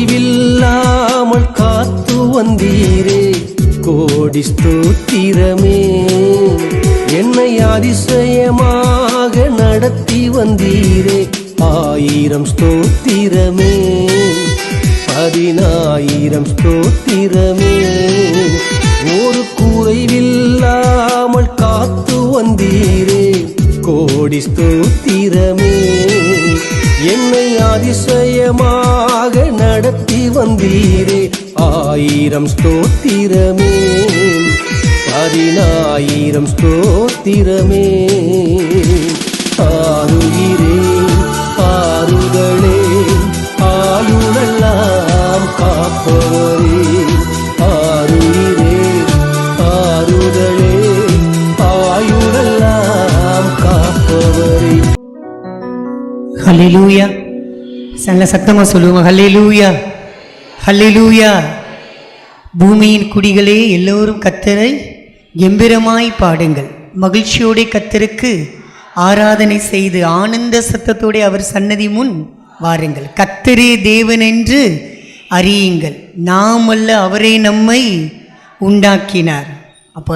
குறைவில்லாமல் காத்து வந்தீரே, கோடி ஸ்தோத்திரமே. என்னை அதிசயமாக நடத்தி வந்தீரே, 1000 ஸ்தோத்திரமே. 10,000 ஸ்தோத்திரமே. ஒரு குறைவில்லாமல் காத்து வந்தீரே, கோடி ஸ்தோத்திரமே. என்னை அதிசயமாக நடத்தி வந்தீரே, 1000 ஸ்தோத்திரமே. 10,000 ஸ்தோத்திரமே. ஆறுகிறேன் ஆறுகளே, ஆயுளெல்லாம் காப்பவரே. ஆறுகிறேன் ஆறுகளே, ஆயுளெல்லாம் காப்பவரே. ஹல்லேலூயா. நல்ல சத்தமா சொல்லுவோம், ஹல்லேலூயா ஹல்லேலூயா. பூமியின் குடிகளே எல்லோரும் கர்த்தரை கெம்பீரமாய் பாடுங்கள், மகிழ்ச்சியோടെ கர்த்தருக்கு ஆராதனை செய்து ஆனந்த சத்தத்தோടെ அவர் சன்னதி முன் வாருங்கள். கர்த்தரே தேவன் என்று அறியுங்கள், நாம் அல்ல அவரே நம்மை உண்டாக்கினார். அப்போ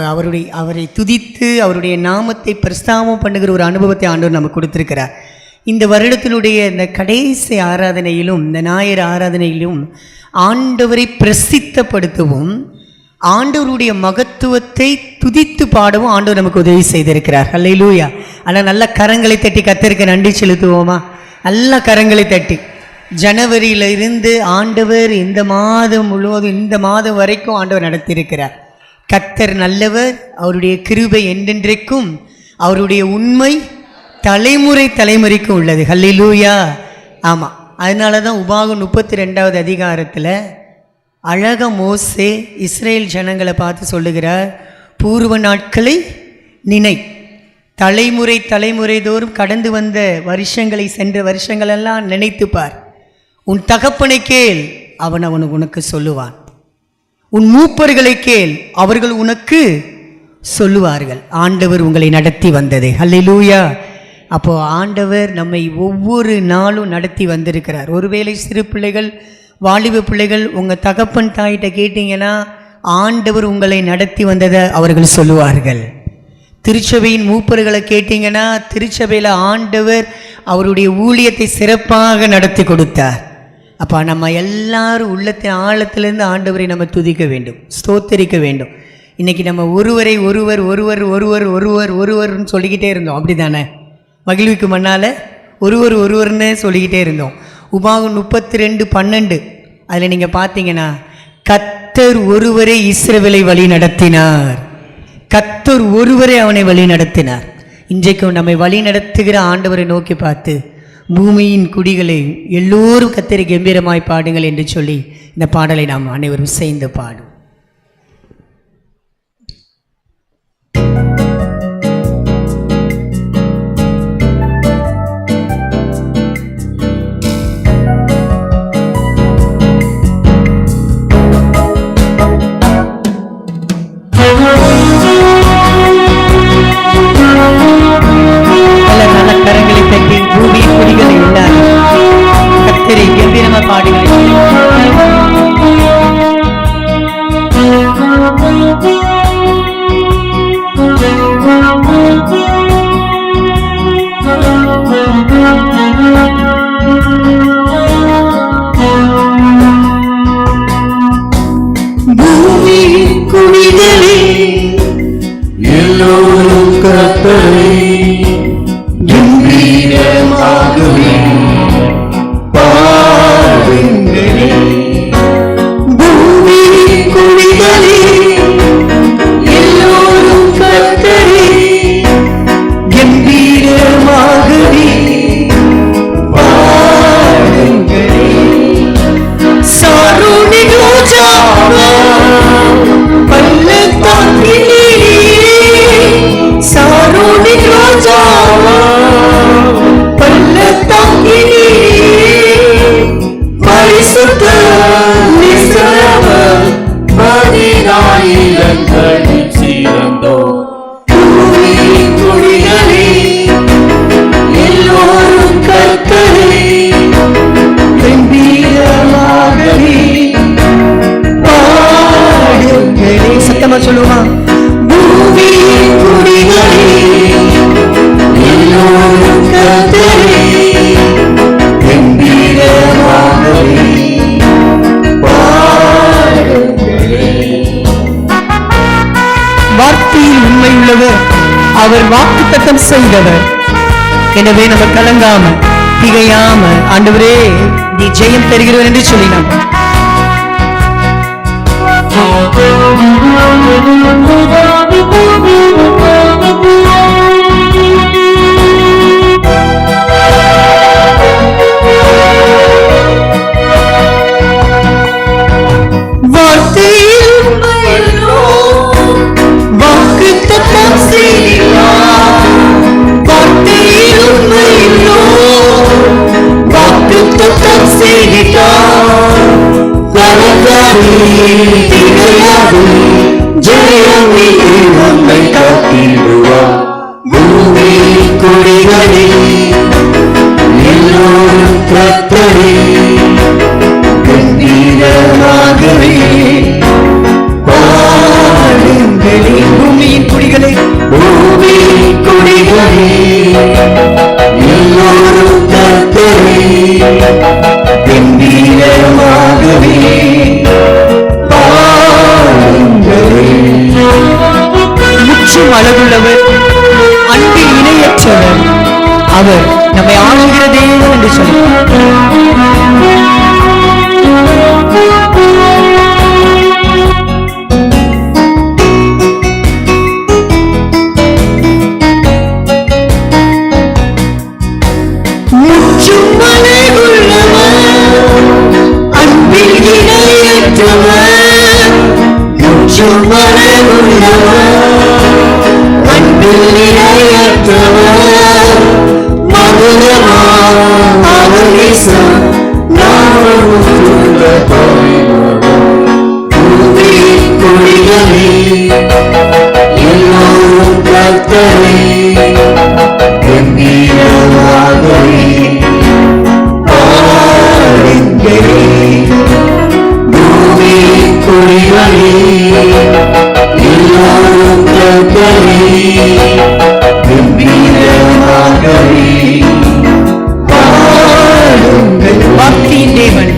அவரை துதித்து அவருடைய நாமத்தை பிரஸ்தாபம் பண்ணுகிற ஒரு அனுபவத்தை ஆண்டவர் நமக்கு கொடுத்திருக்கிறார். இந்த வருடத்தினுடைய இந்த கடைசி ஆராதனையிலும் இந்த ஞாயிறு ஆராதனையிலும் ஆண்டவரை பிரசித்தப்படுத்தவும் ஆண்டவருடைய மகத்துவத்தை துதித்து பாடவும் ஆண்டவர் நமக்கு உதவி செய்திருக்கிறார். ஹல்லேலூயா. ஆனால் நல்ல கரங்களை தட்டி கர்த்தருக்கு நன்றி செலுத்துவோமா? நல்ல கரங்களை தட்டி. ஜனவரியில இருந்து ஆண்டவர் இந்த மாதம் முழுவதும், இந்த மாதம் வரைக்கும் ஆண்டவர் நடத்தியிருக்கிறார். கர்த்தர் நல்லவர், அவருடைய கிருபை என்றென்றைக்கும், அவருடைய உண்மை தலைமுறை தலைமுறைக்கும் உள்ளது. ஹல்லேலூயா. ஆமாம், அதனால தான் உபாகம் 32வது அதிகாரத்தில் அழக மோசே இஸ்ரேல் ஜனங்களை பார்த்து சொல்லுகிறார், பூர்வ நாட்களை நினை, தலைமுறை தலைமுறை தோறும் கடந்து வந்த வருஷங்களை, சென்ற வருஷங்களெல்லாம் நினைத்துப்பார். உன் தகப்பனை கேள், அவன் உனக்கு சொல்லுவான். உன் மூப்பர்களை கேள், அவர்கள் உனக்கு சொல்லுவார்கள். ஆண்டவர் உங்களை நடத்தி வந்தது. ஹல்லேலூயா. அப்போ ஆண்டவர் நம்மை ஒவ்வொரு நாளும் நடத்தி வந்திருக்கிறார். ஒருவேளை சிறு பிள்ளைகள், வாலிப பிள்ளைகள், உங்கள் தகப்பன் தாயிட்ட கேட்டிங்கன்னா ஆண்டவர் உங்களை நடத்தி வந்ததை அவர்கள் சொல்லுவார்கள். திருச்சபையின் மூப்பர்களை கேட்டிங்கன்னா திருச்சபையில் ஆண்டவர் அவருடைய ஊழியத்தை சிறப்பாக நடத்தி கொடுத்தார். அப்போ நம்ம எல்லாரும் உள்ளத்தின் ஆழத்திலேருந்து ஆண்டவரை நம்ம துதிக்க வேண்டும், ஸ்தோத்தரிக்க வேண்டும். இன்றைக்கி நம்ம ஒருவரை ஒருவர் ஒருவர் ஒருவர் ஒருவர் ஒருவர்னு சொல்லிக்கிட்டே இருந்தோம், அப்படி தானே? மகிழ்வுக்கு முன்னால் ஒருவர் ஒருவர்னு சொல்லிக்கிட்டே இருந்தோம். உபாகம் 32:12 அதில் நீங்கள் பார்த்தீங்கன்னா, கர்த்தர் ஒருவரே இஸ்ரவேலை வழி நடத்தினார். கர்த்தர் ஒருவரே அவனை வழி நடத்தினார். இன்றைக்கும் நம்மை வழி நடத்துகிற ஆண்டவரை நோக்கி பார்த்து, பூமியின் குடிகளை எல்லோரும் கர்த்தரை கம்பீரமாய் பாடுங்கள் என்று சொல்லி இந்த பாடலை நாம் அனைவரும் சேர்ந்து பாடும். Saruni அவர் வாக்குத்தத்தம் செய்தவர். எனவே நம்ம கலங்காம திகையாம ஆண்டவரே நீ ஜெயம் தருகிறவர் என்று சொல்லி நாம் பூமியின் குடிகளே எல்லோரும் கர்த்தரை கம்பீரமாகவே பாடுங்களே. முற்றும் அழகுள்ளவர், அன்பில் இணையற்றவர், அவர் நம்மை ஆளுகிற தேவன் என்று சொல்லி வார்த்தையின் தேவன்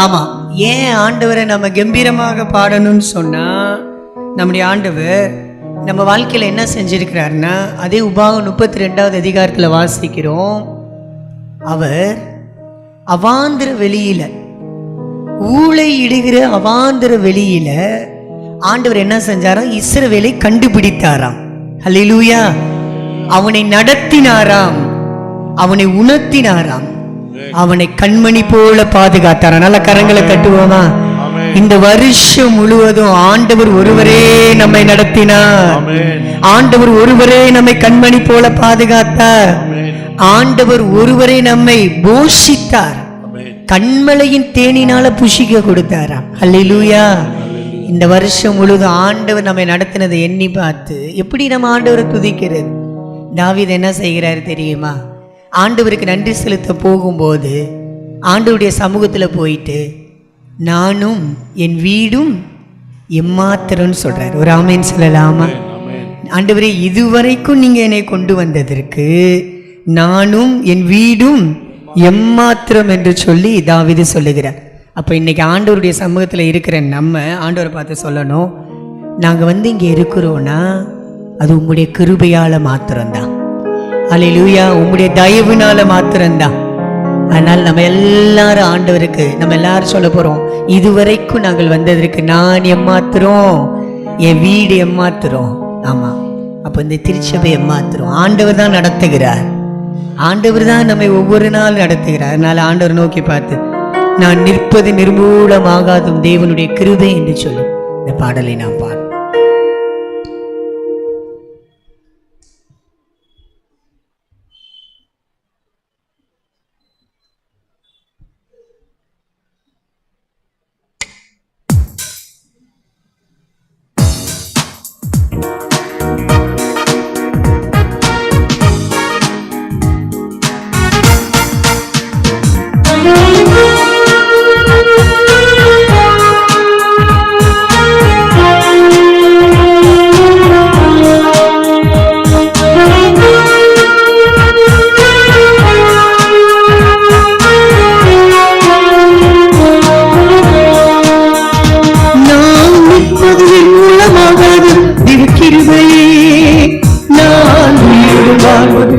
ஆமா. ஏன் ஆண்டவரை நம்ம கம்பீரமாக பாடணும்னு சொன்னா, நம்முடைய ஆண்டவர் நம்ம வாழ்க்கையில என்ன செஞ்சிருக்கிறாருன்னா, அதே உபாகம் 32வது அதிகாரத்துல வாசிக்கிறோம். அவர் அவாந்திர வெளியில, ஊளை இடுகிற அவாந்திர வெளியில ஆண்டவர் என்ன செஞ்சாராம்? இஸ்ரவேலை கண்டுபிடித்தாராம். அல்லேலூயா. அவனை நடத்தினாராம், அவனை உணர்த்தினாராம், அவனை கண்மணி போல பாதுகாத்தாராம். நல்ல கரங்களை தட்டுவோமா? இந்த வருஷம் முழுவதும் ஆண்டவர் ஒருவரே நம்மை நடத்தினார். ஆண்டவர் ஒருவரே நம்மை கண்மணி போல பாதுகாத்தார். ஆண்டவர் ஒருவரே நம்மை போஷித்தார். கண்மலையின் தேனினால புஷிக்க கொடுத்தாராம். அல்லேலூயா. இந்த வருஷம் முழுவதும் ஆண்டவர் நம்மை நடத்தினதை எண்ணி பார்த்து எப்படி நம்ம ஆண்டவரை துதிக்கிறது? தாவீது என்ன செய்கிறாரு தெரியுமா? ஆண்டவருக்கு நன்றி செலுத்த போகும்போது ஆண்டவருடைய சமூகத்தில் போயிட்டு நானும் என் வீடும் எம்மாத்திரம்னு சொல்றாரு. ஒரு ஆமேன் சொல்லலாமா? ஆண்டவரே, இதுவரைக்கும் நீங்க என்னை கொண்டு வந்ததற்கு நானும் என் வீடும் எம்மாத்திரம் என்று சொல்லி தாவீது சொல்லுகிறார். அப்போ இன்னைக்கு ஆண்டவருடைய சமூகத்தில் இருக்கிற நம்ம ஆண்டவரை பார்த்து சொல்லணும், நாங்கள் இங்கே இருக்கிறோன்னா அது உங்களுடைய கிருபையால் மாத்திரம்தான். அல்லேலூயா. உங்களுடைய தயவுனால மாத்திரம்தான். அதனால் நம்ம எல்லாரும் ஆண்டவருக்கு நம்ம எல்லாரும் சொல்ல போறோம், இதுவரைக்கும் நாங்கள் வந்ததற்கு நான் எம்மாத்திரம், என் வீடு எம்மாத்திரம். ஆமா, அப்போ இந்த திருச்சபை எம்மாத்திரம். ஆண்டவர் தான் நடத்துகிறார், ஆண்டவர் தான் நம்மை ஒவ்வொரு நாள் நடத்துகிறார். அதனால ஆண்டவர் நோக்கி பார்த்து, நான் நிற்பது நிர்மூலமாகாதும் தேவனுடைய கிருபை என்று சொல்லி இந்த பாடலை நாம் பாடுவோம்.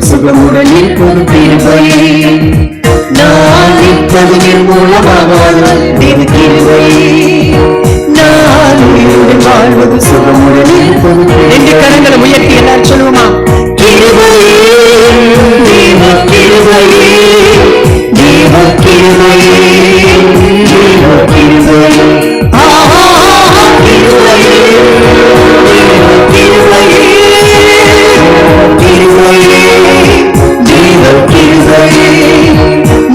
சுகமுடலில் ஒரு கிருபையே, நான் நிற்பது நிர்மூலமாகாது தேவ கிருபையே, நான் உயிருடன் வாழ்வது சுகமுடலில் ஒரு ரெண்டு கரங்களை உயர்த்தி எல்லாரும் சொல்லுவோமா? கிருபையே, தேவ கிருபையே, தேவ கிருபையே, தேவ கிருபையே, கிருபையே, கிருபையே, கிருபையே, தேவ கிருபையே,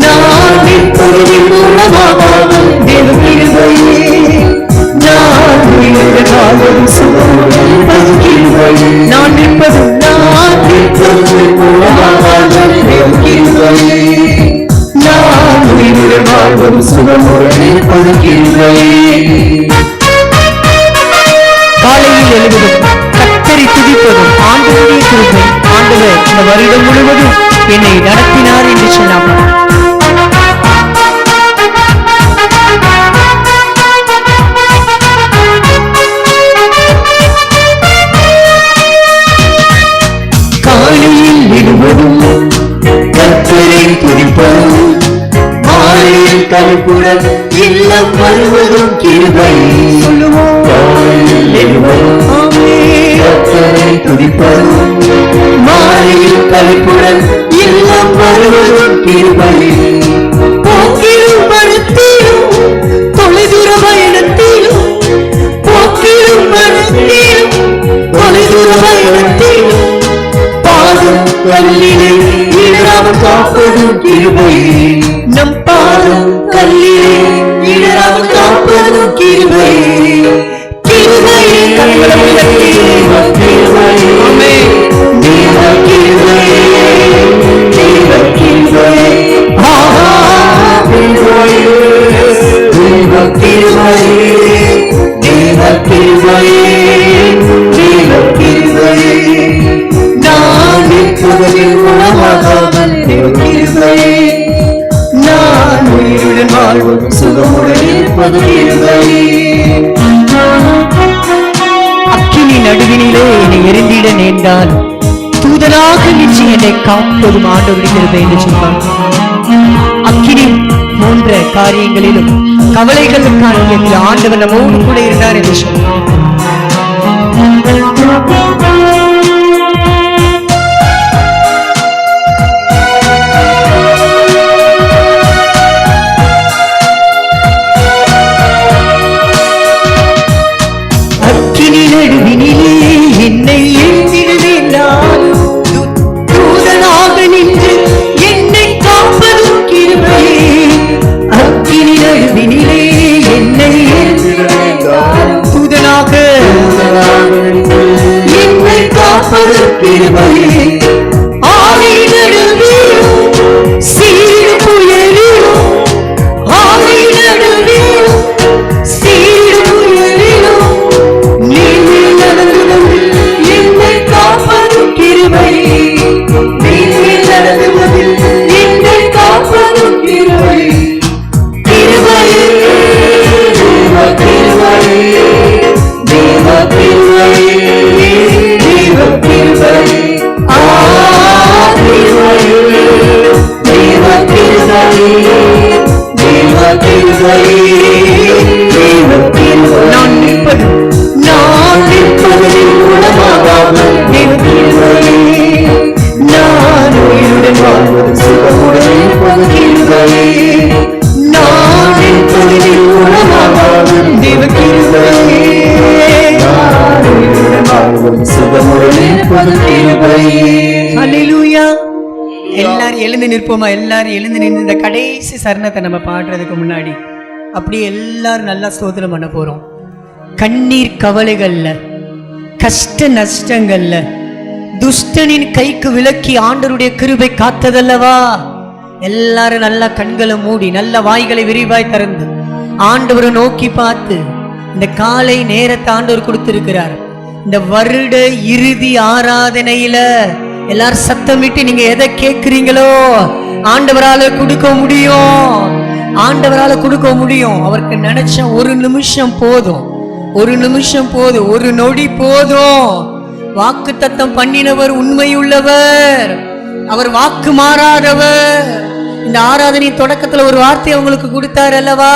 நான் நிற்பது நிர்மூலமாகாது தேவ கிருபையே, நான் உயிருடன் வாழ்வது சுகமுடலில் ஒரு கிருபையே, நான் நிற்பது நிர்மூலமாகாது தேவ கிருபையே, நான் உயிருடன் வாழ்வது சுகமுடலில் ஒரு கிருபையே. காலையில் எழுவதும் கர்த்தரை துதிப்பதும் ஆண்டவருடைய கிருபை. ஆண்டவர் இந்த வருடம் முழுவதும் என்னை நடத்தினார் என்று சொன்னார். காலையில் எழுவதும் கர்த்தரை துதிப்பதும், மாலையில் கருப்புடன் இல்லம் வருவதும் கிருபை. காலையில் எழுவதும் கர்த்தரை துதிப்பதும், மாலையில் கருப்புடன் இல்லம் வருவதும் கிருபை. போக்கிலும் மரத்திலும் தொலைதூர பயணத்திலும், போக்கிலும் மரத்திலும் தொலைதூர பயணத்திலும், பாதம் கல்லிலே இடராமல் காப்பதும் கிருபை. நம் பாதம் கல்லிலே இடராமல் காப்பதும் கிருபை. கிருபையே, கண்களை உயர்த்தி கிருபையே, தேவ கிருபையே, தேவ கிருபையே, கிருபையே, தேவ கிருபையே, தேவ கிருபையே, தேவ கிருபையே, நான் நிற்பது நிர்மூலமாகாமல் தேவ கிருபையே, நான் உயிருடன் வாழ்வது சுகமுடன் இருப்பது கிருபையே. அக்கினி நடுவினிலே என்னை எரிந்திட நேர்ந்தால் தூதனாக நின்று என்னை காப்பதும் ஆண்டவருடைய கிருபை என்று சொன்னார். அக்கினி போன்ற காரியங்களிலும் கவலைகளுக்கான ஆண்டவர் நம்மோடு கூட இருந்தார் என்று சொன்னார். என்னை எழுந்திடுவேன், தூதனாக நின்று என்னை காப்பதும் கிருபையே. அக்கினி நடுவினிலே என்னை தூதனாக என்னை காப்பதும் கிருபையே. ஆவி நடுவிலும் சீடு புயலிலும், ஆவி நடுவிலும் சீடு புயலிலும், நீரில் நடந்துவதில் என்னை காப்பதும் கிருபையே. நீரில் நடந்துவதில் என்னை காப்பதும் கிருபையே. கிருபையே, தேவ கிருபையே, தேவ கிருபையே, தேவ கிருபையே, ஹல்லேலூயா. எல்லாரும் எழுந்து நிற்போமா? எல்லாரும் எழுந்து நின்று இந்த கடைசி சரணத்தை நம்ம பாடுறதுக்கு முன்னாடி அப்படியே எல்லாரும் நல்லா ஸ்தோத்திரம் பண்ண போறோம். கண்ணீர் கவலைகள்ல, கஷ்ட நஷ்டங்கள்ல துஷ்டனின் கைக்கு விலக்கி ஆண்டவருடைய கிருபை காத்ததல்லவா? எல்லாரும் நல்லா கண்களை மூடி நல்ல வாய்களை விரிவாய் திறந்து ஆண்டவரை நோக்கி பார்த்து இந்த காலை நேரத்தை ஆண்டவர் கொடுத்திருக்கிறார். இந்த வருட இறுதி ஆராதனையில எல்லாரும் சத்தமிட்டு நீங்க எதை கேட்கிறீங்களோ ஆண்டவரால கொடுக்க முடியும். ஆண்டவரால கொடுக்க முடியும். அவருக்கு நினைச்ச ஒரு நிமிஷம் போதும், ஒரு நிமிஷம் போதும், ஒரு நொடி போதும். வாக்குத்தத்தம் பண்ணினவர் உண்மையுள்ளவர், அவர் வாக்கு மாறாதவர். இந்த ஆராதனை தொடக்கத்துல ஒரு வார்த்தை உங்களுக்கு கொடுத்தார் அல்லவா?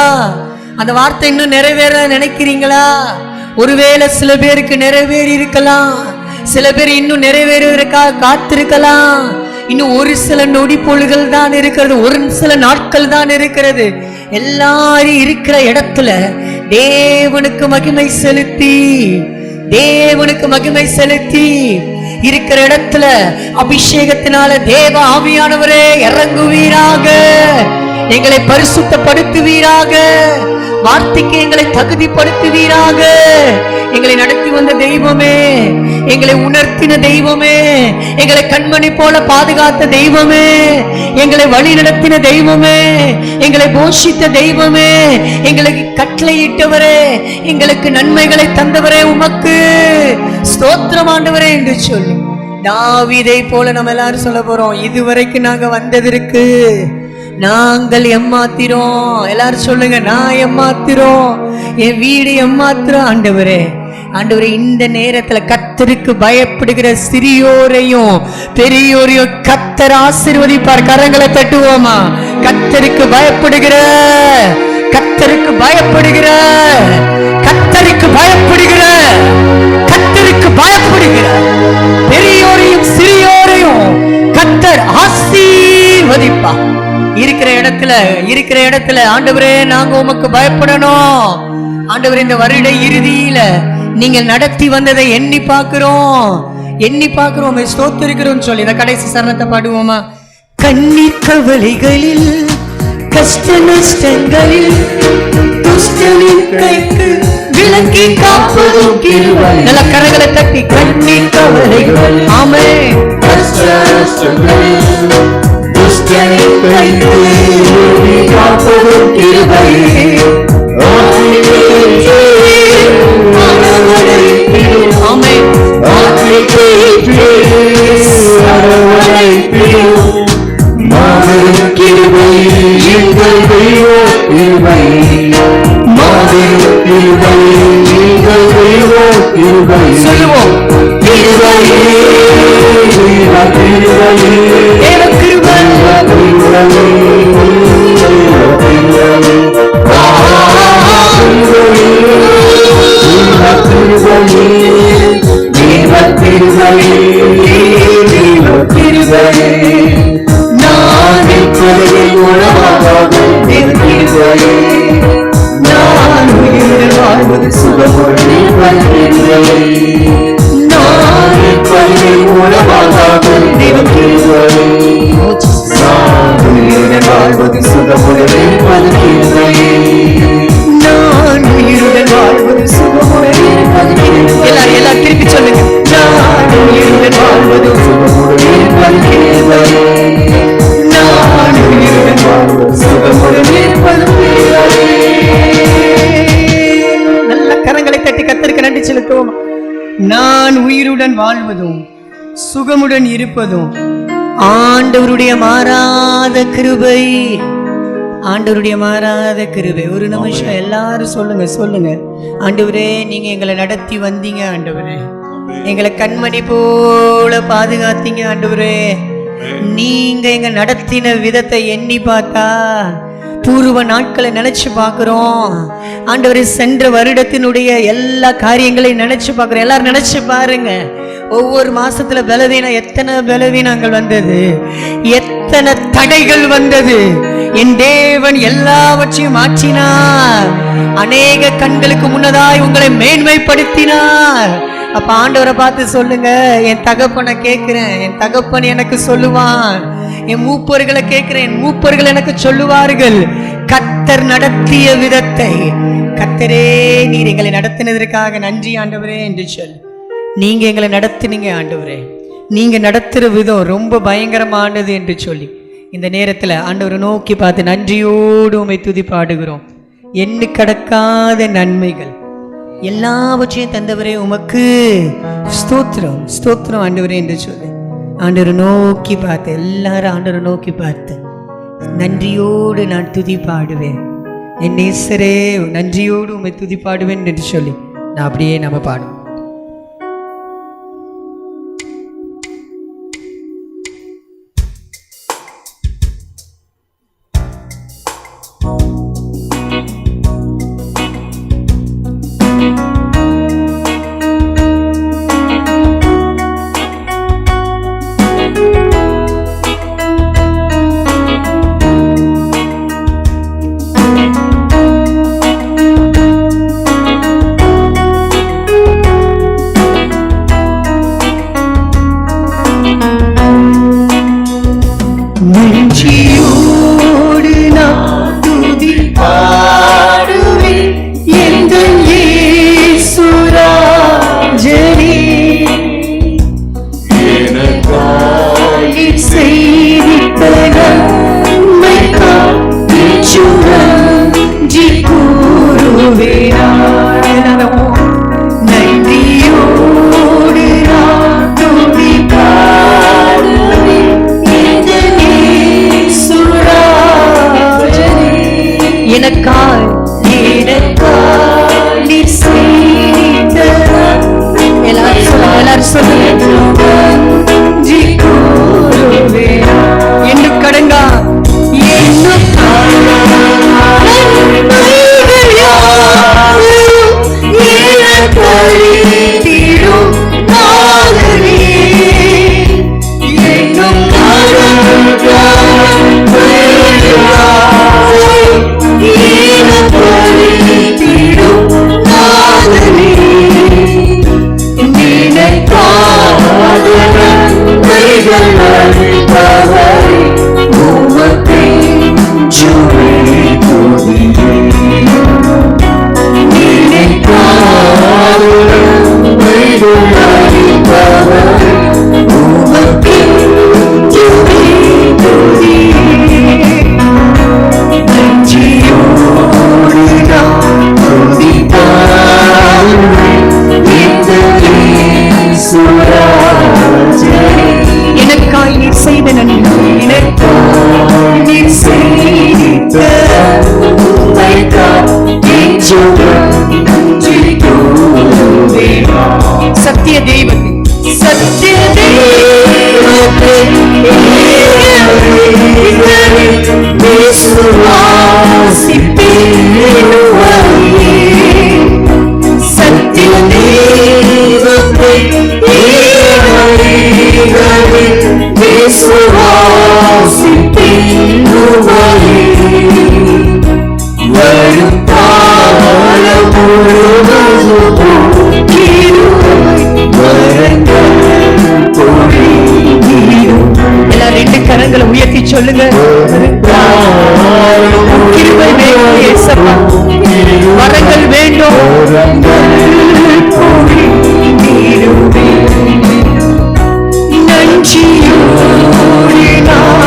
அந்த வார்த்தை இன்னும் நிறைவேற நினைக்கிறீங்களா? ஒருவேளை சில பேருக்கு நிறைவேறி இருக்கலாம், சில பேர் இன்னும் நிறைவேறுவதற்காக காத்திருக்கலாம். இன்னும் ஒரு சில நொடி பொழுதுகள் தான் இருக்கிறது, ஒரு சில நாட்கள் தான் இருக்கிறது. எல்லாரும் இருக்கிற இடத்துல தேவனுக்கு மகிமை செலுத்தி, தேவனுக்கு மகிமை செலுத்தி இருக்கிற இடத்துல அபிஷேகத்தினால தேவ ஆவியானவரே இறங்குவீராக, எங்களை பரிசுத்தப்படுத்துவீராக, வார்த்தைக்கு எங்களை தகுதிப்படுத்துவீராக. எங்களை நடத்தி வந்த தெய்வமே, எங்களை உணர்த்தின தெய்வமே, எங்களை கண்மணி போல பாதுகாத்த தெய்வமே, எங்களை வழி நடத்தின தெய்வமே, எங்களை போஷித்த தெய்வமே, எங்களுக்கு கட்டளையிட்டவரே, எங்களுக்கு நன்மைகளை தந்தவரே, உமக்கு ஸ்தோத்திரம் ஆண்டவரே என்று சொல்லி தாவீதை போல நம்ம எல்லாரும் சொல்ல போறோம். இதுவரைக்கும் நாங்க வந்ததற்கு நாங்கள் எம்மாத்திரோம். எல்லாரும் சொல்லுங்க, நான் எம்மாத்திரோம், என் வீடு எம்மாத்திரம். ஆண்டவரே, ஆண்டவரே, இந்த நேரத்துல கர்த்தருக்கு பயப்படுகிற சிறியோரையும் பெரியோரையும் கர்த்தர் ஆசீர்வதிப்பார். கரங்களை தட்டுவோமா? கர்த்தருக்கு பயப்படுகிற, கர்த்தருக்கு பயப்படுகிற, கர்த்தருக்கு பயப்படுகிற, கர்த்தருக்கு பயப்படுகிற பெரியோரையும் சிறியோரையும் கர்த்தர் ஆசீர்வதிப்பார். இருக்கிற இடத்துல ஆண்டவரே, நாங்க உமக்கு பயப்படணும். ஆண்டவரே, இந்த வருட இறுதியில நீங்கள் நடத்தி வந்ததை எண்ணி பார்க்கிறோம், ஸ்தோத்திரிக்கிறோம் சொல்லி இந்த கடைசி சரணத்தை பாடுவோமா? கண்ணீர் கவலைகளில், கஷ்ட நஷ்டங்களில் துஷ்டனின் கைக்கு விலக்கி காப்பதும் கிருபை. நல்ல கரங்களை தட்டி கண்ணீர் கவலைகள், ஆமென், கஷ்ட நஷ்டங்களில் துஷ்டனின் கைக்கு விலக்கி காப்பதும் கிருபை. ஆமென். மாபெரும் கிருபை எங்கள் தெய்வ கிருபை, மாபெரும் கிருபை எங்கள் தெய்வ கிருபை. சொல்லுவோம், கிருபை தேவ கிருபை, தேவ கிருபை, நான் இப்பொழுது உணவாக தேவ கிருபை, நான் உயிரோடு வாழ்வது சுகமுடன் கிருபை, நான் இப்பொழுது உணவாக தேவ கிருபை, நான் உயிரோடு வாழ்வது சுகமுடன் கிருபை, நான் உயிருடன் வாழ்வது சுகமுடன் கிருபை. எல்லாரும் திருப்பி சொல்லுங்க, நான் உயிருடன் வாழ்வது சுகமுடன் கிருபை, நான் உயிருடன் வாழ்வது சுகமுடன் கிருபை. நல்ல கரங்களை தட்டி கர்த்தருக்கு நன்றி செலுத்துவோம். நான் உயிருடன் வாழ்வதும் சுகமுடன் இருப்பதும் ஆண்டவருடைய மாறாத கிருபை, ஆண்டவருடைய மாறாத கிருபை. ஒரு நிமிஷம் எல்லாரும் சொல்லுங்க, ஆண்டவரே, நீங்க எங்களை நடத்தி வந்தீங்க, ஆண்டவரே, எங்களை கண்மணி போல பாதுகாத்தீங்க, ஆண்டவரே, நீங்க எங்க நடத்தின விதத்தை எண்ணி பார்த்தா பூர்வ நாட்களை நினைச்சு பார்க்கிறோம். ஆண்டவரே, சென்ற வருடத்தினுடைய எல்லா காரியங்களையும் நினைச்சு பார்க்கிறோம். எல்லாரும் நினைச்சு பாருங்க, ஒவ்வொரு மாசத்துல பலவீனம், எத்தனை பலவீனங்கள் வந்தது, எத்தனை தடைகள் வந்தது. என் தேவன் எல்லாவற்றையும் மாற்றினார். அநேக கண்களுக்கு முன்னதாய் உங்களை மேன்மைப்படுத்தினார். அப்ப ஆண்டவரை பார்த்து சொல்லுங்க, என் தகப்பனை கேட்கிறேன், என் தகப்பன் எனக்கு சொல்லுவான். என் மூப்பர்களை கேட்கிறேன், என் மூப்பர்கள் எனக்கு சொல்லுவார்கள் கர்த்தர் நடத்திய விதத்தை. கர்த்தரே நீர் எங்களை நடத்தினதற்காக நன்றி ஆண்டவரே என்று சொல்லு. நீங்க எங்களை நடத்துனீங்க ஆண்டவரே, நீங்க நடத்துற விதம் ரொம்ப பயங்கரமானது என்று சொல்லி இந்த நேரத்தில் ஆண்டவரை நோக்கி பார்த்து நன்றியோடு உம்மை துதி பாடுகிறோம். எண்ணு கடக்காத நன்மைகள் எல்லாவற்றையும் தந்தவரே உமக்கு ஸ்தோத்திரம், ஸ்தோத்திரம் ஆண்டவரே என்று சொல்லி ஆண்டவரை நோக்கி பார்த்து, எல்லாரும் ஆண்டவரை நோக்கி பார்த்து நன்றியோடு நான் துதி பாடுவேன். என் நேசரே நன்றியோடு உம்மை துதி பாடுவேன் என்று சொல்லி நான் அப்படியே நம்ம பாடுவோம். சத்திய தெய்வத்தை உயர்த்தி சொல்லுங்க, கிருபை வேண்டும் இயேசப்பா, வரங்கள் வேண்டும், நன்றியோடு நான்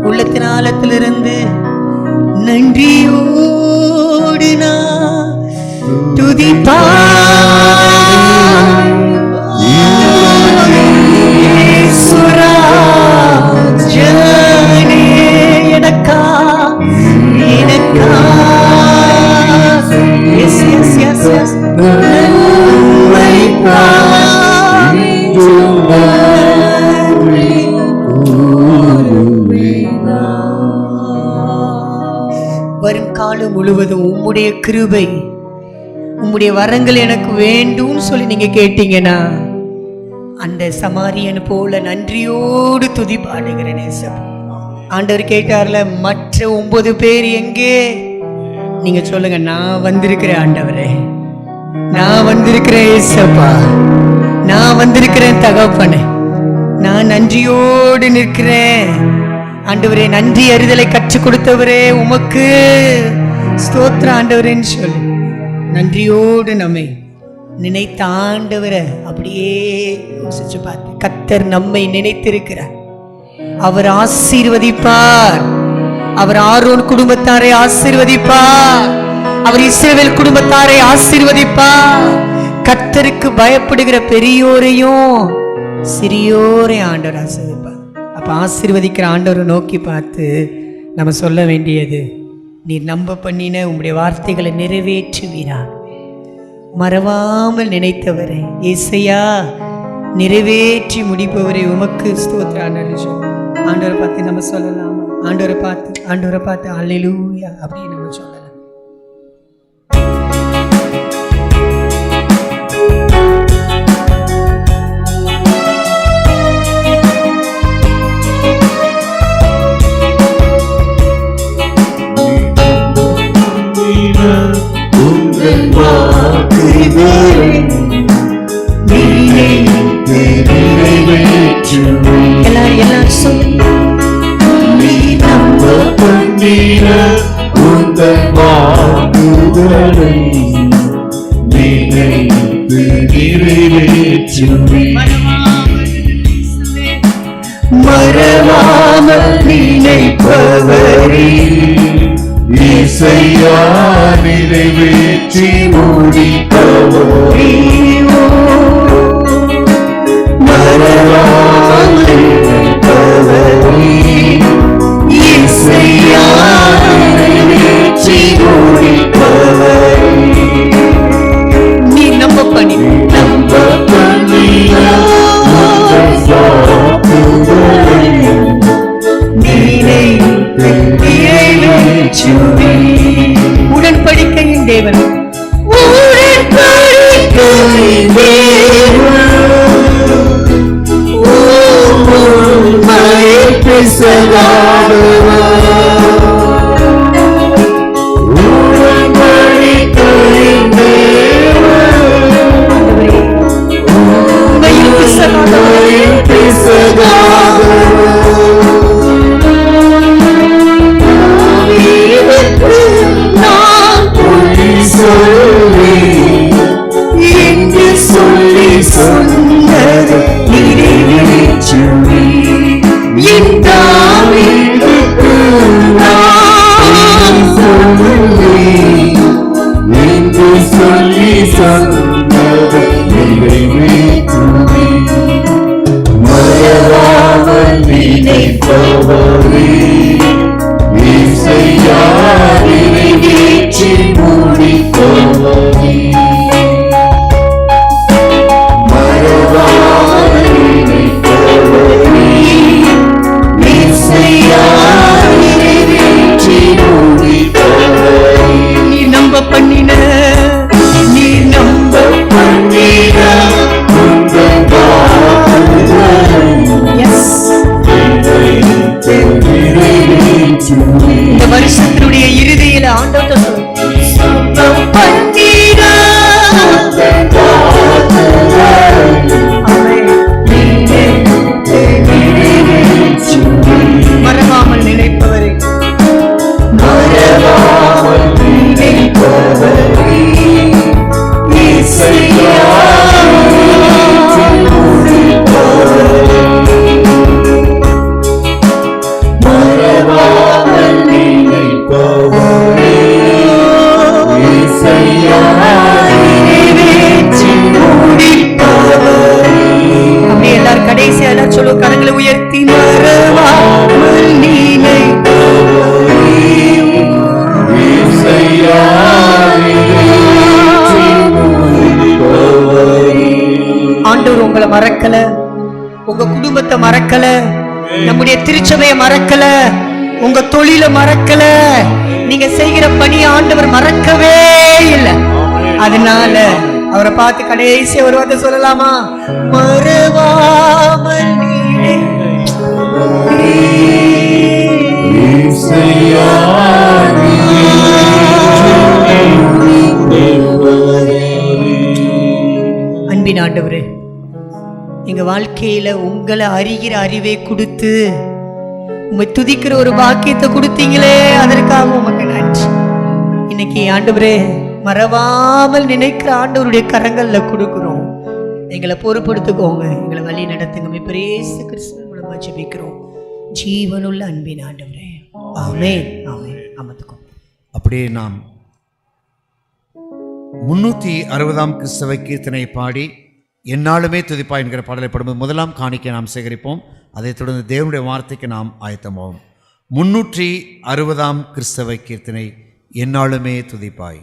உள்ளத்தின் ஆழத்திலிருந்து நன்றியோடு நான் துதிப்பாய் சுராஜனே எனக்கா எஸ் எஸ் எஸ் எஸ் வரும் காலம் முழுவதும் உம்முடைய கிருபை உம்முடைய வரங்கள் எனக்கு வேண்டும் சொல்லி நீங்க கேட்டீங்கன்னா அந்த சமாரியன் போல நன்றியோடு துதி பாடுகிறேன். ஆண்டவர் கேட்டார்ல, மற்ற 9 பேர் எங்கே? நீங்க சொல்லுங்க, நான் வந்திருக்கிறேன் ஆண்டவரே, நான் வந்திருக்கிறேன் ஏசப்பா, நான் வந்திருக்கிறேன் தகப்பனே, நான் நன்றியோடு நிற்கிறேன் ஆண்டவரே. நன்றி அறிதலை கற்றுக் கொடுத்தவரே உமக்கு ஸ்தோத்திர ஆண்டவரேன்னு சொல்லு. நன்றியோடு நம்மை நினைத்த ஆண்டவரை அப்படியே யோசிச்சு பார்த்து, கர்த்தர் நம்மை நினைத்திருக்கிறார், அவர் ஆசீர்வதிப்பார், அவர் ஆரோன் குடும்பத்தாரை ஆசீர்வதிப்பார், அவர் இஸ்ரவேல் குடும்பத்தாரை ஆசீர்வதிப்பார். கர்த்தருக்கு பயப்படுகிற பெரியோரையும் சிறியோரை ஆண்டவர் ஆசீர்வதிப்பார். அப்ப ஆசீர்வதிக்கிற ஆண்டவரை நோக்கி பார்த்து நம்ம சொல்ல வேண்டியது, நீர் நம்ப பண்ணின உம்முடைய வார்த்தைகளை நிறைவேற்றுவீரார். மறவாமல் நினைத்தவரே ஏசையா, நிறைவேற்றி முடிப்பவரே உமக்கு ஸ்தோத்திர ஆண்டவரை பார்த்து நம்ம சொல்லலாம். ஆண்டவரை பார்த்து அல்லேலூயா அப்படின்னு நம்ம சொல்லலாம். எல்லாரும் சொல்லுங்க, நீ நம்ப பண்ணின உந்தன் வாக்குதலை நினைத்து நிறைவேற்றுவீர். மறவாமல் நினைப்பவரே இசையா நிறைவேற்றி முடிப்பவரே. மறவாமல் நினைப்பவரே இசையா நிறைவேற்றி முடிப்பவரே. நீ நம்ப பண்ணி உடன்படிக்கையின் தேவன், உடன்படிக்கையின் சொல்லுவோம், கரங்களை உயர்த்தி மறவாமல் ஆண்டவர் உங்களை மறக்கல, உங்க குடும்பத்தை மறக்கல, நம்முடைய திருச்சபையை மறக்கல, உங்க தொழில மறக்கல, நீங்க செய்கிற பணி ஆண்டவர் மறக்கவே இல்லை. அதனால அவரை பார்த்து கடைசி ஒரு வார்த்தை சொல்லலாமா? மறவாமல் அன்பின் ஆண்டவரே, எங்க வாழ்க்கையில உங்களை அறிகிற அறிவை கொடுத்து உண்மை துதிக்கிற ஒரு பாக்கியத்தை கொடுத்தீங்களே, அதற்காக உமக்கு நன்றி. இன்னைக்கு ஆண்டவரே, மறவாமல் நினைக்கிற ஆண்டவருடைய கரங்கள்ல கொடுக்கிறோம். எங்களை பொறுப்படுத்துக்கோங்க, எங்களை வழி நடத்துங்க. இயேசு கிறிஸ்து மூலமா ஜெபிக்கிறோம், ஜீவனுள்ள அன்பின் ஆண்டவரே. ஆமென், ஆமென். அமர்ந்துக்கோங்க. அப்படியே நாம் 360ஆம் கிறிஸ்தவ கீர்த்தனை பாடி எந்நாளுமே துதிப்பா என்கிற பாடலை பாடும்போது முதலாம் காணிக்கை நாம் சேகரிப்போம். அதைத் தொடர்ந்து தேவனுடைய வார்த்தைக்கு நாம் ஆயத்தமாவோம். 360ஆம் கிறிஸ்தவ கீர்த்தனை, எந்நாளுமே துதிப்பாய்.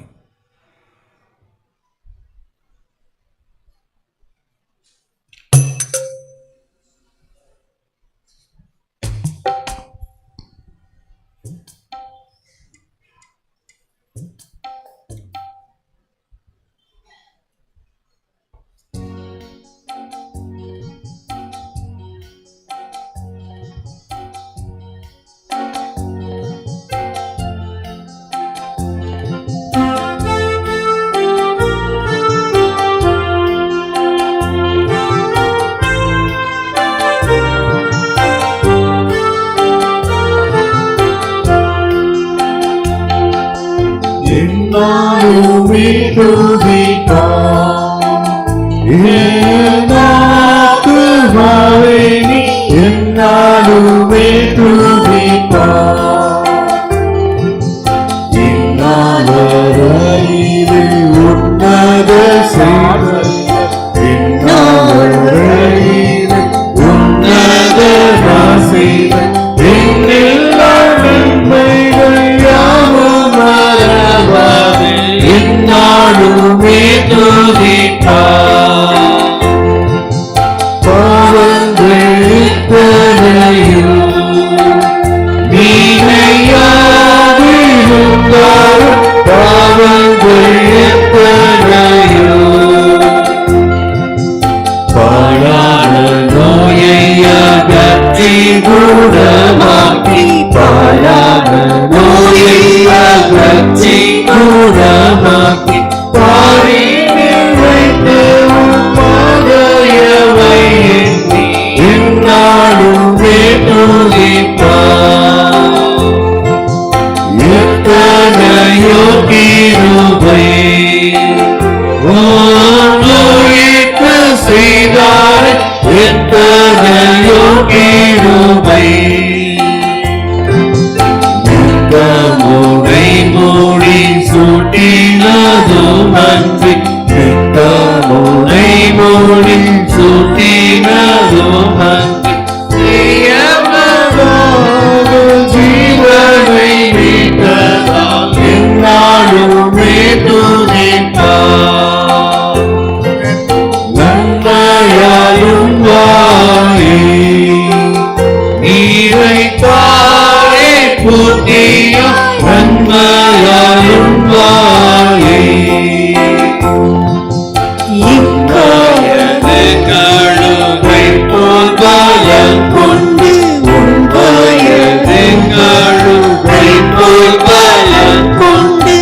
எந்நாளுமே துதிப்பாய், எந்நாளுமே நீ எந்நாளுமே துதிப்பாய். இந்நாளரையிலே உன்னத செய்தல், இந்நாளரையிலே உன்னத செய்தல், என்னெல்லா நன்மைகள் யாவும் மறவாதே எந்நாளுமே துதிப்பாய். பாவங்கள் இத்தனையும் நீனையாதிருந்தாலும், பாவங்கள் எத்தனையும் பாழான நோயை அகற்றி குணமாக்கி, பாழான நோயை அகற்றி குணமாக்கி, பாரினில் வைத்து பாதையவை எண்ணி எந்நாளுமே துதிப்பாய். எத்தனையோ கிருபை உனக்கு செய்தார், எத்தனையோ கிருபை முறை மூடி சூட்டினதும் அன்றி, முறை மூடி சூட்டினதும் அன்றி, ஜீவனை மீட்டதால் எந்நாளுமே துதிப்பாய். நன்மையாலும் வாயே நீரை தாரே புத்தியும், நன்மையாலும் வாயே கழுதை போல் பலம் கொண்டு, உன் வயது கழுதை போல் பலம் கொண்டு,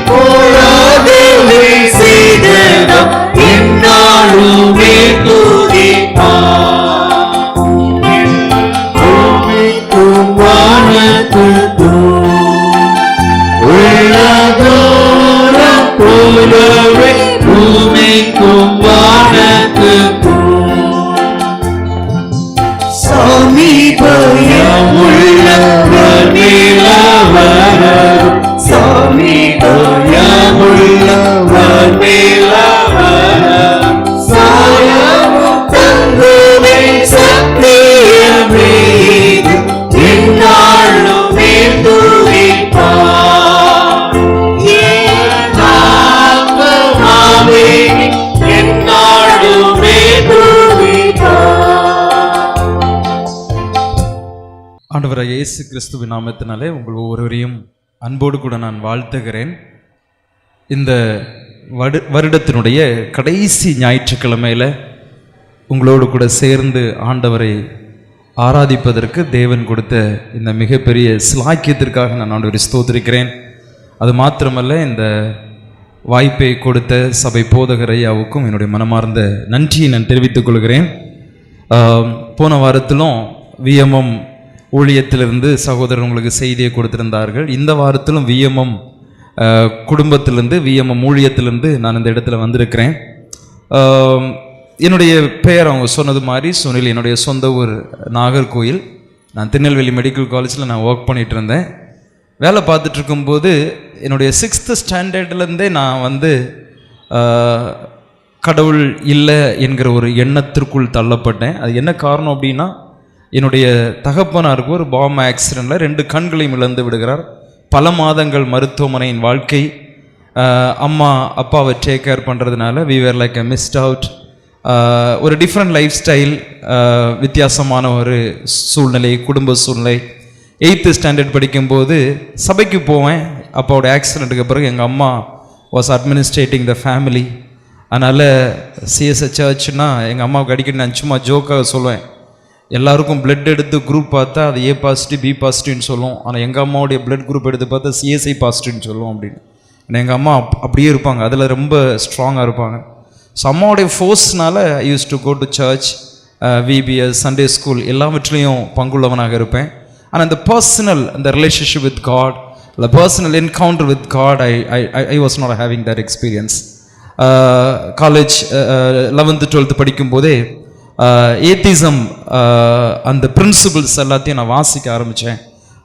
போராதலை செய்தனம் எந்நாளுமே துதிப்பாய். பூமிக்கும் வானத்துக்கும் ஆண்டவராகிய இயேசு கிறிஸ்துவின் நாமத்தினாலே உங்கள் ஒவ்வொருவரையும் அன்போடு கூட நான் வாழ்த்துகிறேன். இந்த வருடத்தினுடைய கடைசி ஞாயிற்றுக்கிழமையில் உங்களோடு கூட சேர்ந்து ஆண்டவரை ஆராதிப்பதற்கு தேவன் கொடுத்த இந்த மிகப்பெரிய சிலாக்கியத்திற்காக நான் ஆண்டவரை ஸ்தோத்திரிக்கிறேன். அது மாத்திரமல்ல, இந்த வாய்ப்பை கொடுத்த சபை போதகர் ஐயாவுக்கும் என்னுடைய மனமார்ந்த நன்றியை நான் தெரிவித்துக் கொள்கிறேன். போன வாரத்திலும் விஎம்எம் ஊழியத்திலிருந்து சகோதரர் உங்களுக்கு செய்தியை கொடுத்திருந்தார்கள். இந்த வாரத்திலும் விஎம்எம் குடும்பத்திலிருந்து விஎம்எம் ஊழியத்திலிருந்து நான் இந்த இடத்துல வந்திருக்கிறேன். என்னுடைய பெயர் அவங்க சொன்னது மாதிரி சுனில். என்னுடைய சொந்த ஊர் நாகர்கோயில். நான் திருநெல்வேலி மெடிக்கல் காலேஜில் நான் ஒர்க் பண்ணிகிட்டு இருந்தேன். வேலை பார்த்துட்ருக்கும்போது என்னுடைய 6th ஸ்டாண்டர்ட்லேருந்தே நான் வந்து கடவுள் இல்லை என்கிற ஒரு எண்ணத்திற்குள் தள்ளப்பட்டேன். அது என்ன காரணம் அப்படின்னா, என்னுடைய தகப்பனாருக்கு ஒரு பாம் ஆக்சிடெண்ட்டில் 2 கண்களையும் இழந்து விடுகிறார். பல மாதங்கள் மருத்துவமனையின் வாழ்க்கை. அம்மா அப்பாவை டேக் கேர் பண்ணுறதுனால we were like a missed out. ஒரு டிஃப்ரெண்ட் லைஃப் ஸ்டைல், வித்தியாசமான ஒரு சூழ்நிலை, குடும்ப சூழ்நிலை. 8th ஸ்டாண்டர்ட் படிக்கும்போது சபைக்கு போவேன். அப்பாவோட ஆக்சிடெண்ட்டுக்கு பிறகு எங்கள் அம்மா வாஸ் அட்மினிஸ்ட்ரேட்டிங் த ஃபேமிலி. அதனால் சிஎஸ்ஐ சர்ச்னா எங்கள் அம்மாவுக்கு அடிக்கடி நான் சும்மா ஜோக்காக சொல்லுவேன், எல்லாருக்கும் பிளட் எடுத்து குரூப் பார்த்தா அது ஏ பாசிட்டிவ் பி பாசிட்டிவ்னு சொல்லுவோம். ஆனால் எங்கள் அம்மாவுடைய பிளட் குரூப் எடுத்து பார்த்தா சிஎஸ்ஐ பாசிட்டிவ்னு சொல்லுவோம் அப்படின்னு. எங்கள் அம்மா அப்படியே இருப்பாங்க, அதில் ரொம்ப ஸ்ட்ராங்காக இருப்பாங்க. ஸோ அம்மாவுடைய ஃபோர்ஸ்னால I used to go to church, VBS, Sunday school எல்லாவற்றிலையும் பங்குள்ளவனாக இருப்பேன். ஆனால் இந்த பர்சனல், இந்த relationship with God, the personal encounter with God, I was not having that experience. College 11th 12th படிக்கும்போதே ஏத்திசம் அந்த பிரின்சிபிள்ஸ் எல்லாத்தையும் நான் வாசிக்க ஆரம்பித்தேன்.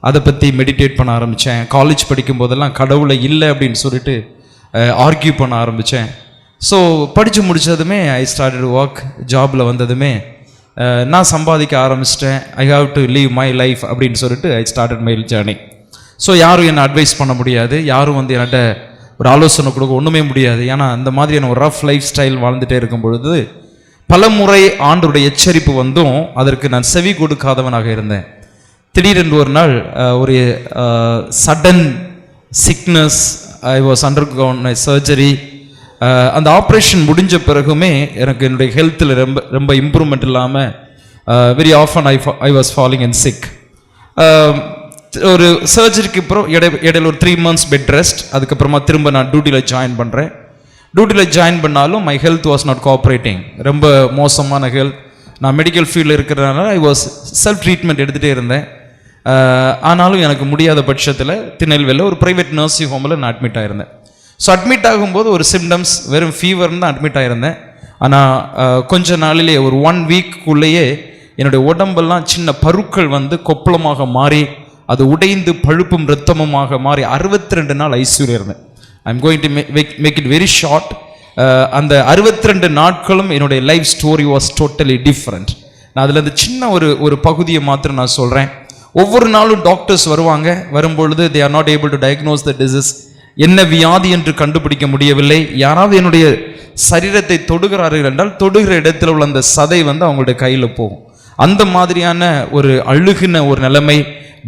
அதை பற்றி மெடிடேட் பண்ண ஆரம்பித்தேன். காலேஜ் படிக்கும்போதெல்லாம் கடவுளை இல்லை அப்படின்னு சொல்லிட்டு ஆர்கியூ பண்ண ஆரம்பித்தேன். ஸோ படித்து முடித்ததுமே ஐ ஸ்டார்டட் ஒர்க். ஜாபில் வந்ததுமே நான் சம்பாதிக்க ஆரம்பிச்சிட்டேன். I have to leave my life அப்படின்னு சொல்லிட்டு I started my journey. So யாரும் என்னை அட்வைஸ் பண்ண முடியாது, யாரும் வந்து என்கிட்ட ஒரு ஆலோசனை கொடுக்க ஒன்றுமே முடியாது. ஏன்னா அந்த மாதிரியான ஒரு ரஃப் லைஃப் ஸ்டைல் வாழ்ந்துகிட்டே இருக்கும் பொழுது பல முறை ஆண்டவருடைய எச்சரிப்பு வந்தும் அதற்கு நான் செவி கொடுக்காதவனாக இருந்தேன். திடீரென்று ஒரு நாள் ஒரு sudden sickness, I was undergone surgery. அந்த ஆப்ரேஷன் முடிஞ்ச பிறகுமே எனக்கு என்னுடைய ஹெல்த்தில் ரொம்ப இம்ப்ரூவ்மெண்ட் இல்லாமல் very often I was falling and sick. ஒரு சர்ஜரிக்கு அப்புறம் இடையில ஒரு 3 months பெட் ரெஸ்ட். அதுக்கப்புறமா திரும்ப நான் டியூட்டியில் ஜாயின் பண்ணுறேன். டியூட்டியில் ஜாயின் பண்ணாலும் my health was not cooperating. ரொம்ப மோசமான ஹெல்த். நான் மெடிக்கல் ஃபீல்டில் இருக்கிறதுனால ஐ வாஸ் செல்ஃப் ட்ரீட்மெண்ட் எடுத்துகிட்டே இருந்தேன். ஆனாலும் எனக்கு முடியாத பட்சத்தில் திருநெல்வேலியில் ஒரு ப்ரைவேட் நர்சிங் ஹோமில் நான் அட்மிட் ஆகிருந்தேன். ஸோ அட்மிட் ஆகும்போது ஒரு சிம்டம்ஸ் வெறும் ஃபீவர்னு தான் அட்மிட் ஆகிருந்தேன். ஆனால் கொஞ்ச நாளிலேயே ஒரு 1 weekக்குள்ளேயே என்னுடைய உடம்பெல்லாம் சின்ன பருக்கள் வந்து கொப்பளமாக மாறி அது உடைந்து பழுப்பும் இரத்தமுமாக மாறி 62 நாள் ஐசியூவில் இருந்தேன். I am going to make it very short. அந்த 62 நாட்களும் என்னுடைய life story was totally different. நான் அதில் இந்த சின்ன ஒரு பகுதியை மாத்திரம் நான் சொல்கிறேன். ஒவ்வொரு நாளும் டாக்டர்ஸ் வருவாங்க. வரும்பொழுது they are not able to diagnose the disease. என்ன வியாதி என்று கண்டுபிடிக்க முடியவில்லை. யாராவது என்னுடைய சரீரத்தை தொடுகிறார்கள் என்றால் தொடுகிற இடத்துல உள்ள அந்த சதை வந்து அவங்களுடைய கையில் போகும். அந்த மாதிரியான ஒரு அழுகின ஒரு நிலைமை,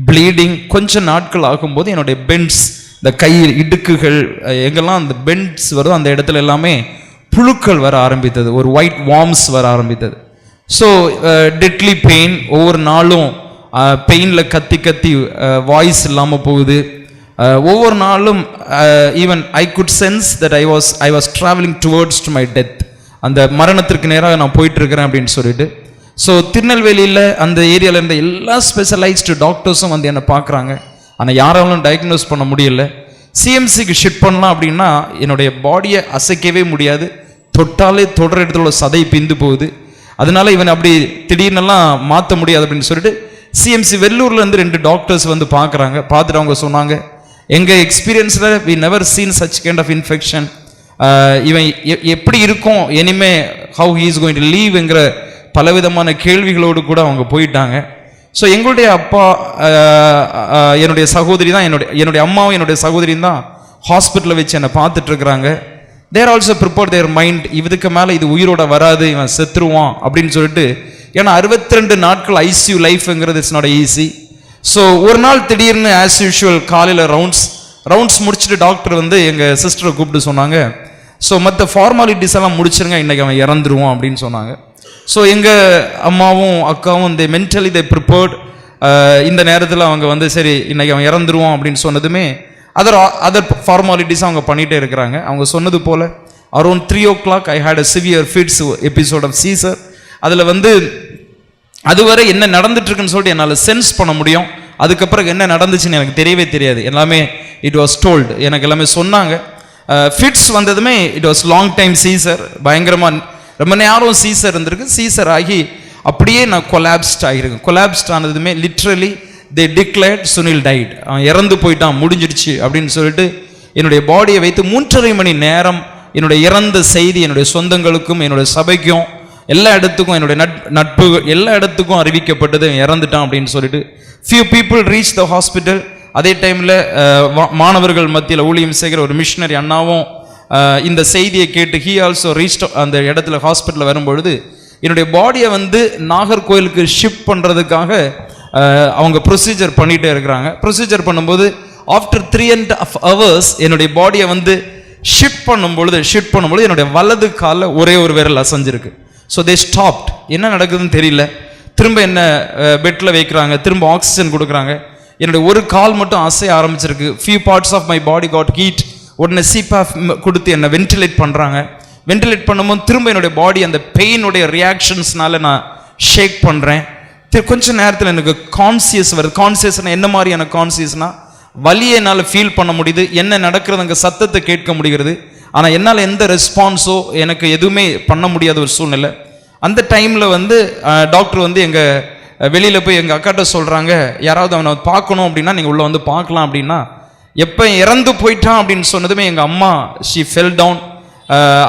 ப்ளீடிங். கொஞ்ச நாட்கள் ஆகும்போது என்னுடைய பெண்ட்ஸ், இந்த கையில் இடுக்குகள் எங்கெல்லாம் அந்த பெண்ட்ஸ் வருதோ அந்த இடத்துல எல்லாமே புழுக்கள் வர ஆரம்பித்தது, ஒரு ஒயிட் வார்ம்ஸ் வர ஆரம்பித்தது. So deadly pain. ஒவ்வொரு நாளும் பெயினில் கத்தி கத்தி வாய்ஸ் இல்லாமல் போகுது. ஒவ்வொரு நாளும் even I could sense that I was travelling towards to my death. அந்த மரணத்திற்கு நேராக நான் போயிட்டு இருக்கிறேன் அப்படின்னு சொல்லிட்டு. ஸோ திருநெல்வேலியில் அந்த ஏரியாவில் இருந்த எல்லா ஸ்பெஷலைஸ்டு டாக்டர்ஸும் வந்து என்னை பார்க்குறாங்க. ஆனால் யாராலும் டயக்னோஸ் பண்ண முடியல. சிஎம்சிக்கு ஷிஃப்ட் பண்ணலாம் அப்படின்னா என்னுடைய பாடியை அசைக்கவே முடியாது. தொட்டாலே தொடர இடத்துல சதை பிந்து போகுது. அதனால இவன் அப்படி திடீர்னெல்லாம் மாற்ற முடியாது அப்படின்னு சொல்லிட்டு சிஎம்சி வெள்ளூர்லேருந்து 2 டாக்டர்ஸ் வந்து பார்க்குறாங்க. பார்த்துட்டு அவங்க சொன்னாங்க, எங்கள் எக்ஸ்பீரியன்ஸில் we never seen such kind of infection. இவன் எப்படி இருக்கும் இனிமே, how he is going to லீவ்ங்கிற பலவிதமான கேள்விகளோடு கூட அவங்க போயிட்டாங்க. ஸோ எங்களுடைய அப்பா, என்னுடைய சகோதரி தான், என்னுடைய அம்மாவும் என்னுடைய சகோதரியும் தான் ஹாஸ்பிட்டலில் வச்சு என்னை பார்த்துட்டு இருக்கிறாங்க. தேர் ஆல்சோ ப்ரிப்பேர் தேர் மைண்ட், இதுக்கு மேலே இது உயிரோட வராது, இவன் செத்துருவான் அப்படின்னு சொல்லிட்டு. ஏன்னா 62 நாட்கள் ஐசியூ லைஃப்ங்கிறது இட்ஸ் நாட் ஈஸி. ஸோ ஒரு நாள் திடீர்னு ஆஸ் யூஷுவல் காலையில் ரவுண்ட்ஸ் முடிச்சுட்டு டாக்டர் வந்து எங்கள் சிஸ்டரை கூப்பிட்டு சொன்னாங்க, ஸோ மற்ற ஃபார்மாலிட்டிஸ் எல்லாம் முடிச்சிருங்க, இன்றைக்கி அவன் இறந்துருவான் அப்படின்னு சொன்னாங்க. ஸோ எங்கள் அம்மாவும் அக்காவும் இந்த மென்டலி தே ப்ரிப்பேர்ட். இந்த நேரத்தில் அவங்க வந்து சரி இன்றைக்கி அவன் இறந்துருவான் அப்படின்னு சொன்னதுமே அதர் ஃபார்மாலிட்டிஸ் அவங்க பண்ணிகிட்டே இருக்கிறாங்க. அவங்க சொன்னது போல் around 3 o'clock I had a severe fits episode of seizure. அதில் வந்து அதுவரை என்ன நடந்துட்டு இருக்குன்னு சொல்லிட்டு என்னால் சென்ஸ் பண்ண முடியும். அதுக்கப்புறம் என்ன நடந்துச்சுன்னு எனக்கு தெரியவே தெரியாது. எல்லாமே இட் வாஸ் டோல்டு, எனக்கு எல்லாமே சொன்னாங்க. ஃபிட்ஸ் வந்ததுமே it was long time seizure, பயங்கரமாக ரொம்ப நேரம் சீசர் இருந்திருக்கு. சீசர் ஆகி அப்படியே நான் கொலாப்ஸ்ட் ஆகியிருக்கேன். கொலாப்ஸ்ட் ஆனதுமே literally they declared Sunil dead, அவன் இறந்து போயிட்டான், முடிஞ்சிடுச்சு அப்படின்னு சொல்லிட்டு என்னுடைய பாடியை வைத்து 3.5 மணி நேரம் என்னுடைய இறந்த செய்தி என்னுடைய சொந்தங்களுக்கும் என்னுடைய சபைக்கும் எல்லா இடத்துக்கும் என்னுடைய நட்பு எல்லா இடத்துக்கும் அறிவிக்கப்பட்டது, இறந்துட்டான் அப்படின்னு சொல்லிட்டு. Few people reach the hospital. அதே டைமில் மாணவர்கள் மத்தியில் ஊழியம் செய்கிற ஒரு மிஷினரி அண்ணாவும் இந்த செய்தியை கேட்டு ஹீ ஆல்சோ ரீச் அந்த இடத்துல ஹாஸ்பிட்டலில் வரும்பொழுது என்னுடைய பாடியை வந்து நாகர்கோயிலுக்கு ஷிஃப்ட் பண்ணுறதுக்காக அவங்க ப்ரொசீஜர் பண்ணிகிட்டே இருக்கிறாங்க. ப்ரொசீஜர் பண்ணும்போது ஆஃப்டர் 3.5 hours என்னுடைய பாடியை வந்து ஷிஃப்ட் பண்ணும்பொழுது என்னுடைய வலது காலில் ஒரே ஒரு விரல் அசைஞ்சிருக்கு. So they stopped. என்ன நடக்குதுன்னு தெரியல. திரும்ப என்ன பெட்டில் வைக்கிறாங்க, திரும்ப ஆக்சிஜன் கொடுக்குறாங்க. என்னுடைய ஒரு கால் மட்டும் அசைய ஆரம்பிச்சிருக்கு. Few parts of my body got heat. உடனே சிபாஃப் கொடுத்து என்னை வென்டிலேட் பண்ணுறாங்க. வென்டிலேட் பண்ணும்போது திரும்ப என்னுடைய பாடி அந்த பெயினுடைய ரியாக்ஷன்ஸ்னால நான் ஷேக் பண்ணுறேன். கொஞ்ச நேரத்தில் எனக்கு கான்சியஸ் வருது. கான்சியஸ்னால் என்ன மாதிரியான கான்சியஸ்னால் வலியை என்னால் ஃபீல் பண்ண முடியுது, என்ன நடக்கிறது அங்கே சத்தத்தை கேட்க முடிகிறது. ஆனால் என்னால் எந்த ரெஸ்பான்ஸோ எனக்கு எதுவுமே பண்ண முடியாத ஒரு சூழ்நிலை. அந்த டைமில் வந்து டாக்டர் வந்து எங்கள் வெளியில் போய் எங்கள் அக்காட்ட சொல்கிறாங்க, யாராவது அவனை பார்க்கணும் அப்படின்னா நீங்கள் உள்ளே வந்து பார்க்கலாம் அப்படின்னா. எப்போ இறந்து போயிட்டான் அப்படின்னு சொன்னதுமே எங்கள் அம்மா ஷி ஃபெல் டவுன்.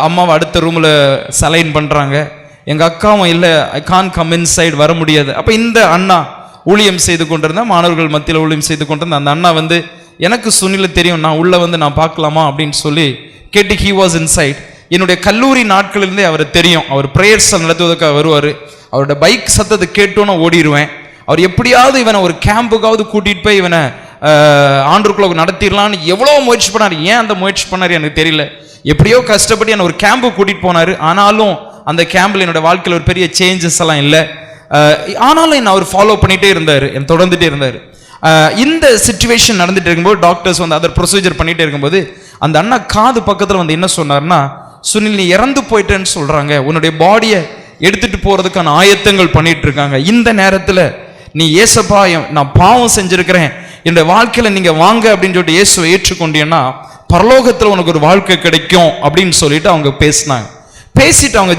அம்மாவை அடுத்த ரூமில் சலைன் பண்ணுறாங்க. எங்கள் அக்காவும் இல்லை ஐ கான் கம் இன்சைட், வர முடியாது. அப்போ இந்த அண்ணா ஊழியம் செய்து கொண்டிருந்தா, மாணவர்கள் மத்தியில் ஊழியம் செய்து கொண்டிருந்த அந்த அண்ணா வந்து எனக்கு சுனில தெரியும், நான் உள்ளே வந்து நான் பார்க்கலாமா அப்படின்னு சொல்லி கேட்டு ஹி வாஸ் இன்சைட். என்னுடைய கல்லூரி நாட்களிலிருந்தே அவர் தெரியும். அவர் ப்ரேயர்ஸ் நடத்துவதற்காக வருவார். அவரோட பைக் சத்தத்தை கேட்டோன்னு ஓடிடுவேன். அவர் எப்படியாவது இவனை ஒரு கேம்புக்காவது கூட்டிகிட்டு போய் இவனை ஆண்டருக்குள்ள நடத்திடலான்னு எவ்வளோ முயற்சி பண்ணார். ஏன் அந்த முயற்சி பண்ணார் எனக்கு தெரியல. எப்படியோ கஷ்டப்பட்டு என்னை ஒரு கேம்புக்கு கூட்டிகிட்டு போனார். ஆனாலும் அந்த கேம்பில் என்னோட வாழ்க்கையில் ஒரு பெரிய சேஞ்சஸ் எல்லாம் இல்லை. ஆனாலும் என்ன அவர் ஃபாலோ பண்ணிகிட்டே இருந்தார், என் தொடர்ந்துட்டே இருந்தார். இந்த சிச்சுவேஷன் நடந்துட்டு இருக்கும்போது டாக்டர்ஸ் வந்து அதர் ப்ரொசீஜர் பண்ணிகிட்டே இருக்கும்போது அந்த அண்ணா காது பக்கத்தில் வந்து என்ன சொன்னார்னா, சுனில் நீ இறந்து போயிட்டேன்னு சொல்கிறாங்க, உன்னுடைய பாடியை எடுத்துகிட்டு போகிறதுக்கான ஆயத்தங்கள் பண்ணிகிட்டு இருக்காங்க. இந்த நேரத்தில் நீ ஏசப்பா நான் பாவம் செஞ்சுருக்கிறேன், என்னுடைய வாழ்க்கையில் நீங்கள் வாங்க அப்படின்னு சொல்லிட்டு இயேசுவை ஏற்றுக்கொண்டீங்கன்னா பரலோகத்தில் உனக்கு ஒரு வாழ்க்கை கிடைக்கும் அப்படின்னு சொல்லிட்டு அவங்க பேசிட்டு அவங்க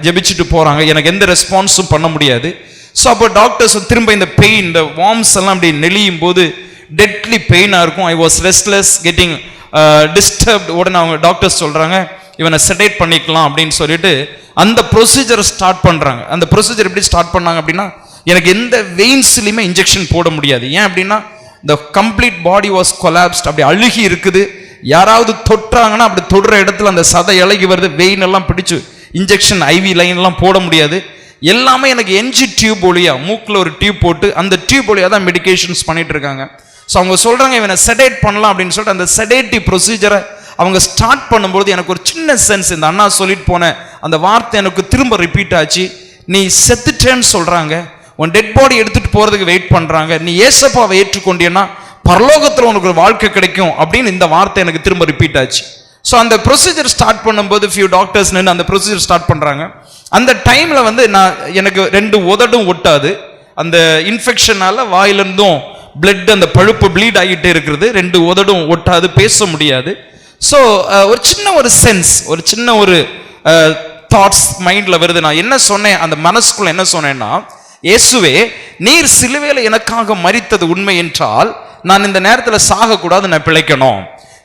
ஜெபிச்சுட்டு போகிறாங்க. எனக்கு எந்த ரெஸ்பான்ஸும் பண்ண முடியாது. ஸோ அப்போ டாக்டர்ஸ் திரும்ப இந்த பெயின், இந்த வார்ம்ஸ் எல்லாம் அப்படி நெளியும் போது டெட்லி பெயினாக இருக்கும். I was restless, getting disturbed. உடனே அவங்க டாக்டர்ஸ் சொல்கிறாங்க இவனை செடேட் பண்ணிக்கலாம் அப்படின்னு சொல்லிட்டு அந்த ப்ரொசீஜரை ஸ்டார்ட் பண்ணுறாங்க. அந்த ப்ரொசீஜர் எப்படி ஸ்டார்ட் பண்ணாங்க அப்படின்னா, எனக்கு எந்த வெயின்ஸ்லையுமே இன்ஜெக்ஷன் போட முடியாது. ஏன் அப்படின்னா the complete body was collapsed. அப்படி அழுகி இருக்குது. யாராவது தொட்டாங்கன்னா அப்படி தொடுற இடத்துல அந்த சதை இலகி வருது. வெயின் எல்லாம் பிடிச்சு இன்ஜெக்ஷன் ஐவி லைன் எல்லாம் போட முடியாது. எல்லாமே எனக்கு என்ஜி டியூப் ஒளியா, மூக்கில் ஒரு டியூப் போட்டு அந்த டியூப் ஒளியா தான் மெடிகேஷன்ஸ் பண்ணிட்டு இருக்காங்க. ஸோ அவங்க சொல்கிறாங்க இவனை செடேட் பண்ணலாம் அப்படின்னு சொல்லிட்டு அந்த செடேட்டிவ் ப்ரொசீஜரை அவங்க ஸ்டார்ட் பண்ணும்போது எனக்கு ஒரு சின்ன சென்ஸ், இந்த அண்ணா சொல்லிட்டு போன அந்த வார்த்தை எனக்கு திரும்ப ரிப்பீட் ஆச்சு. நீ செத்துட்டேன்னு சொல்கிறாங்க, உன் டெட் பாடி எடுத்துகிட்டு போகிறதுக்கு வெயிட் பண்ணுறாங்க, நீ ஏசப்பாவை ஏற்றுக்கொண்டீன்னா பரலோகத்தில் உனக்கு ஒரு வாழ்க்கை கிடைக்கும் அப்படின்னு இந்த வார்த்தை எனக்கு திரும்ப ரிப்பீட் ஆச்சு. ஸோ அந்த ப்ரொசீஜர் ஸ்டார்ட் பண்ணும்போது ஃபியூ டாக்டர்ஸ் நின்று அந்த ப்ரொசீஜர் ஸ்டார்ட் பண்ணுறாங்க. அந்த டைமில் வந்து எனக்கு 2 உதடும் ஒட்டாது. அந்த இன்ஃபெக்ஷனால் வாயிலிருந்தும் பிளட் அந்த பழுப்பு ப்ளீட் ஆகிட்டே இருக்கிறது. 2 உதடும் ஒட்டாது, பேச முடியாது. ஸோ ஒரு சின்ன ஒரு சென்ஸ், ஒரு சின்ன ஒரு தாட்ஸ் மைண்டில் வருது. நான் என்ன சொன்னேன், அந்த மனசுக்குள்ள என்ன சொன்னேன்னா, இயேசுவே நீர் சிலுவையில் எனக்காக மரித்தது உண்மை என்றால் நான் இந்த நேரத்தில் சாகக்கூடாது, நான் பிழைக்கணும்.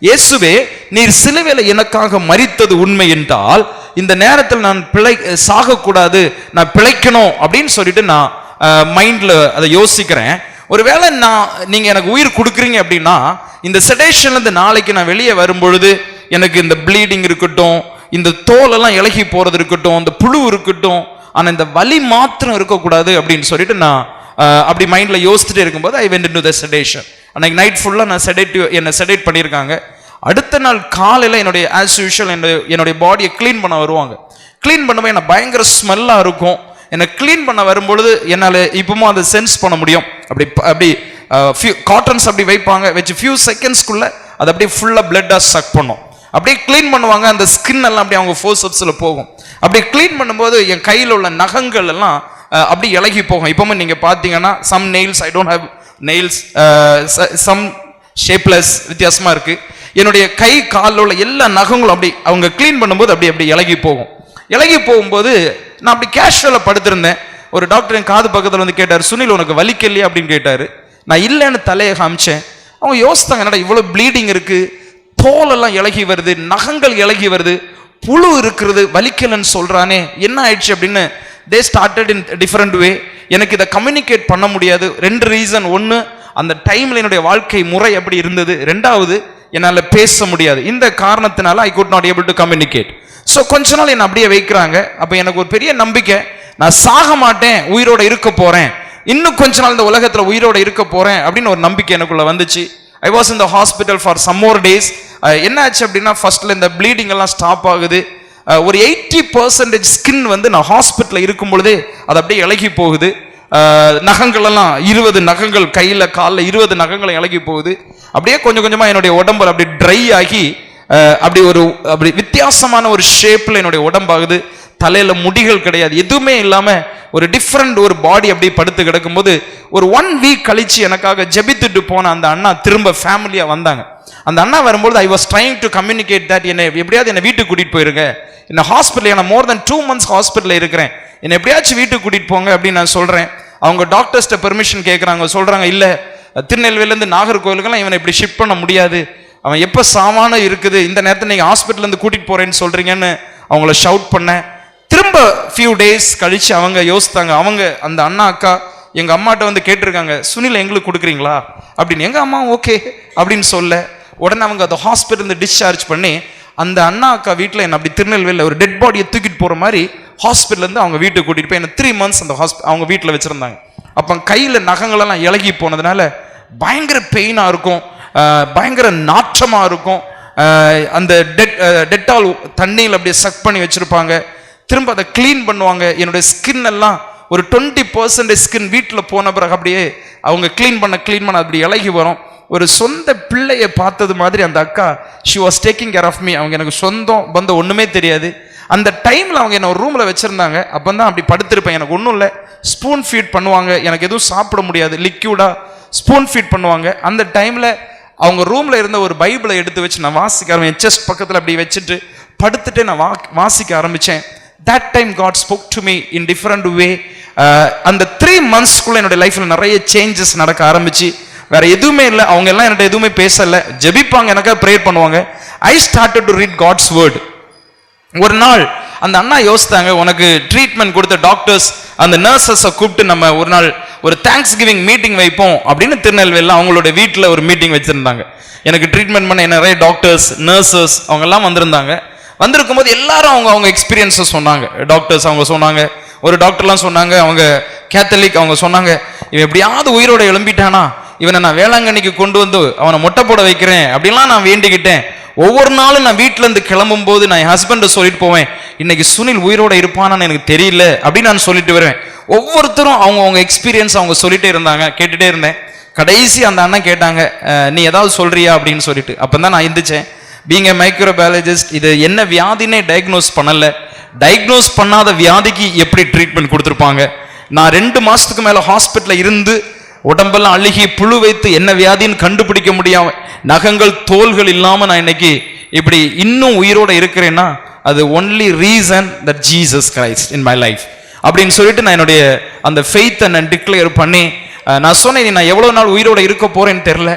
இயேசுவே நீர் சிலுவையில் எனக்காக மரித்தது உண்மை என்றால் இந்த நேரத்தில் நான் சாகக்கூடாது, நான் பிழைக்கணும் அப்படின்னு சொல்லிட்டு நான் மைண்டில் அதை யோசிக்கிறேன். ஒருவேளை நீங்கள் எனக்கு உயிர் கொடுக்குறீங்க அப்படின்னா இந்த செடேஷன்லேருந்து நாளைக்கு நான் வெளியே வரும்பொழுது எனக்கு இந்த ப்ளீடிங் இருக்கட்டும், இந்த தோலெல்லாம் இலகி போகிறது இருக்கட்டும், இந்த புழு இருக்கட்டும், ஆனால் இந்த வலி மாத்திரம் இருக்கக்கூடாது அப்படின்னு சொல்லிட்டு நான் அப்படி மைண்டில் யோசிச்சுட்டே இருக்கும்போது I went into the sedation. அன்னைக்கு நைட் ஃபுல்லாக நான் என்னை செடேட் பண்ணியிருக்காங்க. அடுத்த நாள் காலையில் என்னுடைய ஆஸ் யூஷுவல் என்னுடைய பாடியை க்ளீன் பண்ண வருவாங்க. க்ளீன் பண்ணும்போது எனக்கு பயங்கர ஸ்மெல்லாக இருக்கும். என்னை க்ளீன் பண்ண வரும்பொழுது என்னால் இப்பவும் அதை சென்ஸ் பண்ண முடியும். அப்படி காட்டன்ஸ் அப்படி வைப்பாங்க, வச்சு ஃபியூ செகண்ட்ஸ்க்குள்ளே அது அப்படியே ஃபுல்லாக பிளட்டாக சக் பண்ணும். அப்படியே க்ளீன் பண்ணுவாங்க, அந்த ஸ்கின் எல்லாம் அப்படியே அவங்க ஃபோர்செப்ஸில் போகும். அப்படி க்ளீன் பண்ணும்போது என் கையில் உள்ள நகங்கள் எல்லாம் அப்படி இலகி போகும். இப்போவும் நீங்கள் பார்த்தீங்கன்னா some nails, I don't have nails, some shapeless, வித்தியாசமாக இருக்குது. என்னுடைய கை காலில் உள்ள எல்லா நகங்களும் அப்படி அவங்க க்ளீன் பண்ணும்போது அப்படி இலகி போகும். இலகி போகும்போது நான் அப்படி கேஷுவலாக படுத்திருந்தேன். ஒரு டாக்டர் என் காது பக்கத்தில் வந்து கேட்டார், சுனில் உனக்கு வலிக்கலையா அப்படின்னு கேட்டார். நான் இல்லைன்னு தலையை காமிச்சேன். அவங்க யோசித்தாங்க, என்னடா இவ்வளோ ப்ளீடிங் இருக்குது, தோலெல்லாம் இலகி வருது, நகங்கள் இலகி வருது, புழு இருக்கிறது, வலிக்கலன்னு சொல்கிறானே, என்ன ஆயிடுச்சு அப்படின்னு தே ஸ்டார்டட் இன் டிஃப்ரெண்ட் வே. எனக்கு இதை கம்யூனிகேட் பண்ண முடியாது. 2 ரீசன். ஒன்று, அந்த டைமில் என்னுடைய வாழ்க்கை முறை அப்படி இருந்தது. 2வது, என்னால் பேச முடியாது. இந்த காரணத்தினால I could not able to communicate. So கொஞ்ச நாள் என்னை அப்படியே வைக்கிறாங்க. அப்போ எனக்கு ஒரு பெரிய நம்பிக்கை, நான் சாக மாட்டேன், உயிரோட இருக்க போகிறேன், இன்னும் கொஞ்ச நாள் இந்த உலகத்தில் உயிரோட இருக்க போகிறேன் அப்படின்னு ஒரு நம்பிக்கை எனக்குள்ள வந்துச்சு. I was in the hospital for some more days. என்ன ஆச்சு அப்படின்னா, ஃபர்ஸ்ட்ல இந்த ப்ளீடிங் எல்லாம் ஸ்டாப் ஆகுது. ஒரு 80% ஸ்கின் வந்து நான் ஹாஸ்பிட்டலில் இருக்கும் பொழுதே அது அப்படியே இலகி போகுது. நகங்கள் எல்லாம் 20 நகங்கள் கையில் காலில் 20 நகங்களை இலகி போகுது. அப்படியே கொஞ்சம் கொஞ்சமாக என்னுடைய உடம்புல அப்படி ட்ரை ஆகி அப்படி வித்தியாசமான ஒரு ஷேப்பில் என்னுடைய உடம்பாகுது. தலையில முடிகள் கிடையாது, எதுவுமே இல்லாமல் ஒரு டிஃப்ரெண்ட் ஒரு பாடி அப்படி படுத்து கிடக்கும்போது ஒரு 1 வீக் கழிச்சு எனக்காக ஜெபித்துட்டு போன அந்த அண்ணா திரும்ப ஃபேமிலியாக வந்தாங்க. அந்த அண்ணா வரும்போது I was trying to communicate that, என்னை எப்படியாவது என்னை வீட்டுக்கு கூட்டிகிட்டு போயிருங்க, என்ன ஹாஸ்பிட்டல், நான் மோர் தென் 2 months ஹாஸ்பிட்டலில் இருக்கிறேன், என்னை எப்படியாச்சும் வீட்டுக்கு கூட்டிகிட்டு போங்க அப்படின்னு நான் சொல்கிறேன். அவங்க டாக்டர்ஸ்ட்ட பெர்மிஷன் கேட்குறாங்க. சொல்கிறாங்க, இல்லை திருநெல்வேலியிலேருந்து நாகர்கோவிலுக்கெல்லாம் இவனை இப்படி ஷிஃப்ட் பண்ண முடியாது, அவன் எப்போ சாமான இருக்குது, இந்த நேரத்தில் நீங்கள் ஹாஸ்பிட்டல்லேருந்து கூட்டிகிட்டு போகிறேன்னு சொல்கிறீங்கன்னு அவங்கள ஷவுட் பண்ணேன். திரும்ப ஃபியூ டேஸ் கழித்து அவங்க யோசித்தாங்க. அவங்க அந்த அண்ணா அக்கா எங்கள் அம்மாட்ட வந்து கேட்டிருக்காங்க, சுனில் எங்களுக்கு கொடுக்குறீங்களா அப்படின்னு. எங்கள் அம்மா ஓகே அப்படின்னு சொல்ல உடனே அவங்க அந்த ஹாஸ்பிட்டல் டிஸ்சார்ஜ் பண்ணி அந்த அண்ணா அக்கா வீட்டில் என்ன அப்படி திருநெல்வேலியில் ஒரு டெட் பாடியை தூக்கிட்டு போகிற மாதிரி ஹாஸ்பிட்டல்லேருந்து அவங்க வீட்டுக்கு கூட்டிகிட்டு போய் என்ன 3 months அந்த அவங்க வீட்டில் வச்சுருந்தாங்க. அப்போ கையில் நகங்களெல்லாம் இலகி போனதுனால பயங்கர பெயினாக இருக்கும், பயங்கர நாற்றமாக இருக்கும். அந்த டெட்டால் தண்ணியில் அப்படியே சக் பண்ணி வச்சுருப்பாங்க, திரும்ப அதை க்ளீன் பண்ணுவாங்க. என்னுடைய ஸ்கின் எல்லாம் ஒரு 20% ஸ்கின் வீட்டில் போன பிறகு அப்படியே அவங்க க்ளீன் பண்ண அப்படி இலகி வரும். ஒரு சொந்த பிள்ளையை பார்த்தது மாதிரி அந்த அக்கா, she was taking care of me. அவங்க எனக்கு சொந்தம் பந்தம் ஒன்றுமே தெரியாது. அந்த டைமில் அவங்க என்ன ஒரு ரூமில் வச்சுருந்தாங்க. அப்போ தான் அப்படி படுத்திருப்பேன். எனக்கு ஒன்றும் இல்லை, ஸ்பூன் ஃபீட் பண்ணுவாங்க, எனக்கு எதுவும் சாப்பிட முடியாது, லிக்யூடாக ஸ்பூன் ஃபீட் பண்ணுவாங்க. அந்த டைமில் அவங்க ரூமில் இருந்த ஒரு பைபிளை எடுத்து வச்சு நான் வாசிக்க ஆரம்பிச்சேன். செஸ்ட் பக்கத்தில் அப்படி வச்சுட்டு படுத்துட்டு நான் வாசிக்க ஆரம்பித்தேன். That time God spoke to me in different way. அந்த 3 monthsக்குள்ள என்னுடைய லைஃப்பில் நிறைய சேஞ்சஸ் நடக்க ஆரம்பிச்சு. வேற எதுவுமே இல்லை, அவங்க எல்லாம் என்கிட்ட எதுவுமே பேசலை, ஜெபிப்பாங்க, எனக்காக ப்ரேயர் பண்ணுவாங்க. I started to read God's word. ஒரு நாள் அந்த அண்ணா யோசித்தாங்க, உனக்கு ட்ரீட்மெண்ட் கொடுத்த டாக்டர்ஸ் அந்த நர்சஸை கூப்பிட்டு நம்ம ஒரு நாள் ஒரு தேங்க்ஸ் கிவிங் மீட்டிங் வைப்போம் அப்படின்னு திருநெல்வேலியில் அவங்களோட வீட்டில் ஒரு மீட்டிங் வச்சுருந்தாங்க. எனக்கு ட்ரீட்மெண்ட் பண்ண நிறைய டாக்டர்ஸ் நர்சஸ் அவங்கெல்லாம் வந்திருந்தாங்க. வந்திருக்கும் போது எல்லாரும் அவங்க எக்ஸ்பீரியன்ஸை சொன்னாங்க. டாக்டர்ஸ் அவங்க சொன்னாங்க, ஒரு டாக்டர்லாம் சொன்னாங்க, அவங்க கேத்தலிக், அவங்க சொன்னாங்க, இவன் எப்படியாவது உயிரோட எழும்பிட்டானா இவனை நான் வேளாங்கண்ணிக்கு கொண்டு வந்து அவனை மொட்டை போட வைக்கிறேன் அப்படின்லாம் நான் வேண்டிக்கிட்டேன். ஒவ்வொரு நாளும் நான் வீட்டிலேருந்து கிளம்பும் போது நான் என் ஹஸ்பண்டை சொல்லிட்டு போவேன், இன்னைக்கு சுனில் உயிரோட இருப்பானான்னு எனக்கு தெரியல அப்படின்னு நான் சொல்லிட்டு வருவேன். ஒவ்வொருத்தரும் அவங்க எக்ஸ்பீரியன்ஸ் அவங்க சொல்லிட்டே இருந்தாங்க, கேட்டுகிட்டே இருந்தேன். கடைசி அந்த அண்ணன் கேட்டாங்க, நீ ஏதாவது சொல்றியா அப்படின்னு சொல்லிட்டு. அப்போ தான் நான் எந்திரிச்சேன். பீங் ஏ மைக்ரோபயாலஜிஸ்ட், இது என்ன வியாதினே டயக்னோஸ் பண்ணலை, டயக்னோஸ் பண்ணாத வியாதிக்கு எப்படி ட்ரீட்மெண்ட் கொடுத்துருப்பாங்க. நான் 2 மாதத்துக்கு மேலே ஹாஸ்பிட்டலில் இருந்து உடம்பெல்லாம் அழுகி புழு வைத்து என்ன வியாதின்னு கண்டுபிடிக்க முடியாம நகங்கள் தோள்கள் இல்லாமல் நான் இன்னைக்கு இப்படி இன்னும் உயிரோட இருக்கிறேன்னா அது only reason that Jesus Christ in my life அப்படின்னு சொல்லிட்டு நான் என்னுடைய அந்த ஃபெய்த்தை நான் டிக்ளேர் பண்ணி நான் சொன்னேன், நான் எவ்வளோ நாள் உயிரோட இருக்க போறேன்னு தெரில,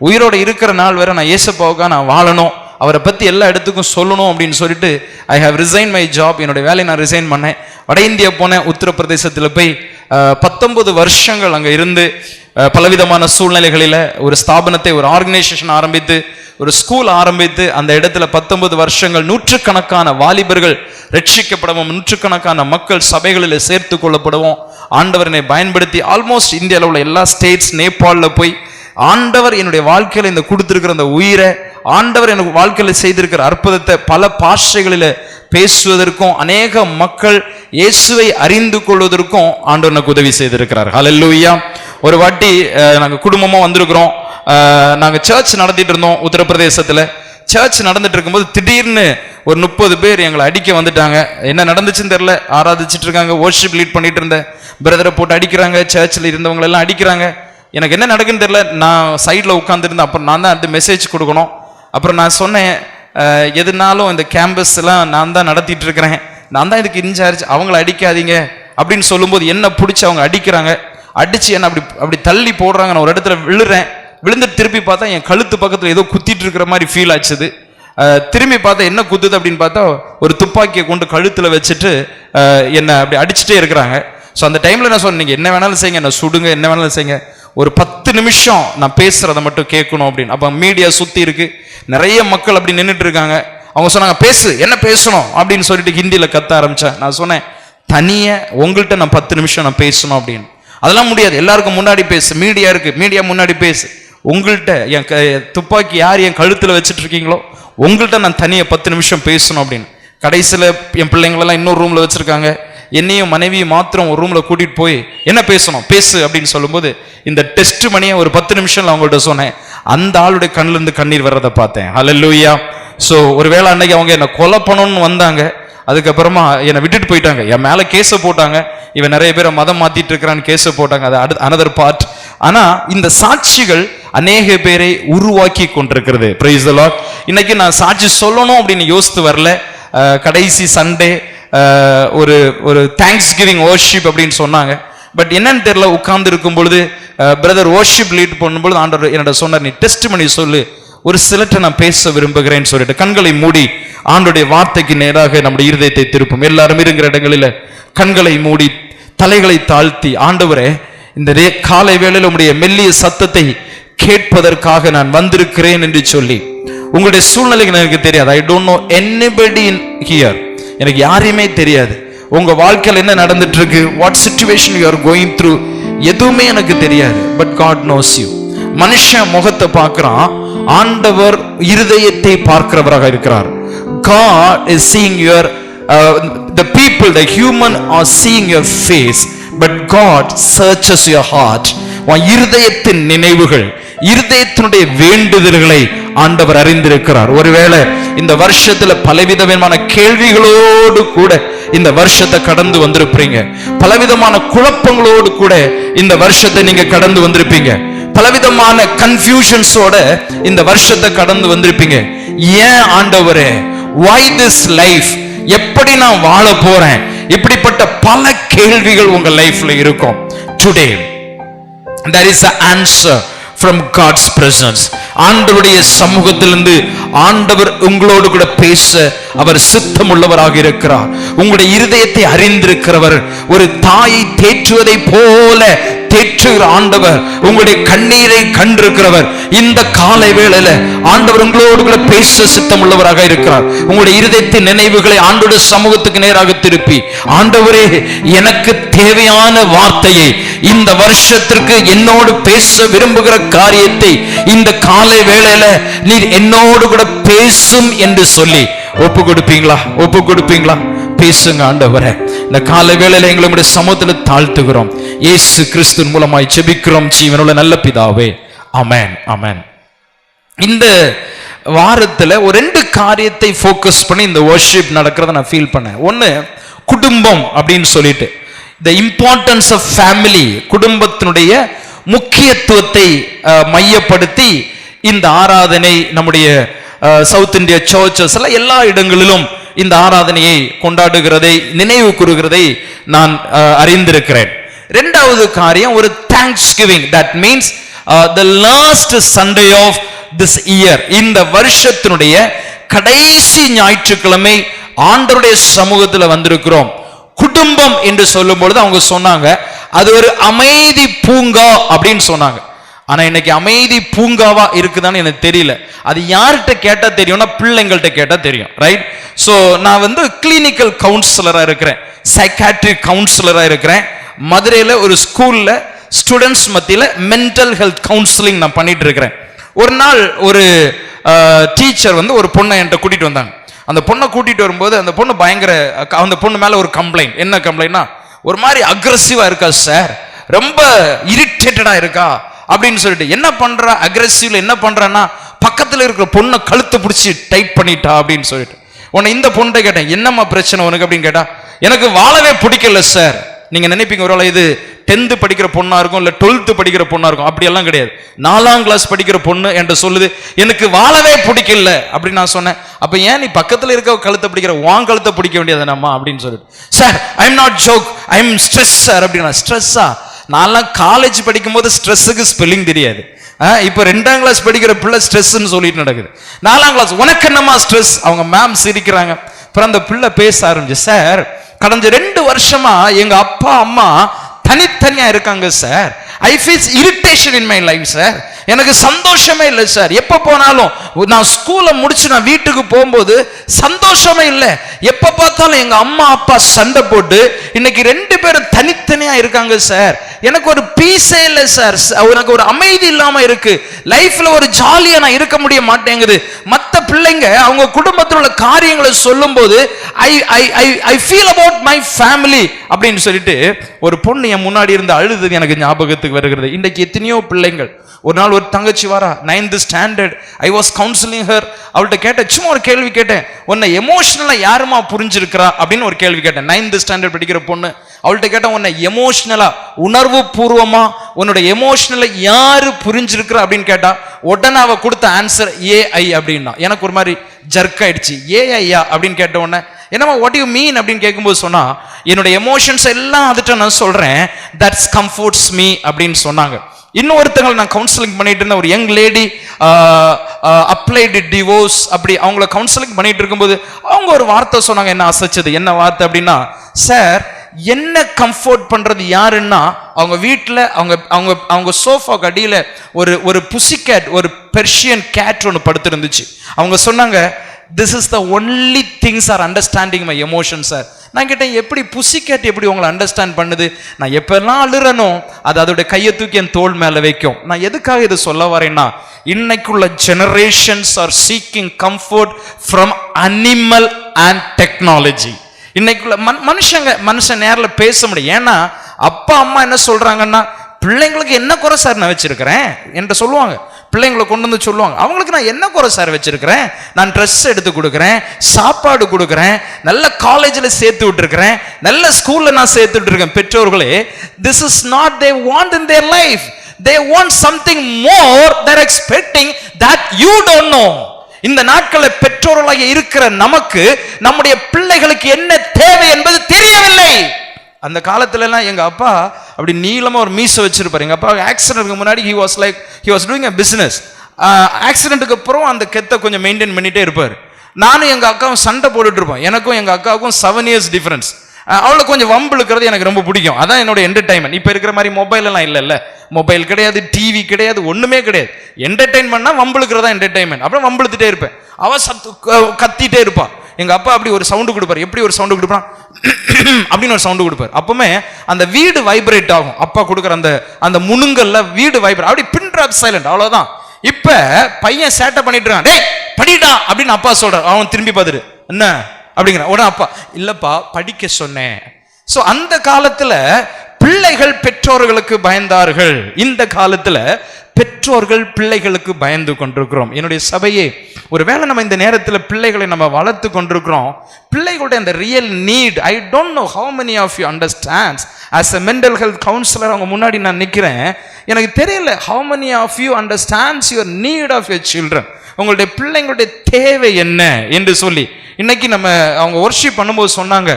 உயிரோட இருக்கிற நாள் வேற நான் இயேசுவுக்காக நான் வாழணும், அவரை பற்றி எல்லா இடத்துக்கும் சொல்லணும் அப்படின்னு சொல்லிட்டு I have resign my job. என்னுடைய வேலையை நான் ரிசைன் பண்ணேன். வட இந்தியா போனேன். உத்தரப்பிரதேசத்தில் போய் 19 வருஷங்கள் அங்கே இருந்து பலவிதமான சூழ்நிலைகளில் ஒரு ஸ்தாபனத்தை, ஒரு ஆர்கனைசேஷன் ஆரம்பித்து, ஒரு ஸ்கூல் ஆரம்பித்து, அந்த இடத்துல 19 வருஷங்கள் நூற்றுக்கணக்கான வாலிபர்கள் ரட்சிக்கப்படவும், நூற்றுக்கணக்கான மக்கள் சபைகளில் சேர்த்து கொள்ளப்படவும் ஆண்டவரனை பயன்படுத்தி ஆல்மோஸ்ட் இந்தியாவில் உள்ள எல்லா ஸ்டேட்ஸ், நேபாளில் போய் ஆண்டவர் என்னுடைய வாழ்க்கையில் இந்த கொடுத்திருக்கிற அந்த உயிரை, ஆண்டவர் எனக்கு வாழ்க்கையில் செய்திருக்கிற அற்புதத்தை பல பாஷைகளில் பேசுவதற்கும், அநேக மக்கள் இயேசுவை அறிந்து கொள்வதற்கும் ஆண்டவர் எனக்கு உதவி செய்திருக்கிறார். ஹல்லேலூயா. ஒரு வாட்டி நாங்கள் குடும்பமாக வந்திருக்கிறோம். நாங்கள் சர்ச் நடத்திட்டு இருந்தோம் உத்தரப்பிரதேசத்தில். சர்ச் நடந்துட்டு இருக்கும்போது திடீர்னு ஒரு 30 பேர் எங்களை அடிக்க வந்துட்டாங்க. என்ன நடந்துச்சுன்னு தெரியல. ஆராதிச்சுட்டு இருக்காங்க, வொர்ஷிப் லீட் பண்ணிட்டு இருந்த பிரதரை போட்டு அடிக்கிறாங்க, சர்ச்சில் இருந்தவங்க எல்லாம் அடிக்கிறாங்க. எனக்கு என்ன நடக்குன்னு தெரியல. நான் சைடில் உட்காந்துருந்தேன். அப்புறம் நான் தான் அந்த மெசேஜ் கொடுக்கணும். அப்புறம் நான் சொன்னேன், எதுனாலும் இந்த கேம்பஸ் எல்லாம் நான் தான் நடத்திட்டு இருக்கிறேன், நான் தான் இதுக்கு இன்சார்ஜ், அவங்கள அடிக்காதீங்க அப்படின்னு சொல்லும்போது என்ன பிடிச்சி அவங்க அடிக்கிறாங்க. அடிச்சு என்ன அப்படி தள்ளி போடுறாங்க. நான் ஒரு இடத்துல விழுறேன். விழுந்துட்டு திருப்பி பார்த்தா என் கழுத்து பக்கத்தில் ஏதோ குத்திட்டு இருக்கிற மாதிரி ஃபீல் ஆச்சுது. திரும்பி பார்த்தா என்ன குத்துது அப்படின்னு பார்த்தா ஒரு துப்பாக்கியை கொண்டு கழுத்தில் வச்சுட்டு என்ன அப்படி அடிச்சுட்டே இருக்கிறாங்க. ஸோ அந்த டைமில் நான் சொன்னேன், நீங்கள் என்ன வேணாலும் செய்யுங்க, என்ன சுடுங்க, என்ன வேணாலும் செய்யுங்க, ஒரு 10 நிமிஷம் நான் பேசுகிறத மட்டும் கேட்கணும் அப்படின்னு. அப்போ மீடியா சுற்றி இருக்கு, நிறைய மக்கள் அப்படி நின்றுட்டு இருக்காங்க. அவங்க சொன்னாங்க, பேசு, என்ன பேசணும் அப்படின்னு சொல்லிட்டு ஹிந்தியில் கத்த ஆரம்பித்தேன். நான் சொன்னேன், தனியாக உங்கள்கிட்ட நான் 10 நிமிஷம் நான் பேசணும் அப்படின்னு. அதெல்லாம் முடியாது, எல்லாருக்கும் முன்னாடி பேசு, மீடியா இருக்குது, மீடியா முன்னாடி பேசு. உங்கள்கிட்ட என் துப்பாக்கி யார் என் கழுத்தில் வச்சுட்டு இருக்கீங்களோ உங்கள்கிட்ட நான் தனியாக 10 நிமிஷம் பேசணும் அப்படின்னு. கடைசியில் என் பிள்ளைங்களெல்லாம் இன்னொரு ரூமில் வச்சுருக்காங்க. என்னையும் மனைவியும் மாத்திரம் ஒரு ரூமில் கூட்டிகிட்டு போய் என்ன பேசணும் பேசு அப்படின்னு சொல்லும்போது இந்த டெஸ்ட் மணியை ஒரு 10 நிமிஷம் அவங்கள்ட்ட சொன்னேன். அந்த ஆளுடைய கண்ணிலேருந்து கண்ணீர் வர்றதை பார்த்தேன். ஹல்லேலூயா. ஸோ ஒருவேளை அன்னைக்கு அவங்க என்னை கொலை பண்ணணும்னு வந்தாங்க, அதுக்கப்புறமா என்னை விட்டுட்டு போயிட்டாங்க. என் மேலே கேஸை போட்டாங்க, இவன் நிறைய பேரை மதம் மாற்றிட்டு இருக்கிறான்னு கேஸை போட்டாங்க. அது அனதர் பார்ட். ஆனால் இந்த சாட்சிகள் அநேக பேரை உருவாக்கி கொண்டிருக்கிறது. Praise the Lord. இன்னைக்கு நான் சாட்சி சொல்லணும் அப்படின்னு யோசித்து வரல. கடைசி சண்டே ஒரு தேங்க்ஸ் கிவிங் வொர்ஷிப் அப்படின்னு சொன்னாங்க. பட் என்னன்னு தெரியல, உட்கார்ந்து இருக்கும் பொழுது பிரதர் வொர்ஷிப் லீட் பண்ணும்பொழுது ஆண்டவர் என்னோட சொன்னார், நீ டெஸ்ட் பண்ணி சொல்லு, ஒரு சிலர்ட்ட நான் பேச விரும்புகிறேன்னு சொல்லிட்டு கண்களை மூடி ஆண்டோடைய வார்த்தைக்கு நேராக நம்முடைய இருதயத்தை திருப்பும். எல்லாரும் இருக்கிற இடங்களில் கண்களை மூடி தலைகளை தாழ்த்தி, ஆண்டவரே இந்த காலை வேளையில் உங்களுடைய மெல்லிய சத்தத்தை கேட்பதற்காக நான் வந்திருக்கிறேன் என்று சொல்லி, உங்களுடைய சூழ்நிலைகள் எனக்கு தெரியாது. I don't know anybody in here. எனக்கு யாரையுமே தெரியாது. உங்க வாழ்க்கையில் என்ன நடந்துட்டு இருக்கு, what situation you are going through, எதுவுமே எனக்கு தெரியாது. But God knows you. மனுஷன் முகத்தை பார்க்கிறான், ஆண்டவர் இருதயத்தை பார்க்கிறவராக இருக்கிறார். God is seeing your the people, the human are seeing your face, but God searches your heart. உன் இருதயத்தின் நினைவுகள், இருதயத்தினுடைய வேண்டுதல்களை ஆண்டவர் அறிந்திருக்கிறார். ஒருவேளை இந்த வருஷத்துல பலவிதமான கேள்விகளோடு கூட இந்த வருஷத்தை கடந்து வந்திருப்பீங்க. பலவிதமான குழப்பங்களோடு கூட இந்த வருஷத்தை நீங்க கடந்து வந்திருப்பீங்க. பலவிதமான கன்ஃபியூஷன்ஸோட இந்த வருஷத்தை கடந்து வந்திருப்பீங்க. ஏன் ஆண்டவரே, why this life, எப்படி நான் வாழ போறேன், இப்படிப்பட்ட பல கேள்விகள் உங்க லைஃப்ல இருக்கும். Today there is an answer from God's presence. ஆண்டவருடைய சமூகத்திலிருந்து ஆண்டவர் உங்களோடு கூட பேச அவர் சித்தம் உள்ளவராக இருக்கிறார். உங்களுடைய இருதயத்தை அறிந்திருக்கிறவர். ஒரு தாயை தேற்றுவதை போல தேற்றுகிற ஆண்டவர், உங்களுடைய கண்ணீரை கண்டிருக்கிறவர். இந்த காலை வேளையில ஆண்டவர் உங்களோடு கூட பேச சித்தம் உள்ளவராக இருக்கிறார். உங்களுடைய இருதயத்தின் நினைவுகளை ஆண்டோட சமூகத்துக்கு நேராக திருப்பி, ஆண்டவரே எனக்கு தேவையான வார்த்தையை, இந்த வருஷத்திற்கு என்னோடு பேச விரும்புகிற காரியத்தை இந்த காலை வேளையில நீர் என்னோடு கூட பேசும் என்று சொல்லி ஒப்பு கொடுப்பீங்களா? ஒப்பு கொடுப்பீங்களா? பேசுங்க ஆண்டவரே. இந்த காலை வேளையில எங்களுடைய சமூகத்தில் தாழ்த்துகிறோம். இயேசு கிறிஸ்துவின் மூலமாய் ஜெபிக்கிறோம் ஜீவனுள்ள நல்ல பிதாவே. ஆமென், ஆமென். இந்த வாரத்துல ஒரு 2 காரியத்தை ஃபோக்கஸ் பண்ணி இந்த வொர்ஷிப் நடக்கிறத நான் ஃபீல் பண்ணேன். ஒன்னு, குடும்பம் அப்படின்னு சொல்லிட்டு, the importance of family, குடும்பத்தினுடைய முக்கியத்துவத்தை மையப்படுத்தி இந்த ஆராதனை நம்முடைய சவுத் இந்தியா சர்ச்சஸ் எல்லா இடங்களிலும் இந்த ஆராதனையை கொண்டாடுகிறதை, நினைவு கூறுகிறதை நான் அறிந்திருக்கிறேன். 2வது காரியம், ஒரு thanks giving. That means the last Sunday of this year, இந்த வருஷத்தினுடைய கடைசி ஞாயிற்றுக்கிழமை ஆண்டவருடைய சமூகத்தில் வந்திருக்கிறோம். குடும்பம் என்று சொல்லும் பொழுது அவங்க சொன்னாங்க, அது ஒரு அமைதி பூங்கா அப்படின்னு சொன்னாங்க. ஆனா இன்னைக்கு அமைதி பூங்காவா இருக்குதான்னு எனக்கு தெரியல. அது யார்கிட்ட கேட்டா தெரியும்னா பிள்ளைங்கள்ட்ட கேட்டா தெரியும், ரைட்? ஸோ நான் கிளினிக்கல் கவுன்சிலரா இருக்கிறேன், சைக்காட்ரிக் கவுன்சிலரா இருக்கிறேன். மதுரையில் ஒரு ஸ்கூல்ல ஸ்டூடெண்ட்ஸ் மத்தியில் மென்டல் ஹெல்த் கவுன்சிலிங் நான் பண்ணிட்டு இருக்கிறேன். ஒரு நாள் ஒரு டீச்சர் ஒரு பொண்ணை என்கிட்ட கூட்டிட்டு வந்தாங்க. அந்த பொண்ணை கூட்டிட்டு வரும்போது அந்த பொண்ணு அந்த பொண்ணு மேல ஒரு கம்ப்ளைண்ட். என்ன கம்ப்ளைண்ட்னா, ஒரு மாதிரி அக்ரெசிவா இருக்கா சார், ரொம்ப இரிட்டேட்டடா இருக்கா அப்படின்னு சொல்லிட்டு. என்ன பண்றா அக்ரெசிவ்ல, என்ன பண்றான்னா பக்கத்துல இருக்கிற பொண்ணை கழுத்தை பிடிச்சி டைட் பண்ணிட்டா அப்படின்னு சொல்லிட்டு. உன்னை இந்த பொண்ணை கேட்டேன், என்னம்மா பிரச்சனை உனக்கு அப்படின்னு கேட்டா, எனக்கு வாழவே பிடிக்கல சார். நீங்க நினைப்பீங்க ஒருவேளை இது 10th படிக்கிற பொண்ணா இருக்கும், இல்ல 12th படிக்கிற பொண்ணா இருக்கும். அப்படி எல்லாம் கிடையாது. 4ஆம் கிளாஸ் படிக்கிற பொண்ணு என்று சொல்லுது, எனக்கு வாழவே பிடிக்கல அப்படின்னு நான் சொன்னேன். அப்ப ஏன் நீ பக்கத்துல இருக்க கழுத்தை பிடிக்கிற, வான் கழுத்தை பிடிக்க வேண்டியது நம்ம அப்படின்னு சொல்லிட்டு, sir I am not joke, I am stress sir அப்படின்னா. ஸ்ட்ரெஸ்ஸா? நான்லாம் காலேஜ் படிக்கும் போது ஸ்ட்ரெஸ்ஸுக்கு ஸ்பெல்லிங் தெரியாது. இப்போ 2ஆம் கிளாஸ் படிக்கிற பிள்ளை ஸ்ட்ரெஸ்ன்னு சொல்லிட்டு நடக்குது. 4ஆம் கிளாஸ் உனக்கு என்னமா ஸ்ட்ரெஸ்? அவங்க மேம் சிரிக்கிறாங்க. அப்புறம் அந்த பிள்ளை பேச ஆரம்பிச்சு, சார் கடந்த 2 வருஷமா எங்க அப்பா அம்மா தனித்தனியா இருக்காங்க sir. I feel irritation in my life sir. எனக்கு சந்தோஷமே இல்லை சார். எப்ப போனாலும் நான் ஸ்கூலை முடிச்சு நான் வீட்டுக்கு போகும்போது சந்தோஷமே இல்லை. எப்ப பார்த்தாலும் எங்க அம்மா அப்பா சண்டை போட்டு இன்னைக்கு 2 பேரும் தனித்தனியா இருக்காங்க சார். எனக்கு ஒரு பீஸே இல்லை சார். எனக்கு ஒரு அமைதி இல்லாம இருக்கு. லைஃப்ல ஒரு ஜாலியா நான் இருக்க முடிய மாட்டேங்குது. மற்ற பிள்ளைங்க அவங்க குடும்பத்தில் உள்ள காரியங்களை சொல்லும் போது I feel about my family அப்படின்னு சொல்லிட்டு ஒரு பொண்ணு என் முன்னாடி இருந்து அழுது எனக்கு ஞாபகத்துக்கு வருகிறது. இன்றைக்கு எத்தனையோ பிள்ளைங்கள். ஒரு நாள் ஒரு தங்கச்சி வாரா, 9th standard. I was counselling her. அவள்கிட்ட கேட்டேன், சும்மா ஒரு கேள்வி கேட்டேன், உன்னை எமோஷனலா யாருமா புரிஞ்சிருக்கிறா அப்படின்னு ஒரு கேள்வி கேட்டேன். 9th ஸ்டாண்டர்ட் படிக்கிற பொண்ணு. அவள்கிட்ட கேட்டேன், உன்னை எமோஷனலா உணர்வு பூர்வமா உன்னுடைய எமோஷனலா யாரு புரிஞ்சிருக்கிறா அப்படின்னு கேட்டா, உடனே அவ கொடுத்த ஆன்சர் ஏஐ அப்படின்னா. எனக்கு ஒரு மாதிரி ஜர்க் ஆயிடுச்சு. ஏஐயா அப்படின்னு கேட்ட உடனே, என்னமா வாட் யூ மீன் அப்படின்னு கேட்கும்போது சொன்னா, என்னுடைய எமோஷன்ஸ் எல்லாம் அதுட்ட நான் சொல்றேன், தட்ஸ் கம்ஃபர்ட்ஸ் மீ அப்படின்னு சொன்னாங்க. இன்னொருத்தங்களை நான் கவுன்சிலிங் பண்ணிட்டு இருந்தேன். ஒரு யங் லேடி அப்ளைடு டிவோர்ஸ். அப்படி அவங்கள கவுன்சிலிங் பண்ணிட்டு இருக்கும்போது அவங்க ஒரு வார்த்தை சொன்னாங்க, என்ன அசைச்சது. என்ன வார்த்தை அப்படின்னா, சார் என்ன கம்ஃபர்ட் பண்றது யாருன்னா, அவங்க வீட்டில் அவங்க சோஃபா அடியில் ஒரு புசிகேட், ஒரு பெர்ஷியன் கேட் ஒன்று படுத்திருந்துச்சு. அவங்க சொன்னாங்க, this is the only things are understanding my emotion sir. நான் கேட்டேன், எப்படி புசிகேட் எப்படி உங்களை அண்டர்ஸ்டாண்ட் பண்ணுது? நான் எப்பெல்லாம் அழுறனோ அது அதோட கையை தூக்கி என் தோள் மேலே வைக்கும். நான் எதுக்காக இது சொல்ல வரேன்னா, இன்னைக்குள்ள generations R seeking comfort from animal and technology. இன்னைக்குள்ள மனுஷன் நேரில் பேச முடியும். ஏன்னா அப்பா அம்மா என்ன சொல்றாங்கன்னா, பிள்ளைங்களுக்கு என்ன குறை சார் நான் வச்சிருக்கிறேன் என்று சொல்லுவாங்க. பிள்ளைங்களை கொண்டு வந்து சொல்லுவாங்க, அவங்களுக்கு நான் என்ன குறை சார் வச்சிருக்கிறேன்? நான் ட்ரெஸ் எடுத்து கொடுக்குறேன், சாப்பாடு கொடுக்குறேன், நல்ல காலேஜில் சேர்த்து விட்டுருக்கிறேன், நல்ல ஸ்கூலில் நான் சேர்த்து விட்டுருக்கேன். பெற்றோர்களே, this is not they want in their life. They want something more. There expecting that you don't know. இந்த நாட்களில் பெற்றோர்களாக இருக்கிற நமக்கு நம்முடைய பிள்ளைகளுக்கு என்ன தேவை என்பது தெரியவில்லை. அந்த காலத்துல எல்லாம் எங்க அப்பா அப்படி நீளமா ஒரு மீசை வச்சிருப்பாரு. எங்க அப்பா ஆக்சிடென்ட்க்கு முன்னாடி he was doing a business. ஆக்சிடென்ட்டுக்கு அப்புறம் அந்த கெத்தை கொஞ்சம் மெயின்டைன் பண்ணிட்டே இருப்பார். நானும் எங்க அக்காவும் சண்டை போட்டுட்டு இருப்போம். எனக்கும் எங்க அக்காவுக்கும் 7 years டிஃபரன்ஸ். அவளை கொஞ்சம் வம்பு இழுக்கிறது எனக்கு ரொம்ப பிடிக்கும். அதான் என்னோட என்டர்டைன்மெண்ட். இப்போ இருக்கிற மாதிரி மொபைல் எல்லாம் இல்லைல்ல. மொபைல் கிடையாது, டிவி கிடையாது, ஒண்ணுமே கிடையாது. என்டர்டைன் பண்ணா வம்பு இழுக்கிறதா என்டர்டைன்மெண்ட். அப்புறம் வம்பு இழுத்துட்டே இருப்பேன். அவ கத்திட்டே இருப்பான். எங்க அப்பா அப்படி ஒரு சவுண்டு கொடுப்பாரு. எப்படி ஒரு சவுண்டு கொடுப்பான் அப்படின்னு ஒரு சவுண்டு கொடுப்பாரு. அப்பவுமே அந்த வீடு வைப்ரேட் ஆகும். அப்பா கொடுக்குற அந்த முனுங்கல்ல வீடு வைப்ரேட். அப்படி பின் டிராப் சைலண்ட், அவ்வளவுதான். இப்ப பையன் சேட்டை பண்ணிட்டு இருக்கான், டேய் படிடா அப்படின்னு அப்பா சொல்றாரு. அவன் திரும்பி பார்த்துட்டு என்ன அப்படிங்கிற உடனே அப்பா, இல்லப்பா படிக்க சொன்னேன். சோ அந்த காலத்துல பிள்ளைகள் பெற்றோர்களுக்கு பயந்தார்கள். இந்த காலத்துல பெற்றோர்கள் பிள்ளைகளுக்கு பயந்து கொண்டிருக்கிறோம். என்னுடைய சபையே, ஒருவேளை நம்ம இந்த நேரத்தில் பிள்ளைகளை நம்ம வளர்த்து கொண்டிருக்கிறோம். பிள்ளைகளுடைய அந்த real need, I don't know how many of you understands. As a mental health counsellor அவங்க முன்னாடி நான் நிற்கிறேன். எனக்கு தெரியல how many of you understands your need of your children. உங்களுடைய பிள்ளைங்களுடைய தேவை என்ன என்று சொல்லி இன்னைக்கு நம்ம அவங்க வொர்ஷிப் பண்ணும்போது சொன்னாங்க,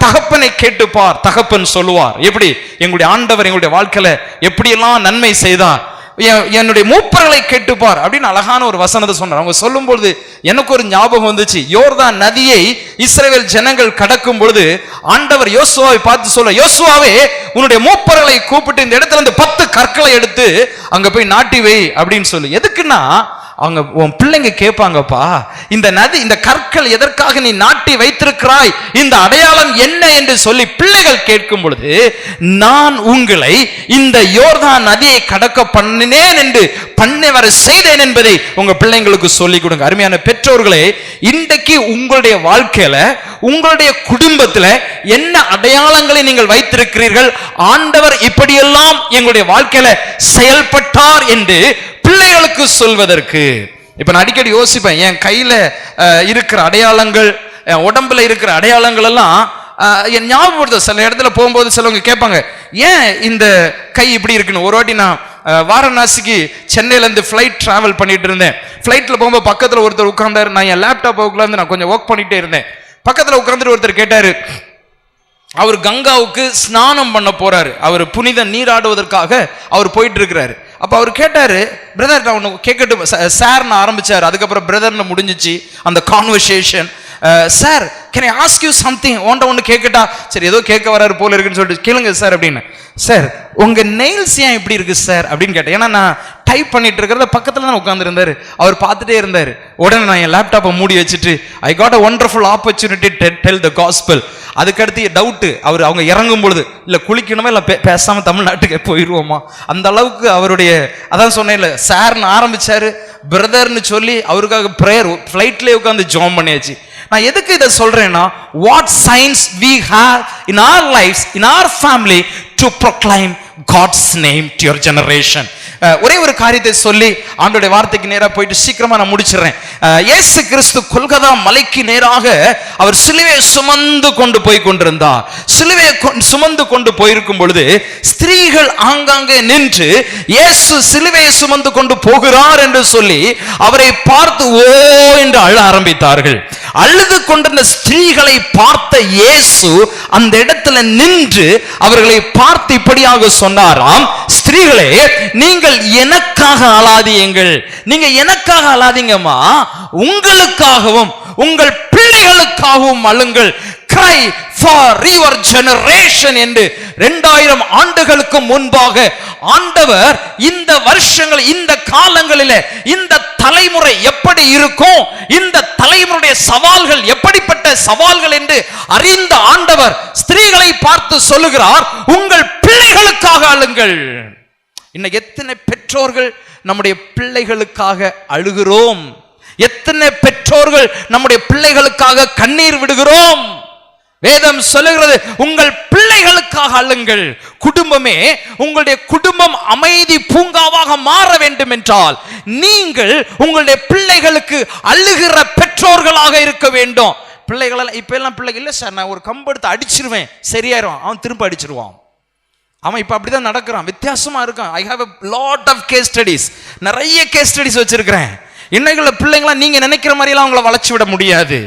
தகப்பனை கேட்டுப்பார், தகப்பன் சொல்லுவார். எப்படி எங்களுடைய ஆண்டவர் எங்களுடைய வாழ்க்கையில எப்படியெல்லாம் நன்மை செய்தார். என்னுடைய மூப்பர்களை கேட்டுப்பார் அப்படின்னு அழகான ஒரு வசனத்தை சொன்னார். அவங்க சொல்லும் பொழுது எனக்கு ஒரு ஞாபகம் வந்துச்சு. யோர்தான் நதியை இஸ்ரவேல் ஜனங்கள் கடக்கும் பொழுது ஆண்டவர் யோசுவாவை பார்த்து சொல்ல, யோசுவாவே உன்னுடைய மூப்பர்களை கூப்பிட்டு இந்த இடத்துல இருந்து 10 கற்களை எடுத்து அங்க போய் நாட்டி வை அப்படின்னு சொல்லு. எதுக்குன்னா அவங்க உன் பிள்ளைங்க கேட்பாங்கப்பா, இந்த நதி, இந்த கற்கள் எதற்காக நீ நாட்டி வைத்திருக்கிறாய், இந்த அடையாளம் என்ன என்று சொல்லி பிள்ளைகள் கேட்கும் பொழுது நான் உங்களை இந்த யோர்தான் நதியை கடக்க பண்ணினேன் என்று பண்ண வர செய்தேன் என்பதை உங்க பிள்ளைங்களுக்கு சொல்லிக் கொடுங்க. அருமையான பெற்றோர்களே, இன்றைக்கு உங்களுடைய வாழ்க்கையில உங்களுடைய குடும்பத்தில் என்ன அடையாளங்களை நீங்கள் வைத்திருக்கிறீர்கள், ஆண்டவர் இப்படியெல்லாம் எங்களுடைய வாழ்க்கையில செயல்பட்டார் என்று பிள்ளைகளுக்கு சொல்வதற்கு. இப்ப நான் அடிக்கடி யோசிப்பேன், என் கையில இருக்கிற அடையாளங்கள், என் உடம்புல இருக்கிற அடையாளங்கள் எல்லாம் என் ஞாபகப்படுத்த. சில இடத்துல போகும்போது சிலவங்க கேட்பாங்க, ஏன் இந்த கை இப்படி இருக்குன்னு. ஒரு வாட்டி நான் வாரணாசிக்கு சென்னையிலேருந்து ஃப்ளைட் ட்ராவல் பண்ணிட்டு இருந்தேன். ஃப்ளைட்டில் போகும்போது பக்கத்தில் ஒருத்தர் உட்கார்ந்தாரு. நான் என் லேப்டாப் உட்கார்ந்து நான் கொஞ்சம் ஒர்க் பண்ணிட்டே இருந்தேன். பக்கத்தில் உட்கார்ந்துட்டு ஒருத்தர் கேட்டாரு, அவர் கங்காவுக்கு ஸ்நானம் பண்ண போறாரு, அவர் புனித நீராடுவதற்காக அவர் போயிட்டு இருக்கிறாரு. அப்ப அவர் கேட்டாரு, பிரதர் நான் ஒன்று கேட்கட்டும் சார்னு ஆரம்பிச்சாரு. அதுக்கப்புறம் பிரதர்னு முடிஞ்சிச்சு அந்த conversation. Sir can I ask you something, ஒன்று கேட்கட்டா? சரி ஏதோ கேட்க வராரு போல இருக்குன்னு சொல்லிட்டு கேளுங்க சார் அப்படின்னு. சார் உங்க நெயில்ஸ் ஏன் இப்படி இருக்கு சார் அப்படின்னு கேட்டேன். ஏன்னா நான் டைப் பண்ணிட்டு இருக்கிறத பக்கத்துல தான் உட்கார்ந்து இருந்தாரு, அவர் பார்த்துட்டே இருந்தாரு. உடனே நான் என் லேப்டாப்பை மூடி வச்சுட்டு I got a wonderful opportunity tell the gospel. அதுக்கடுத்து டவுட்டு, அவங்க இறங்கும் பொழுது இல்லை குளிக்கணுமா இல்லை பேசாம தமிழ்நாட்டுக்கு போயிடுவோமா, அந்த அளவுக்கு அவருடைய, அதான் சொன்னேன் சார்னு ஆரம்பிச்சாரு, பிரதர்னு சொல்லி அவருக்காக ப்ரேயர் ஃப்ளைட்லேயே உட்காந்து ஜாம் பண்ணியாச்சு. நான் எதுக்கு இதை சொல்றேன்னா, what science we have in our lives, in our family to proclaim God's name to your generation. ஒரே ஒரு காரியத்தை சொல்லி ஆண்டவருடைய வார்த்தைக்கு நேராக போயிட்டு சீக்கிரமா நான் முடிச்சிடுறேன். இயேசு கிறிஸ்து கொல்கதா மலைக்கு நேராக அவர் சிலுவையை சுமந்து கொண்டு போய் கொண்டிருந்தார். சிலுவையை சுமந்து கொண்டு போயிருக்கும் பொழுது ஸ்திரீகள் ஆங்காங்கே நின்று இயேசு சிலுவையை சுமந்து கொண்டு போகிறார் என்று சொல்லி அவரை பார்த்து ஓ என்று அழ ஆரம்பித்தார்கள். அழுது கொண்டிருந்த ஸ்திரீகளை பார்த்த இயேசு அந்த இடத்துல நின்று அவர்களை பார்த்து இப்படியாக சொன்னாராம், ஸ்திரீகளே நீங்கள் எனக்காக அழாதீங்கள், நீங்க எனக்காக அழாதீங்கம்மா, உங்களுக்காகவும் உங்கள் பிள்ளைகளுக்காகவும் அழுங்கள். Cry for your generation என்று 2000 ஆண்டுகளுக்கு முன்பாக ஆண்டவர் இந்த வருஷங்கள், இந்த காலங்களிலே இந்த தலைமுறை எப்படி இருக்கும், இந்த தலைமுறையுடைய சவால்கள் எப்படிப்பட்ட சவால்கள் என்று அறிந்த ஆண்டவர் ஸ்திரீகளை பார்த்து சொல்லுகிறார், உங்கள் பிள்ளைகளுக்காக அழுங்கள். இன்னைக்கு எத்தனை பெற்றோர்கள் நம்முடைய பிள்ளைகளுக்காக அழுகிறோம், எத்தனை பெற்றோர்கள் நம்முடைய பிள்ளைகளுக்காக கண்ணீர் விடுகிறோம். வேதம் சொல்லுகிறது, உங்கள் பிள்ளைகளுக்காக அழுங்கள். குடும்பமே, உங்களுடைய குடும்பம் அமைதி பூங்காவாக மாற வேண்டும் என்றால் நீங்கள் உங்களுடைய பிள்ளைகளுக்கு அழுகிற பெற்றோர்களாக இருக்க வேண்டும். பிள்ளைகள் இப்ப எல்லாம் பிள்ளைகள் இல்லை சார், நான் ஒரு கம்பெடுத்து அடிச்சிருவேன் சரியாயிரும், அவன் திரும்ப அடிச்சிருவான். அவன் இப்ப அப்படிதான் நடக்கிறான், வித்தியாசமா இருக்கான். I have a lot of case studies, நிறைய கேஸ் ஸ்டடிஸ் வச்சிருக்கிறேன். இன்னைக்குள்ள பிள்ளைங்களா நீங்க நினைக்கிற மாதிரி எல்லாம் அவங்கள வளர்ச்சி விட முடியாது.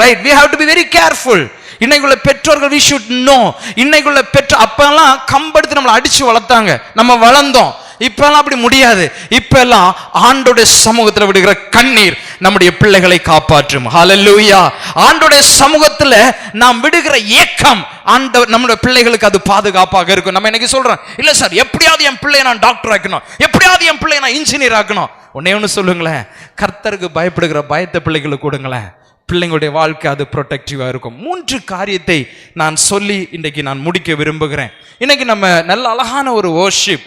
Right, we have to be very careful. இன்னைக்குள்ள பெற்றோர்கள் we should know. இன்னைக்குள்ள அப்பெல்லாம் கம்பெடுத்து நம்மளை அடிச்சு வளர்த்தாங்க, நம்ம வளர்ந்தோம். இப்பெல்லாம் அப்படி முடியாது. இப்பெல்லாம் ஆண்டோடைய சமூகத்தில் விடுகிற கண்ணீர் நம்முடைய பிள்ளைகளை காப்பாற்றும். ஹல்லேலூயா. ஆண்டோடைய சமூகத்தில் நாம் விடுகிற ஏக்கம் ஆண்டவர் நம்முடைய பிள்ளைகளுக்கு அது பாதுகாப்பாக இருக்கும். நம்ம இன்னைக்கு சொல்றோம், இல்ல சார் எப்படியாவது என் பிள்ளையை நான் டாக்டர் ஆக்கணும், எப்படியாவது என் பிள்ளையை நான் இன்ஜினியர் ஆக்கணும். ஒன்னே ஒன்று சொல்லுங்களேன், கர்த்தருக்கு பயப்படுகிற பயத்தை பிள்ளைகளுக்கு கொடுங்களேன், பிள்ளைங்களுடைய வாழ்க்கை அது ப்ரொடெக்டிவாக இருக்கும். 3 காரியத்தை நான் சொல்லி இன்றைக்கு நான் முடிக்க விரும்புகிறேன். இன்னைக்கு நம்ம நல்ல அழகான ஒரு வர்ஷிப்,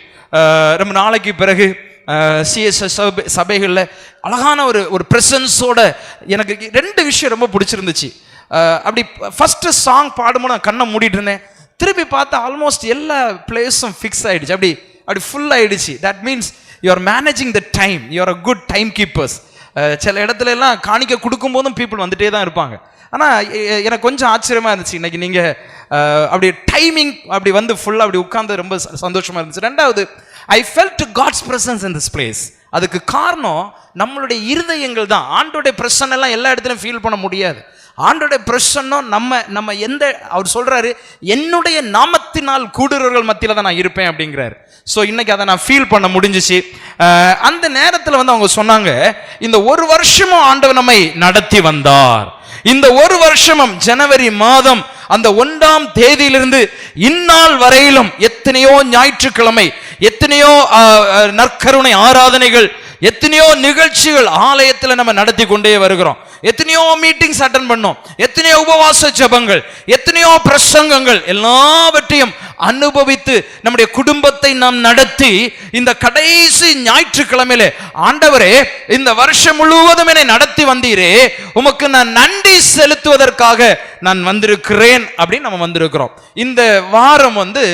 ரொம்ப நாளைக்கு பிறகு சிஎஸ்எஸ் சபைகளில் அழகான ஒரு ப்ரெசன்ஸோட எனக்கு 2 விஷயம் ரொம்ப பிடிச்சிருந்துச்சு. அப்படி ஃபஸ்ட்டு சாங் பாடும்போது நான் கண்ணை மூடிட்டு இருந்தேன், திருப்பி பார்த்தா ஆல்மோஸ்ட் எல்லா பிளேஸும் ஃபிக்ஸ் ஆகிடுச்சு, அப்படி ஃபுல் ஆகிடுச்சு. That means you are managing the time, you are a good time keepers. சில இடத்துல எல்லாம் காணிக்க கொடுக்கும் போதும் பீப்புள் வந்துட்டே தான் இருப்பாங்க. ஆனால் எனக்கு கொஞ்சம் ஆச்சரியமாக இருந்துச்சு, இன்னைக்கு நீங்கள் அப்படி டைமிங் அப்படி வந்து ஃபுல்லாக அப்படி உட்கார்ந்து ரொம்ப சந்தோஷமாக இருந்துச்சு. 2வது, I felt God's presence in this place. அதுக்கு காரணம் நம்மளுடைய இருதயங்கள் தான். ஆண்டோடைய பிரசன்னை எல்லாம் எல்லா இடத்துலையும் ஃபீல் பண்ண முடியாது. ஆண்டோடைய பிரசன்னம் நம்ம எந்த அவர் சொல்றாரு, என்னுடைய நாமத்தினால் கூடுறவர்கள் மத்தியில தான் நான் இருப்பேன் அப்படிங்கிறாரு. ஸோ இன்னைக்கு அதை நான் ஃபீல் பண்ண முடிஞ்சிச்சு. அந்த நேரத்தில் வந்து அவங்க சொன்னாங்க, இந்த ஒரு வருஷமும் ஆண்டவர் நம்மை நடத்தி வந்தார். இந்த ஒரு வருஷமும் ஜனவரி மாதம் அந்த 1ஆம் தேதியிலிருந்து இந்நாள் வரையிலும் எத்தனையோ ஞாயிற்றுக்கிழமை, எத்தனையோ நற்கருணை ஆராதனைகள், எத்தனையோ நிகழ்ச்சிகள் ஆலயத்தில் நம்ம நடத்தி கொண்டே வருகிறோம். எத்தனையோ மீட்டிங்ஸ் அட்டன் பண்ணோம், எத்தனையோ உபவாச ஜெபங்கள், எத்தனையோ பிரசங்கங்கள், எல்லாவற்றையும் அனுபவித்து நம்முடைய குடும்பத்தை நாம் நடத்தி இந்த கடைசி ஞாயிற்றுக்கிழமையிலே, ஆண்டவரே இந்த வருஷம் முழுவதும் என்னை நடத்தி வந்தீரே, உமக்கு நான் நன்றி செலுத்துவதற்காக நான் வந்திருக்கிறேன் அப்படின்னு நம்ம வந்திருக்கிறோம். இந்த வாரம் வந்து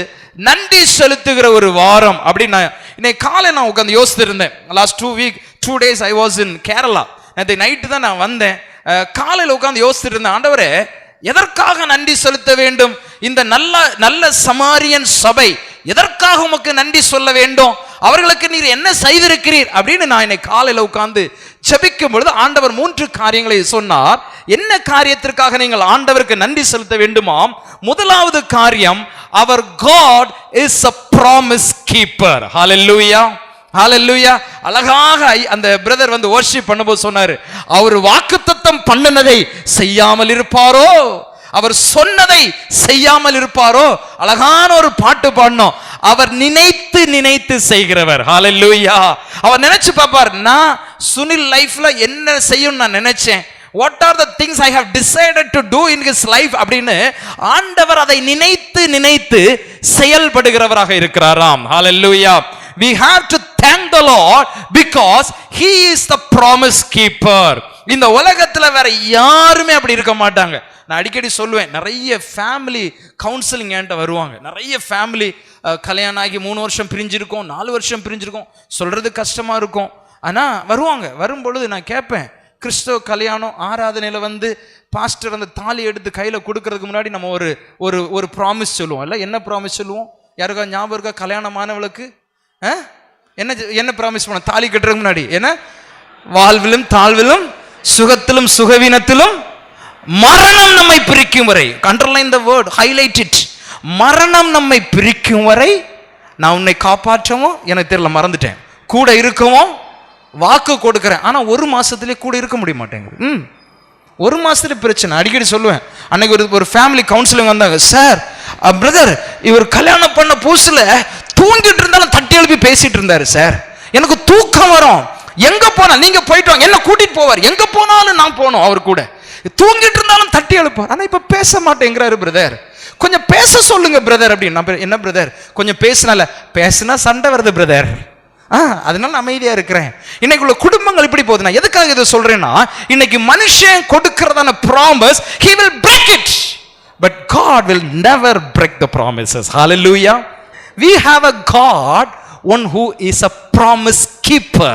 நன்றி செலுத்துகிற ஒரு வாரம் அப்படின்னு இன்னைக்கு காலை நான் உட்காந்து யோசித்து இருந்தேன். Last 2 days I was in Kerala. நேற்று நைட்டு தான் நான் வந்தேன். காலையில் உட்காந்து யோசித்து இருந்தேன், ஆண்டவரே எதற்காக நன்றி செலுத்த வேண்டும்? இந்த நல்ல சமாரியன் சபை எதற்காக உமக்கு நன்றி சொல்ல வேண்டும்? அவர்களுக்கு நீர் என்ன செய்திருக்கிறீர் அப்படின்னு நான் இன்னைக்கு காலையில் உட்கார்ந்து ஜெபிக்கும் பொழுது ஆண்டவர் 3 காரியங்களை சொன்னார். என்ன காரியத்திற்காக நீங்கள் ஆண்டவருக்கு நன்றி செலுத்த வேண்டுமாம்? முதலாவது காரியம், our God is a promise keeper. Hallelujah, ஹalleluya. அழகாக அந்த பிரதர் வந்து வர்ஷிப் பண்ணும்போது சொன்னாரு, அவர் வாக்குத்தத்தம் பண்ணினதை செய்யாமல் இருப்பாரோ, அவர் சொன்னதை செய்யாமல் இருப்பாரோ. அழகான ஒரு பாட்டு பாடணும், அவர் நினைத்து நினைத்து செய்கிறவர். ஹalleluya. அவர் நினைச்சு பாப்பார், நான் சுனில் லைஃப்ல என்ன செய்யும் நான் நினைச்சேன், what are the things I have decided to do in his life அப்படின்னு ஆண்டவர் அதை நினைத்து நினைத்து செயல்படுகிறவராக இருக்கிறாராம். ஹalleluya. We have to thank the Lord because he is the promise keeper. இந்த உலகத்துல வேற யாருமே அப்படி இருக்க மாட்டாங்க. நான் அடிக்கடி சொல்லுவேன், நிறைய ஃபேமிலி கவுன்சிலிங் என்கிட்ட வருவாங்க. நிறைய ஃபேமிலி கல்யாணம் ஆகி 3 வருஷம் பிரிஞ்சிருக்கோம், 4 வருஷம் பிரிஞ்சிருக்கோம். சொல்றது கஷ்டமா இருக்கும், ஆனா வருவாங்க. வரும்பொழுது நான் கேட்பேன், கிறிஸ்தவ கல்யாணம் ஆராதனையில வந்து பாஸ்டர் அந்த தாலி எடுத்து கையில கொடுக்கறதுக்கு முன்னாடி நம்ம ஒரு ப்ராமிஸ் சொல்லுவோம். இல்ல என்ன ப்ராமிஸ் சொல்லுவோம்? யாருக்கா ஞாபகம் இருக்கா? கல்யாணமானவளுக்கு என்ன ப்ராமிஸ் பண்ண? தாலி கட்டுறதுக்கு முன்னாடி என்ன? வாழ்விலும் தாழ்விலும் சுகத்திலும் சுகவீனத்திலும் மரணம் நம்மை பிரிக்கும் வரை. Underline the word, highlight it. மரணம் நம்மை பிரிக்கும் வரை நான் உன்னை காப்பாற்றவும், எனக்கு தெரியல மறந்துட்டேன், கூட இருக்கவும் வாக்கு கொடுக்கிறேன். ஆனா 1 மாசத்துலேயே கூட இருக்க முடிய மாட்டேங்குது. 1 மாசத்துல பிரச்சனை. அடிக்கடி சொல்லுவேன், அன்னைக்கு ஒரு ஃபேமிலி கவுன்சிலிங் வந்தாங்க. சார் பிரதர், இவர் கல்யாணம் பண்ண புதுசுல தூங்கிட்டு இருந்தாலும் தட்டி எழுப்பி பேசிட்டு இருந்தாரு சார், எனக்கு தூக்கம் வரும், எங்க போனா நீங்க போயிட்டு வாங்க, என்ன கூட்டிட்டு போவார், எங்க போனாலும் நான் போனோம் அவர் கூட, தூங்கிட்டு இருந்தாலும் தட்டி எழுப்பார், ஆனா இப்ப பேச மாட்டேங்கிறாரு பிரதர், கொஞ்சம் பேச சொல்லுங்க பிரதர் அப்படின்னு. என்ன பிரதர் கொஞ்சம் பேசினா சண்டை வருது பிரதர், அதனால அமைதியா இருக்கிறேன். இன்னைக்கு உள்ள குடும்பங்கள் இப்படி போகுது. நான் எதுக்காக இதை சொல்றேன்னா, இன்னைக்கு மனுஷன் கொடுக்கிறதான promise he will break it, but God will never break the promises. Hallelujah. We have a God, one who is a promise keeper.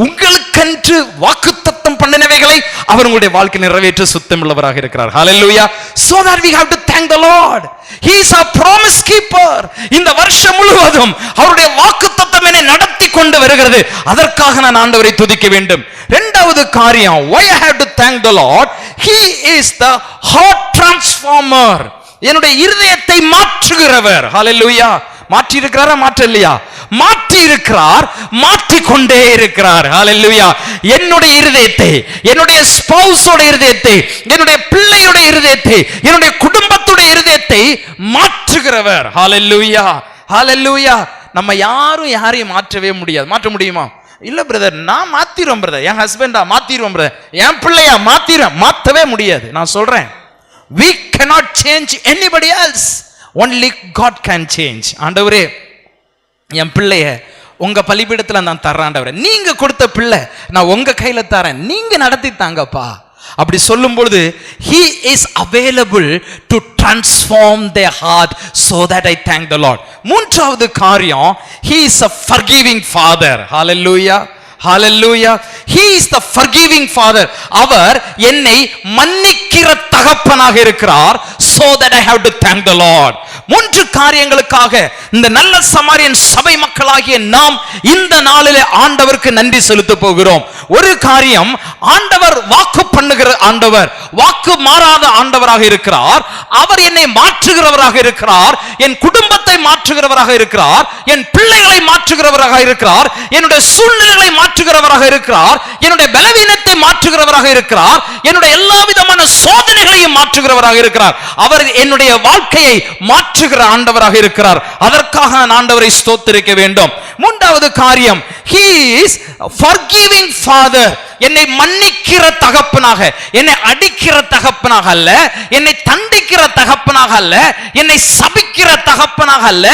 உங்களுக்கென்று வாக்குத்தத்தம் பண்ணினவைகளை அவர் உங்களுடைய வாழ்க்கை நிறைவேற்ற சுத்தமுள்ளவராக இருக்கிறார். Hallelujah. So that we have to thank the Lord. He is a promise keeper. இந்த வருஷம் முழுவதும் அவருடைய வாக்குத்தத்தம் என்னை நடத்தி கொண்டு வருகிறது. அதற்காக நான் ஆண்டவரை துதிக்க வேண்டும். இரண்டாவது காரியம், why I have to thank the Lord? He is the heart transformer. என்னுடைய இருதயத்தை மாற்றுகிறவர். Hallelujah. மாற்றி இருக்கிறாரா? மாற்றலையா? மாற்றி இருக்கிறார், மாற்றிக்கொண்டே இருக்கிறார். ஹalleluya. என்னுடைய இருதயத்தை, என்னுடைய ஸ்பௌஸோட இருதயத்தை, என்னுடைய பிள்ளையோட இருதயத்தை, என்னுடைய குடும்பத்துடைய இருதயத்தை மாற்றுகிறவர். ஹalleluya, ஹalleluya. நம்ம யாரையும் மாற்றவே முடியாது. மாற்ற முடியுமா? இல்ல பிரதர், நான் மாத்திரும் பிரதர், என் ஹஸ்பண்டா மாத்திரும் பிரதர், என் பிள்ளையா மாத்தவே முடியாது. நான் சொல்றேன், we cannot change anybody else. Only God can change. ஆண்டவரே, என் பிள்ளைய உங்க பலிபீடத்துல நான் தர்றேன் ஆண்டவரே, நீங்க கொடுத்த பிள்ளை நான் உங்க கையில தரேன், நீங்க நடத்தி தாங்கப்பா. அப்படி சொல்லும் பொழுது he is available to transform their heart, so that I thank the Lord. மூன்றாவது காரியம், he is a forgiving father. Hallelujah, hallelujah. He is the forgiving father. அவர் என்னை மன்னிக்கிற தகப்பனாக இருக்கிறார். So that I have to thank the Lord. 3 காரியங்களுக்காக இந்த நல்ல சமாரியன் சபை மக்கள் மக்களாகிய நாம் இந்த நாளிலே ஆண்டவருக்கு நன்றி செலுத்த போகிறோம். ஒரு காரியம், ஆண்டவர் வாக்கு பண்ணுகிற ஆண்டவர், வாக்கு மாறாத ஆண்டவராக இருக்கிறார். அவர் என்னை மாற்றுகிறவராக இருக்கிறார், என் குடும்பத்தை மாற்றுகிறவராக இருக்கிறார், என் பிள்ளைகளை மாற்றுகிறவராக இருக்கிறார், என்னுடைய சூழ்நிலைகளை மாற்றுகிறவராக இருக்கிறார், என்னுடைய பலவீனத்தை மாற்றுகிறவராக இருக்கிறார், என்னுடைய எல்லா விதமான சோதனைகளையும் மாற்றுகிறவராக இருக்கிறார். அவர் என்னுடைய வாழ்க்கையை மாற்றுகிற ஆண்டவராக இருக்கிறார். அதற்காக நான் ஆண்டவரை ஸ்தோத்திரிக்க வேண்டும். மூன்றாவது காரியம், he is forgiving father. என்னை மன்னிக்கிற தகப்பனாக, என்னை அடிக்கிற தகப்பனாக அல்ல, என்னை தண்டிக்கிற தகப்பனாக அல்ல, என்னை சபிக்கிற தகப்பனாக அல்ல,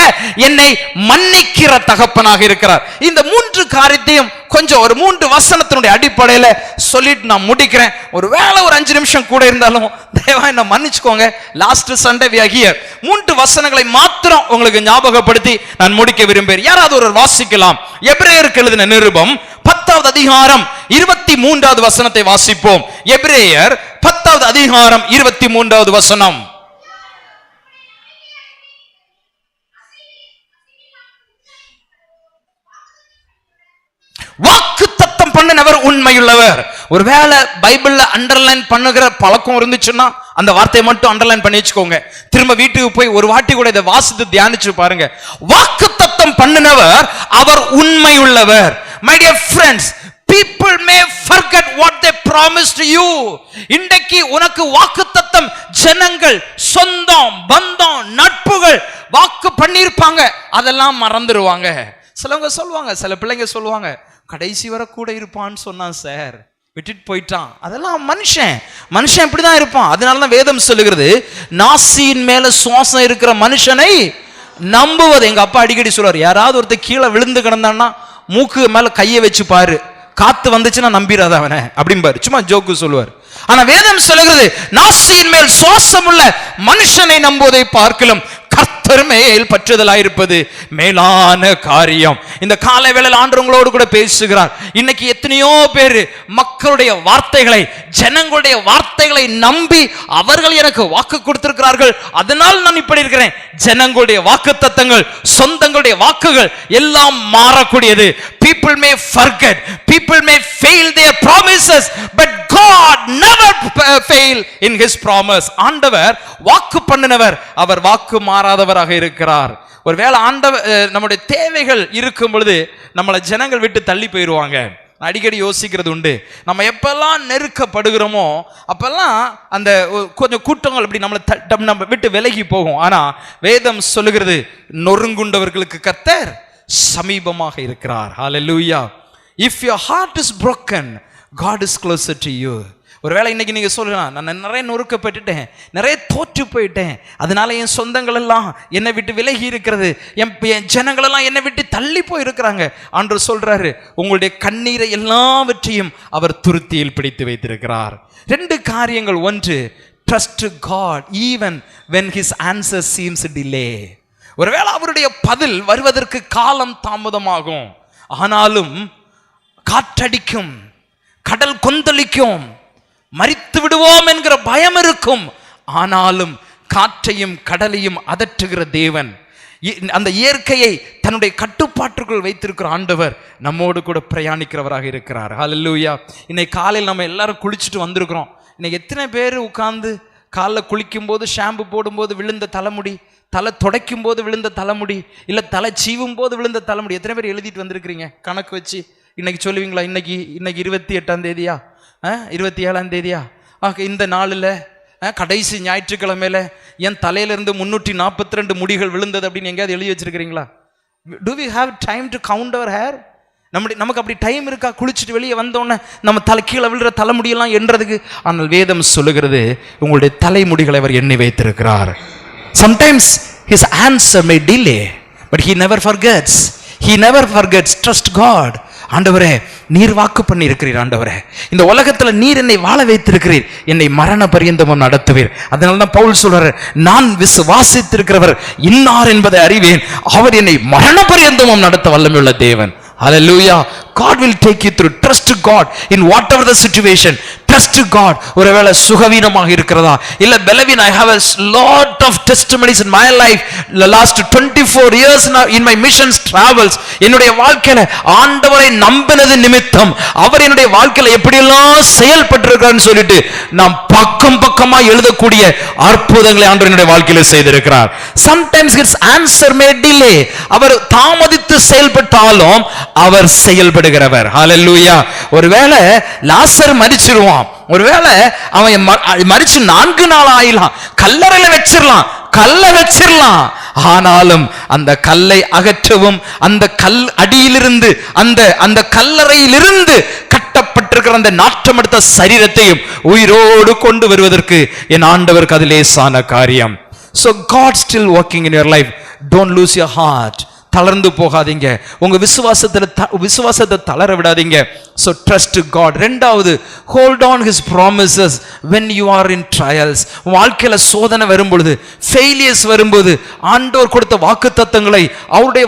என்னை மன்னிக்கிற தகப்பனாக இருக்கிறார். இந்த மூன்று காரியத்தையும் கொஞ்சம் ஒரு 3 வசனத்தினுடைய அடிப்படையில சொல்லிட்டு நான் முடிக்கிறேன். ஒரு வேளை ஒரு 5 நிமிஷம் கூட இருந்தாலும் தயவா என்ன மன்னிச்சுக்கோங்க. Last Sunday we are here. 3 வசனங்களை மாத்திரம் உங்களுக்கு ஞாபகப்படுத்தி நான் முடிக்க விரும்புகிறேன். யாராவது ஒரு வாசிக்கலாம். எபிரேயருக்கு எழுதின நிருபம் 10வது அதிகாரம் 23வது வசனத்தை வாசிப்போம். எபிரேயர் 10வது அதிகாரம் 23வது வசனம். வாக்கு தத்தம் பண்ணினவர் உண்மையுள்ளவர். ஒருவேளை பைபிள்ல அண்டர்லைன் பண்ணுகிற பழக்கம் இருந்துச்சுன்னா அந்த வார்த்தையை மட்டும் அண்டர்லைன் பண்ணி வச்சுக்கோங்க. திரும்ப வீட்டுக்கு போய் ஒரு வாட்டி கூட இதை வாசித்து தியானிச்சு பாருங்க. வாக்கு தத்தம் பண்ணினவர் அவர் உண்மையுள்ளவர். My dear friends, people may forget what they promised you. இன்றைக்கு உனக்கு வாக்குத்தத்தம் ஜனங்கள், சொந்தம், பந்தம், நட்புகள் வாக்கு பண்ணியிருப்பாங்க, அதெல்லாம் மறந்துடுவாங்க. சிலவங்க சொல்லுவாங்க, சில பிள்ளைங்க சொல்லுவாங்க, கடைசி வரை கூட இருப்பான்னு சொன்னான் சார், விட்டுட்டு போயிட்டான். அதெல்லாம் மனுஷன் இப்படிதான் இருப்பான். அதனாலதான் வேதம் சொல்லுகிறது, நாசியின் மேல சுவாசம் இருக்கிற மனுஷனை நம்புவது. எங்க அப்பா அடிக்கடி சொல்லுவார், யாராவது ஒருத்தர் கீழே விழுந்து கிடந்தான்னா மூக்கு மேல கையை வச்சு பாரு, காத்து வந்துச்சுன்னா நம்பிராத அவனை அப்படிம்பாரு. சும்மா ஜோக்கு சொல்லுவார். ஆனா வேதம் சொல்லுகிறது, நாசியின் மேல் சுவாசம் உள்ள மனுஷனை நம்புவதை பார்க்கலாம் கர்த்தர் மேல் பற்றுதலாயிருப்பது மேலான காரியம். இந்த காலை வேளையில் ஆண்டவங்களோடு கூட பேசுகிறார். இன்னைக்கு எத்தனையோ பேர் மக்களுடைய வார்த்தைகளை, ஜனங்களுடைய வார்த்தைகளை நம்பி அவர்கள் எனக்கு வாக்கு கொடுத்திருக்கிறார்கள், அதனால் நான் இப்படி இருக்கிறேன். ஜனங்களுடைய வாக்கு தத்தங்கள், சொந்தங்களுடைய வாக்குகள் எல்லாம் மாறக்கூடியது. People may forget, people may fail their promises, but God never fail in his promise. ஆண்டவர் வாக்கு பண்ணினவர், அவர் வாக்கு மாறாதவராக இருக்கிறார். ஒருவேளை ஆண்டவர் நம்முடைய தேவைகள் இருக்கும் பொழுது நம்மளை ஜனங்கள் விட்டு தள்ளி போயிடுவாங்க. அடிக்கடி யோசிக்கிறது உண்டு. நம்ம எப்பெல்லாம் நெருக்கப்படுகிறோமோ அப்பெல்லாம் அந்த கொஞ்சம் கூட்டங்கள் அப்படி நம்ம விட்டு விலகி போகும். ஆனா வேதம் சொல்லுகிறது, நொறுங்குண்டவர்களுக்கு கர்த்தர் சமீபமாக இருக்கிறார். ஹல்லேலூயா. If your heart is broken, God is closer to you. ஒருவேளை இன்னைக்கு நீங்க சொல்லலாம், நான் நிறைய நொறுக்கப்பட்டுட்டேன், நிறைய தோற்று போயிட்டேன், அதனால என் சொந்தங்கள் எல்லாம் என்னை விட்டு விலகி இருக்கிறது, என் ஜனங்கள் எல்லாம் என்னை விட்டு தள்ளி போய் இருக்கிறாங்க. ஆண்டவர் சொல்றாரு, உங்களுடைய கண்ணீரை எல்லாவற்றையும் அவர் துருத்தியில் பிடித்து வைத்திருக்கிறார். 2 காரியங்கள். ஒன்று, trust God even when his answer seems delay. ஒருவேளை அவருடைய பதில் வருவதற்கு காலம் தாமதமாகும், ஆனாலும் காற்றடிக்கும், கடல் கொந்தளிக்கும், மரித்து விடுவோம் என்கிற பயம் இருக்கும், ஆனாலும் காற்றையும் கடலையும் அதற்றுகிற தேவன், அந்த இயற்கையை தன்னுடைய கட்டுப்பாட்டுக்குள் வைத்திருக்கிற ஆண்டவர் நம்மோடு கூட பிரயாணிக்கிறவராக இருக்கிறார். ஹல்லேலூயா. இன்னைக்கு காலையில் நம்ம எல்லாரும் குளிச்சுட்டு வந்திருக்கிறோம். இன்னைக்கு எத்தனை பேர் உட்கார்ந்து காலைல குளிக்கும் போது, ஷாம்பு போடும்போது விழுந்த தலைமுடி, தலை துடைக்கும் போது விழுந்த தலைமுடி, இல்லை தலை சீவும் போது விழுந்த தலைமுடி, எத்தனை பேர் எழுதிட்டு வந்திருக்கிறீங்க கணக்கு வச்சு? இன்னைக்கு சொல்லுவீங்களா, இன்னைக்கு 28ஆம் தேதியா, 27ஆம் தேதியா, இந்த நாளில் கடைசி ஞாயிற்றுக்கிழமையில என் தலையிலிருந்து 342 முடிகள் விழுந்தது அப்படின்னு எங்கேயாவது எழுதி வச்சிருக்கிறீங்களா? Do we have time to count our hair? நமக்கு அப்படி டைம் இருக்கா? குளிச்சுட்டு வெளியே வந்தோடனே நம்ம தலை கீழே விழுற தலைமுடியெல்லாம் எண்றதுக்கு? ஆனால் வேதம் சொல்லுகிறது, உங்களுடைய தலைமுடிகளை அவர் எண்ணி வைத்திருக்கிறார். Sometimes his answer may delay, but he never forgets. He never forgets. Trust God. ஆண்டவரே, நீர் வாக்கு பண்ணி இருக்கிறீர். ஆண்டவரே, இந்த உலகத்துல நீர் என்னை வாழ வைத்திருக்கிறீர், என்னை மரண பரியந்தமும் நடத்துவீர். அதனால தான் பவுல் சொல்றாரு, நான் விசுவாசித்திருக்கிறவர் இன்னார் என்பதை அறிவேன், அவர் என்னை மரண பரியந்தமும் நடத்த வல்லமையுள்ள தேவன். ஹல்லேலூயா. God will take you through. Trust God in whatever the situation. Trust God. ஒருவேளை சுகவீனமாக இருக்கிறதா, இல்ல பலவீனம். I have a lot of testimonies in my life the last 24 years now in my missions travels. என்னுடைய வாழ்க்கையில ஆண்டவரை நம்பினது நிமித்தம் அவர் என்னுடைய வாழ்க்கையில எப்படியெல்லாம் செயல்பட்டிருக்கிறார்னு சொல்லிட்டு நாம் பக்கம் பக்கமா எழுதக்கூடிய அற்புதங்களை ஆண்டவர் என்னுடைய வாழ்க்கையில செய்திருக்கிறார். Sometimes his answer may delay. அவர் தாமதித்து செயல்பட்டாலும் அவர் செயல்படுகிறவர். ஹalleluya. ஒருவேளை லாசர் மரிச்சிருவான், ஒருவேளை அவன் மரிச்சு 4 நாள் ஆயிலாம், கல்லறையில வச்சிரலாம். ஆனாலும் அந்த கல்லை அகற்றவும், அந்த கல் அடியிலிருந்து அந்த கல்லறையிலிருந்து கட்டப்பட்டிருக்கிற அந்த நாற்றம் எடுத்த சரீரத்தையும் உயிரோடு கொண்டு வருவதற்கு என் ஆண்டவருக்கு அது லேசான காரியம். So God still working in your life. Don't lose your heart. தளர்ந்து போகாதீங்க, உங்க விசுவாசத்தை தளர விடாதீங்க. So trust God. ரெண்டாவது, hold on his promises when you are in trials. வாழ்க்கையில சோதனை வரும்பொழுது, ஃபெயிலியர்ஸ் வரும்போது ஆண்டவர் கொடுத்த வாக்குத்தத்தங்களை, அவருடைய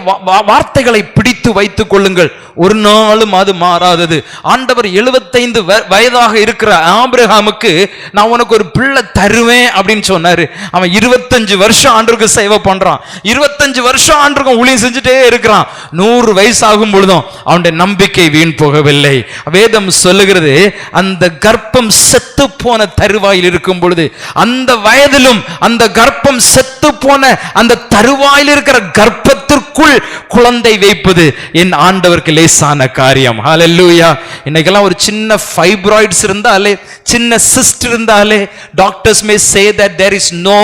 வார்த்தைகளை பிடித்து வைத்துக் கொள்ளுங்கள். ஒரு நாளும் அது மாறாதது. ஆண்டவர் 75 வயதாக இருக்கிற ஆபிரகாமுக்கு நான் உனக்கு ஒரு பிள்ளை தருவேன் அப்படின்னு சொன்னாரு. அவன் 25 வருஷம் ஆண்டவருக்கு சேவை பண்றான், 25 வருஷம் ஆண்டவருக்கு ஊழியம் செஞ்சுட்டே இருக்கிறான். 100 வயசு ஆகும் பொழுதும் அவனுடைய நம்பிக்கை வீண் போகவில்லை. வேதம் சொல்லுகிறது, அந்த கர்ப்பம் செத்து போன தருவாயில் இருக்கும் பொழுது, அந்த வயதிலும் அந்த கர்ப்பம் செத்து போன அந்த தருவாயில் இருக்கிற கர்ப்பத்திற்குள் குழந்தை வைப்பது என் ஆண்டவருக்கு லேசான காரியம். ஹalleluya. இன்னைக்கெல்லாம் ஒரு சின்ன ஃபைப்ராய்ட்ஸ் இருந்தாலே, சின்ன சிஸ்ட் இருந்தாலே, doctors may say that there is no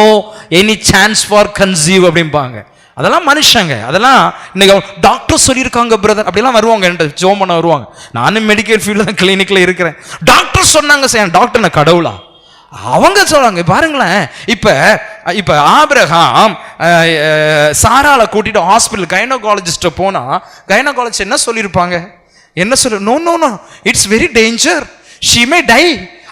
any chance for conceive அப்படிம்பாங்க. அதெல்லாம் மனுஷங்க, அதெல்லாம் இன்னைக்கு டாக்டர் சொல்லியிருக்காங்க பிரதர் அப்படிலாம் வருவாங்க, என்கிட்ட ஜோம் பண்ண வருவாங்க. நானும் மெடிக்கல் ஃபீல்டில் தான், கிளினிக்கில் இருக்கிறேன். டாக்டர் சொன்னாங்க, சார் டாக்டர் நான் கடவுளா? அவங்க சொல்றாங்க. பாருங்களேன், இப்ப ஆபிரகாம் சாரால கூட்டிட்டு ஹாஸ்பிட்டல் கைனகாலஜிஸ்ட போனா, கைனகாலஜிஸ்ட் என்ன சொல்லியிருப்பாங்க? என்ன சொல்ல? No no no, it's very danger, she may die,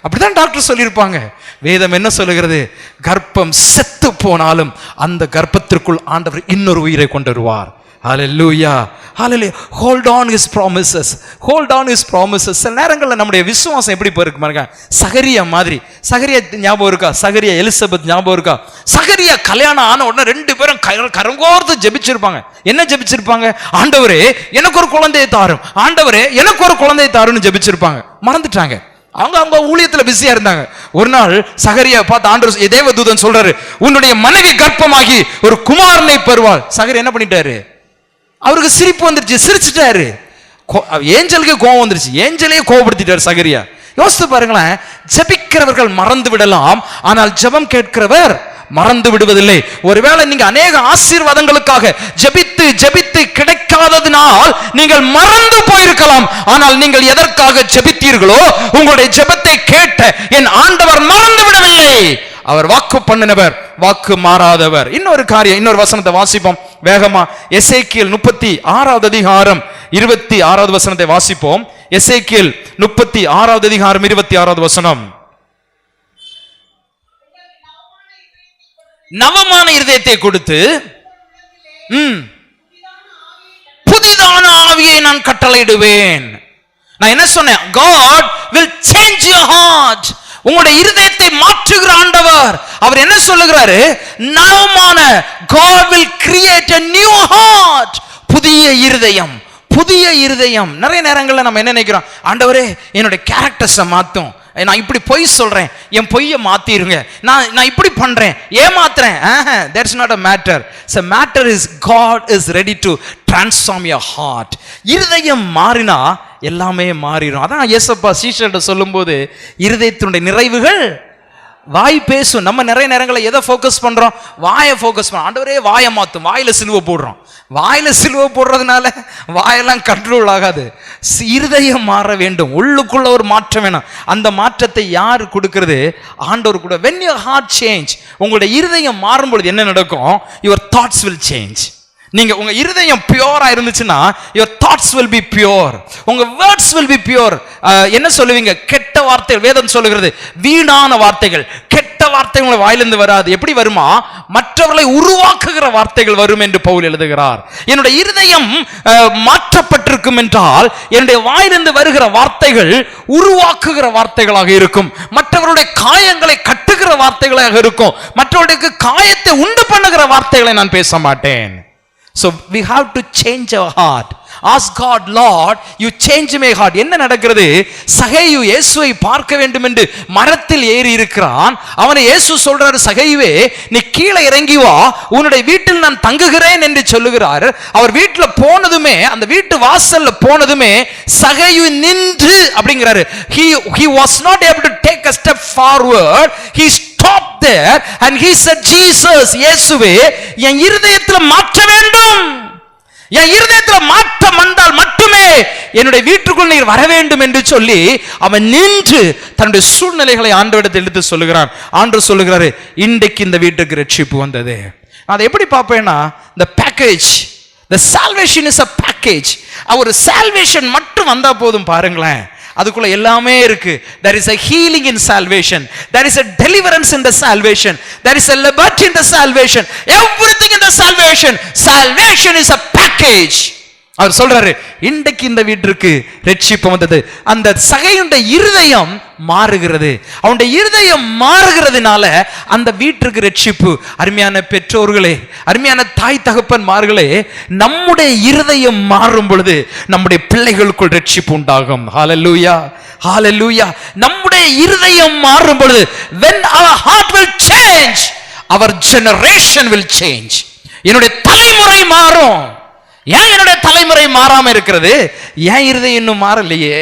அப்படிதான் டாக்டர் சொல்லியிருப்பாங்க. வேதம் என்ன சொல்லுகிறது? கர்ப்பம் செத்து போனாலும் அந்த கர்ப்பத்திற்குள் ஆண்டவர் இன்னொரு உயிரை கொண்டு வருவார். ஹalleluya, hallelujah. Hold on his promises, hold on his promises. சில நேரங்களில் நம்முடைய விசுவாசம் எப்படி போயிருக்கு பாருங்க. சகரியா மாதிரி, சகரியா ஞாபகம் இருக்கா? சகரியா எலிசபெத் ஞாபகம் இருக்கா? சகரியா கல்யாணம் ஆன உடனே 2 பேரும் கரங்கோர்த்து ஜெபிச்சிருப்பாங்க. என்ன ஜெபிச்சிருப்பாங்க? ஆண்டவரே எனக்கு ஒரு குழந்தையை தாரும், ஆண்டவரே எனக்கு ஒரு குழந்தையை தாருன்னு ஜெபிச்சிருப்பாங்க. மறந்துட்டாங்க, அவங்க ஊழியத்துல பிஸியா இருந்தாங்க. ஒரு நாள் சகரியா பார்த்து ஆண்டவர் தேவதூதன் சொல்றாரு, உன்னுடைய மனைவி கர்ப்பமாகி ஒரு குமாரனை பெறுவாள். சகரியா என்ன பண்ணிட்டாரு? அவருக்கு சிரிப்பு வந்துருச்சு, சிரிச்சிட்டாரு. ஏஞ்சலுக்கு கோபம் வந்துருச்சு, ஏஞ்சலையே கோபப்படுத்திட்டாரு சகரியா. யோசித்து பாருங்களேன், ஜெபிக்கிறவர்கள் மறந்து விடலாம், ஆனால் ஜெபம் கேட்கிறவர் மறந்து விடுவதில்லை. ஒருவேளை நீங்க அநேக ஆசீர்வாதங்களுக்காக ஜெபித்து ஜெபித்து கிடைக்காததினால் நீங்கள் மறந்து போயிருக்கலாம். ஆனால் நீங்கள் எதற்காக ஜெபித்தீர்களோ உங்களுடைய ஜெபத்தை கேட்ட என் ஆண்டவர் மறந்து விடவில்லை. அவர் வாக்கு பண்ணினவர், வாக்கு மாறாதவர். இன்னொரு காரியம், இன்னொரு வசனத்தை வாசிப்போம் வேகமா. எசேக்கியேல் 36வது அதிகாரம் 26வது வசனத்தை வாசிப்போம். எசேக்கியேல் 36வது அதிகாரம் 26வது வசனம். நவமான இருதயத்தை கொடுத்து புதிதான ஆவியை நான் கட்டளையிடுவேன். நான் என்ன சொன்னேன்? God will change your heart. உங்களுடைய இருதயத்தை மாற்றுகிற ஆண்டவர். அவர் என்ன சொல்லுகிறாரு? நவமான, God will create a new heart. புதிய இருதயம், புதிய இருதயம். நிறைய நேரங்களில் நம்ம என்ன நினைக்கிறோம்? ஆண்டவரே என்னுடைய கேரக்டர்ஸை மாற்றும், நான் இப்படி பொய் சொல்றேன், என் பொய்யை மாத்திருங்க, நான் இப்படி பண்றேன், ஏமாத்துறேன். That's not a matter. The matter is God is ready to transform your heart. இருதயம் மாறினா எல்லாமே மாறிடும். அதான் இயேசப்பா சீஷர்கிட்ட சொல்லும்போது, இருதயத்தினுடைய நிறைவுகள் வாய் பேசும். நம்ம நிறைய நேரங்களில் எதை ஃபோக்கஸ் பண்றோம்? வாயை ஃபோக்கஸ் பண்றோம். ஆண்டவரே வாயை மாத்தும், வாயில சிலுவை போடுறோம். வாயில சிலுவை போடுறதுனால வாயெல்லாம் கண்ட்ரோல் ஆகாது. இருதயம் மாற வேண்டும், உள்ளுக்குள்ள ஒரு மாற்றம் வேணும். அந்த மாற்றத்தை யார் கொடுக்கிறது? ஆண்டவர் கூட. when your heart change, உங்களுடைய இருதயம் மாறும்பொழுது என்ன நடக்கும்? your thoughts will change. நீங்க உங்க இருதயம் பியூரா இருந்துச்சுன்னா your thoughts will be pure, உங்க words will be pure. என்ன சொல்லுவீங்க? கெட்ட வார்த்தைகள். வேதம் சொல்லுகிறது வீணான வார்த்தைகள், கெட்ட வார்த்தை உங்களை வாயிலிருந்து வராது. எப்படி வருமா? மற்றவர்களை உருவாக்குகிற வார்த்தைகள் வரும் என்று பவுல் எழுதுகிறார். என்னுடைய இருதயம் மாற்றப்பட்டிருக்கும் என்றால் என்னுடைய வாயிலிருந்து வருகிற வார்த்தைகள் உருவாக்குகிற வார்த்தைகளாக இருக்கும். மற்றவருடைய காயங்களை கட்டுகிற வார்த்தைகளாக இருக்கும். மற்றவர்களுக்கு காயத்தை உண்டு பண்ணுகிற வார்த்தைகளை நான் பேச மாட்டேன். So we have to change our heart. Ask God, Lord, you change my heart. என்ன நடக்கிறது? சகையு இயேசுவை பார்க்க வேண்டும் என்று மரத்தில் ஏறி இருக்கிறான். அவனை இயேசு சொல்றாரு, சகையுவே நீ கீழே இறங்கி வா, உன்னுடைய வீட்டில் நான் தங்குகிறேன் என்று சொல்லுகிறார். அவர் வீட்டில் போனதுமே, அந்த வீட்டு வாசல்ல போனதுமே சகையு நின்று அப்படிங்கிறாரு. He was not able to take a step forward. He stopped there and he said, Jesus, இயேசுவே என் இருதயத்தில் மாற்ற வேண்டும், என் இருதயத்தில் மாற்றம் வந்தால் மட்டுமே என்னுடைய வீட்டுக்குள் நீர் வர வேண்டும் என்று சொல்லி அவன் நின்று தன்னுடைய சூழ்நிலைகளை ஆண்டவரிடத்தில் எடுத்து சொல்லுகிறான். ஆண்டவர் சொல்லுகிறாரு, இன்றைக்கு இந்த வீட்டுக்கு ரட்சிப்பு வந்தது. அதை எப்படி பார்ப்பேன்னா, the package, the salvation is a package. ஒரு salvation மட்டும் வந்தா போதும். பாருங்களேன், அதுக்குள்ள எல்லாமே இருக்கு. There is a healing in salvation, there is a deliverance in the salvation, there is a liberty in the salvation, everything in the salvation. Salvation is a package. அவர் சொல்றாரு, இன்றைக்கு இந்த வீட்டிற்கு ரட்சிப்பு வந்தது. அந்த சகையுடைய இருதயம் மாறுகிறது. அவனுடைய இருதயம் மாறுகிறதுனால அந்த வீட்டிற்கு ரட்சிப்பு. அருமையான பெற்றோர்களே, அருமையான தாய் தகப்பன்மார்களே, நம்முடைய இருதயம் மாறும் பொழுது நம்முடைய பிள்ளைகளுக்குள் ரட்சிப்பு உண்டாகும். ஹalleluya, ஹalleluya. நம்முடைய இருதயம் மாறும் பொழுது, when our heart will change, our generation will change. என்னுடைய தலைமுறை மாறும். ஏன் என்னுடைய தலைமுறை மாறாம இருக்கிறது? ஏன் இருதயம் இன்னும் மாறலையே?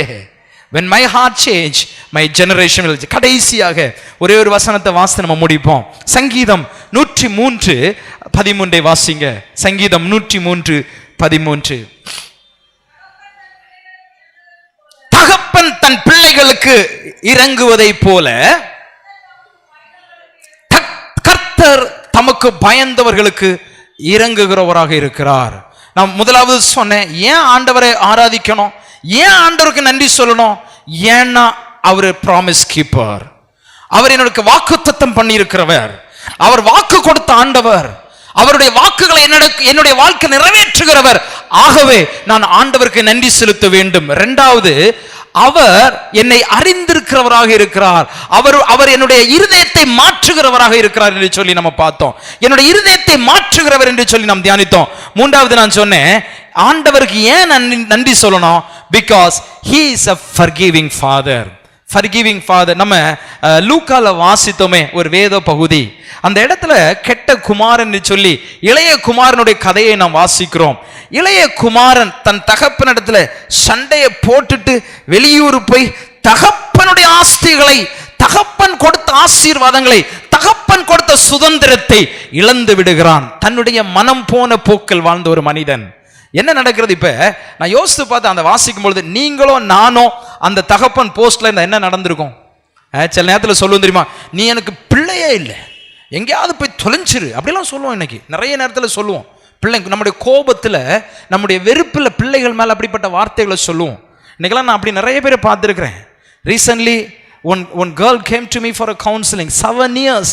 when my heart change, my generation will change. கடைசியாக ஒரே ஒரு வசனத்தை வாசித்து நம்ம முடிப்போம். சங்கீதம் 103:13 வாசிங்க. சங்கீதம் 103:13. தகப்பன் தன் பிள்ளைகளுக்கு இறங்குவதை போல கர்த்தர் தமக்கு பயந்தவர்களுக்கு இறங்குகிறவராக இருக்கிறார். நான் முதலாவது சொன்னேன், ஏன் ஆண்டவரை ஆராதிக்கணும், ஏன் ஆண்டவருக்கு நன்றி சொல்லணும்? ஏன்னா அவர் ப்ராமிஸ் கீப்பர். அவர் எனக்கு வாக்குத்தத்தம் பண்ணி இருக்கிறவர். அவர் வாக்கு கொடுத்த ஆண்டவர். அவருடைய வாக்குகளை என்னுடைய வாழ்க்கை நிறைவேற்றுகிறவர். ஆகவே நான் ஆண்டவருக்கு நன்றி செலுத்த வேண்டும். இரண்டாவது, அவர் என்னை அறிந்திருக்கிறவராக இருக்கிறார். அவர் என்னுடைய இருதயத்தை மாற்றுகிறவராக இருக்கிறார் என்று சொல்லி நம்ம பார்த்தோம். என்னுடைய இருதயத்தை மாற்றுகிறவர் என்று சொல்லி நாம் தியானித்தோம். மூன்றாவது நான் சொன்னேன், ஆண்டவருக்கு ஏன் நன்றி சொல்லணும்? Because he is a forgiving father. forgiving father. நம்ம லூக்கால வாசித்தோமே ஒரு வேத பகுதி. அந்த இடத்துல கெட்ட குமாரன் சொல்லி இளைய குமாரனுடைய கதையை நாம் வாசிக்கிறோம். இளைய குமாரன் தன் தகப்பனிடத்துல சண்டையை போட்டுட்டு வெளியூர் போய் தகப்பனுடைய ஆஸ்திகளை, தகப்பன் கொடுத்த ஆசீர்வாதங்களை, தகப்பன் கொடுத்த சுதந்திரத்தை இழந்து விடுகிறான். தன்னுடைய மனம் போன போக்கில் வாழ்ந்த ஒரு மனிதன். என்ன நடக்கிறது? இப்ப நான் யோசித்து பார்த்து அந்த வாசிக்கும் பொழுது, நீங்களோ நானோ அந்த தகப்பன் போஸ்ட்ல இருந்தா என்ன நடந்திருக்கும்? சில நேரத்தில் சொல்லுவோம் தெரியுமா, நீ எனக்கு பிள்ளையே இல்லை, எங்கேயாவது போய் தொலைஞ்சிரு அப்படிலாம் சொல்லுவோம். இன்னைக்கு நிறைய நேரத்தில் சொல்லுவோம். பிள்ளைங்க நம்முடைய கோபத்தில், நம்முடைய வெறுப்பில் பிள்ளைகள் மேலே அப்படிப்பட்ட வார்த்தைகளை சொல்லுவோம். இன்னைக்கெல்லாம் நான் அப்படி நிறைய பேரை பார்த்துருக்கிறேன். Recently one girl came to me for a counseling. 7 years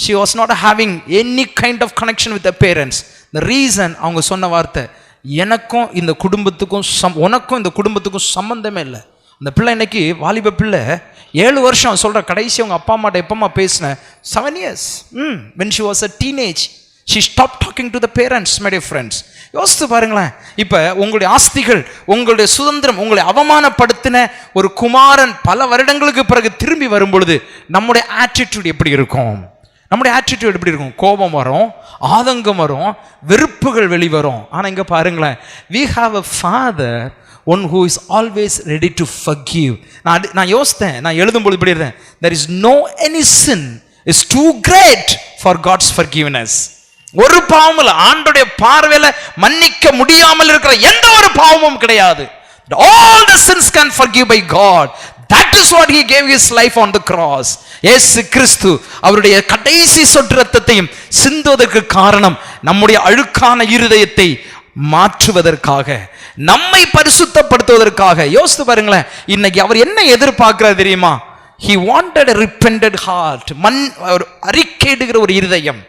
she was not having any kind of connection with her parents. The reason, அவங்க சொன்ன வார்த்தை, எனக்கும் இந்த குடும்பத்துக்கும் உனக்கும் இந்த குடும்பத்துக்கும் சம்பந்தமே இல்லை. அந்த பிள்ளை இன்னைக்கு வாலிப பிள்ளை, 7 வருஷம் சொல்ற. கடைசி அவங்க அப்பா அம்மாட்ட எப்பமா பேசினேன்? 7 years. when she was a teenage, she stopped talking to the parents, my dear friends. யோசித்து பாருங்களேன். இப்போ உங்களுடைய ஆஸ்திகள், உங்களுடைய சுதந்திரம், உங்களை அவமானப்படுத்தின ஒரு குமாரன் பல வருடங்களுக்கு பிறகு திரும்பி வரும் பொழுது நம்முடைய ஆட்டிடியூட் எப்படி இருக்கும்? நம்முடைய ஆட்டிடியூட் எப்படி இருக்கும்? கோபம் வரும், ஆதங்கம் வரும், வெறுப்புகள் வெளிவரும். ஆனால் இங்கே பாருங்களேன், we have a father, one who is always ready to forgive. நான் யோசித்தேன், நான் எழுதும்போது இப்படி இருந்தேன், there is no any sin is too great for God's forgiveness. ஒரு பாவம் இல்லை, ஆண்டோடைய பார்வையில மன்னிக்க முடியாமல் இருக்கிற எந்த ஒரு பாவமும் கிடையாது. All the sins can forgive by God. That is what he gave his life on the cross. இயேசு கிறிஸ்து அவருடைய கடைசி சொட்டு ரத்தத்தையும் சிந்துவதற்கு காரணம் நம்முடைய அழுக்கான இருதயத்தை மாற்றுவதற்காக, நம்மை பரிசுத்தப்படுத்துவதற்காக. யோசித்து பாருங்களேன், இன்னைக்கு அவர் என்ன எதிர்பார்க்கிறார் தெரியுமா? he wanted a repentant heart. ஒரு அறிக்கையிடுகிற ஒரு இருதயம்.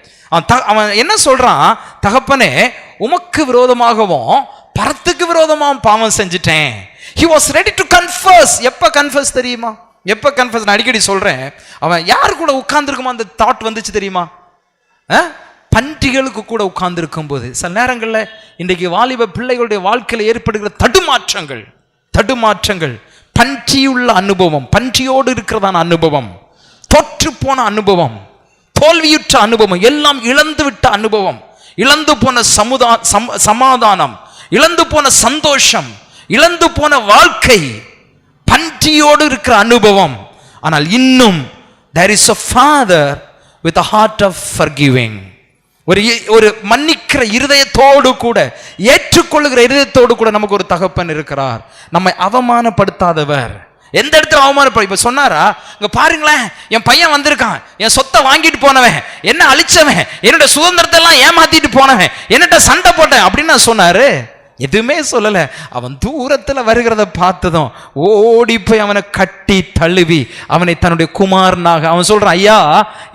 அவன் என்ன சொல்றான், தகப்பனே உமக்கு விரோதமாகவும் பரத்துக்கு விரோதமாகவும் பாவம் செஞ்சுட்டேன். he was ready to confess. எப்ப கன்ஃபஸ் தெரியுமா? எப்ப கன்ஃபஸ்? நான் அடிக்கடி சொல்றேன், அவன் யார் கூட உட்கார்ந்துருக்குமா அந்த தாட் வந்துச்சு தெரியுமா? பன்றிகளுக்கு கூட உட்கார்ந்து இருக்கும் போது. சில நேரங்களில் இன்றைக்கு வாலிப பிள்ளைகளுடைய வாழ்க்கையில் ஏற்படுகிற தடுமாற்றங்கள் பன்றியுள்ள அனுபவம், பன்றியோடு இருக்கிறதான அனுபவம், தொற்று போன அனுபவம், தோல்வியுற்ற அனுபவம், எல்லாம் இழந்து விட்ட அனுபவம், இழந்து போன சமாதானம், இழந்து போன சந்தோஷம், இழந்து போன வாழ்க்கை, பன்றியோடு இருக்கிற அனுபவம். ஆனால் இன்னும் there is a father with a heart of forgiving. ஒரு மன்னிக்கிற இருதயத்தோடு கூட, ஏற்றுக்கொள்ளுகிற இருதயத்தோடு கூட நமக்கு ஒரு தகப்பன் இருக்கிறார். நம்மை அவமானப்படுத்தாதவர். எந்த இடத்துல அவமானப்படும்? இப்ப சொன்னாரா, இங்க பாருங்களேன், என் பையன் வந்திருக்கான், என் சொத்தை வாங்கிட்டு போனவன், என்ன அழிச்சவன், என்னோட சுதந்திரத்தை எல்லாம் ஏமாத்திட்டு போனவன், என்னட்ட சண்டை போட்டேன் அப்படின்னு சொன்னாரு. எதுவுமே சொல்லல. அவன் தூரத்துல வருகிறத பார்த்ததும் ஓடி போய் அவனை கட்டி தழுவி அவனை தன்னுடைய குமாரனாக, அவன் சொல்றான், ஐயா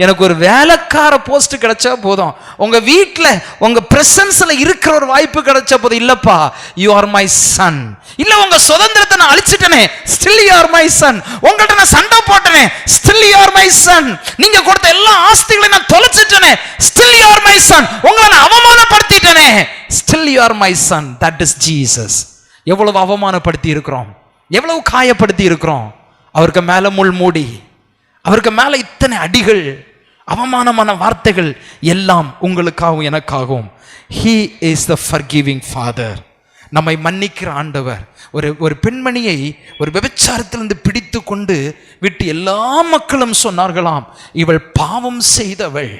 எனக்கு ஒரு வேலைக்கார போஸ்ட் கிடைச்சா போதும், உங்க வீட்டுல உங்க பிரசன்ஸ்ல இருக்கிற ஒரு வாய்ப்பு கிடைச்சா போதும். இல்லப்பா, யூ ஆர் மை சன். இல்ல உங்க சுதந்திரத்தை நான் அழிச்சிட்டனே, still you are my son. உங்கள்ட்ட நான் சண்டை போட்டனே, still you are my son. நீங்க கொடுத்த எல்லா ஆஸ்திகளையும் நான் தொலைச்சிட்டனே, still you are my son. உங்களை நான் அவமானப்படுத்திட்டனே, still you are my son. That is Jesus. எவ்வளவு அவமானப்படுத்தி இருக்கிறோம், எவ்வளவு காயப்படுத்தி இருக்கிறோம். அவருக்கு மேல முள் மூடி, அவருக்கு மேல இத்தனை அடிகள், அவமானமான வார்த்தைகள், எல்லாம் உங்களுக்காகவும் எனக்காகவும். He is the forgiving father. நம்மை மன்னிக்கிற ஆண்டவர். ஒரு பெண்மணியை ஒரு விபச்சாரத்திலிருந்து பிடித்து கொண்டு விட்டு எல்லா மக்களும் சொன்னார்களாம், இவள் பாவம் செய்தவள்,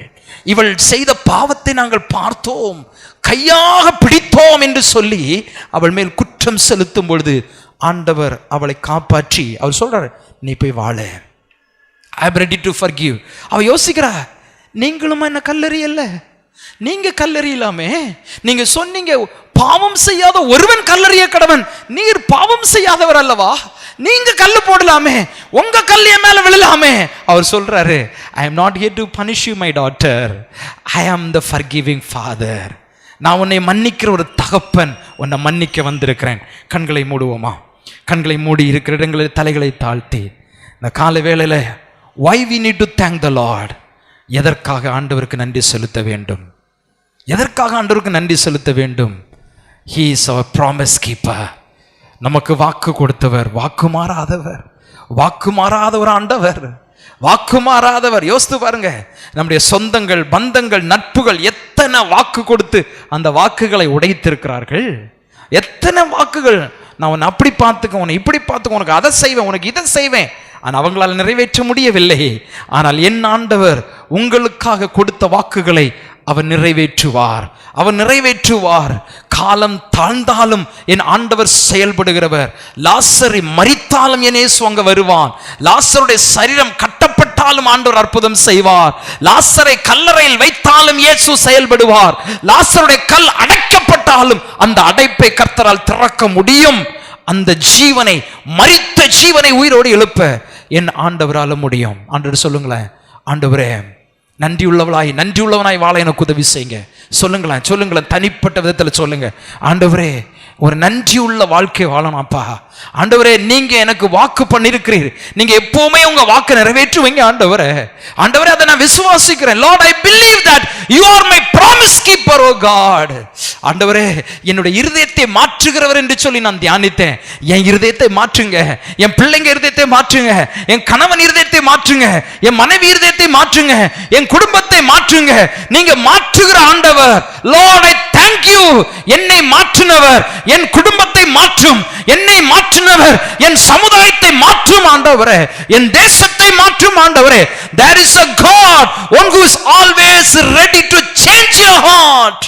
இவள் செய்த பாவத்தை நாங்கள் பார்த்தோம், கையாக பிடித்தோம் என்று சொல்லி அவள் மேல் குற்றம் செலுத்தும் பொழுது ஆண்டவர் அவளை காப்பாற்றி அவர் சொல்றார், நீ போய் வாழ, ஐ அம் ரெடி டு ஃபர்கிவ். அவ யோசிக்கிறா, நீங்களும் என்ன கல்லறியல்ல, நீங்க கல்லறியலாமே, நீங்க சொன்னீங்க பாவம் செய்யாத ஒருவன் கல்லறிய கடவன், நீர் பாவம் செய்யாதவர் அல்லவா, நீங்க கல்லு போடலாமே, உங்க கல் என் மேல விழலாமே. அவர் சொல்றாரு, I am not here to punish you my daughter, I am the forgiving father. நான் உன்னை மன்னிக்கிற ஒரு தகப்பன், உன்னை மன்னிக்க வந்திருக்கிறேன். கண்களை மூடுவோமா? கண்களை மூடி இருக்கிற இடங்களில் தலைகளை தாழ்த்தி இந்த காலை வேளையில why we need to thank the Lord. எதற்காக ஆண்டவருக்கு நன்றி செலுத்த வேண்டும்? எதற்காக ஆண்டவருக்கு நன்றி செலுத்த வேண்டும்? He is our promise keeper. நமக்கு வாக்கு கொடுத்தவர், வாக்கு மாறாதவர், வாக்கு மாறாதவர் ஆண்டவர், வாக்கு மாறாதவர். யோசித்து பாருங்க, நம்முடைய சொந்தங்கள், பந்தங்கள், நட்புகள் எத்தனை வாக்கு கொடுத்து அந்த வாக்குகளை உடைத்திருக்கிறார்கள். எத்தனை வாக்குகள், நான் உன்னை அப்படி பார்த்துக்க, உன்னை இப்படி பார்த்துக்க, உனக்கு அதை செய்வேன், உனக்கு இதை செய்வேன், ஆனால் அவங்களால் நிறைவேற்ற முடியவில்லை. ஆனால் என் ஆண்டவர் உங்களுக்காக கொடுத்த வாக்குகளை அவர் நிறைவேற்றுவார், அவர் நிறைவேற்றுவார். காலம் தாழ்ந்தாலும் என் ஆண்டவர் செயல்படுகிறவர். லாசரை மரித்தாலும் என் இயேசு அங்க வருவான். லாசருடைய சரீரம் கட்டப்பட்டாலும் ஆண்டவர் அற்புதம் செய்வார். லாசரை கல்லறையில் வைத்தாலும் இயேசு செயல்படுவார். லாசருடைய கல் அடைக்கப்பட்டாலும் அந்த அடைப்பை கர்த்தரால் திறக்க முடியும். அந்த ஜீவனை, மரித்த ஜீவனை உயிரோடு எழுப்ப என் ஆண்டவரால முடியும். ஆண்டவர் சொல்லுங்களேன், ஆண்டவரே நன்றியுள்ளவனாய் வாழ எனக்கு உதவி செய்யுங்க. சொல்லுங்களேன், தனிப்பட்ட விதத்தில் சொல்லுங்க. ஆண்டவரே, ஒரு நன்றியுள்ள வாழ்க்கை வாழணும்ப்பா. ஆண்டவரே, நீங்க எனக்கு வாக்கு பண்ணிருக்கிறீர், நீங்க எப்பவுமே உங்க வாக்கு நிறைவேற்றுவீங்க. ஆண்டவரே, அதை நான் விசுவாசிக்கிறேன். Lord, I believe that you are my promise keeper, oh God. ஆண்டவரே, என்னுடைய இருதயத்தை மாற்றுகிறவர் என்று சொல்லி நான் தியானித்தேன். என் இருதயத்தை மாற்றுங்க, என் பிள்ளைங்க இருதயத்தை மாற்றுங்க, என் கணவன் இருதயத்தை மாற்றுங்க, என் மனைவி இருதயத்தை மாற்றுங்க, என் குடும்பத்தை மாற்றுங்க. நீங்க மாற்றுகிற ஆண்டவர். Lord, I thank you. என்னை மாற்றினவர் என் குடும்பத்தை மாற்றும், என்னை மாற்றினவர் என் சமுதாயத்தை மாற்றும் ஆண்டவரே, என் தேசத்தை மாற்றும் ஆண்டவரே. There is a God, one who is always ready to change your heart.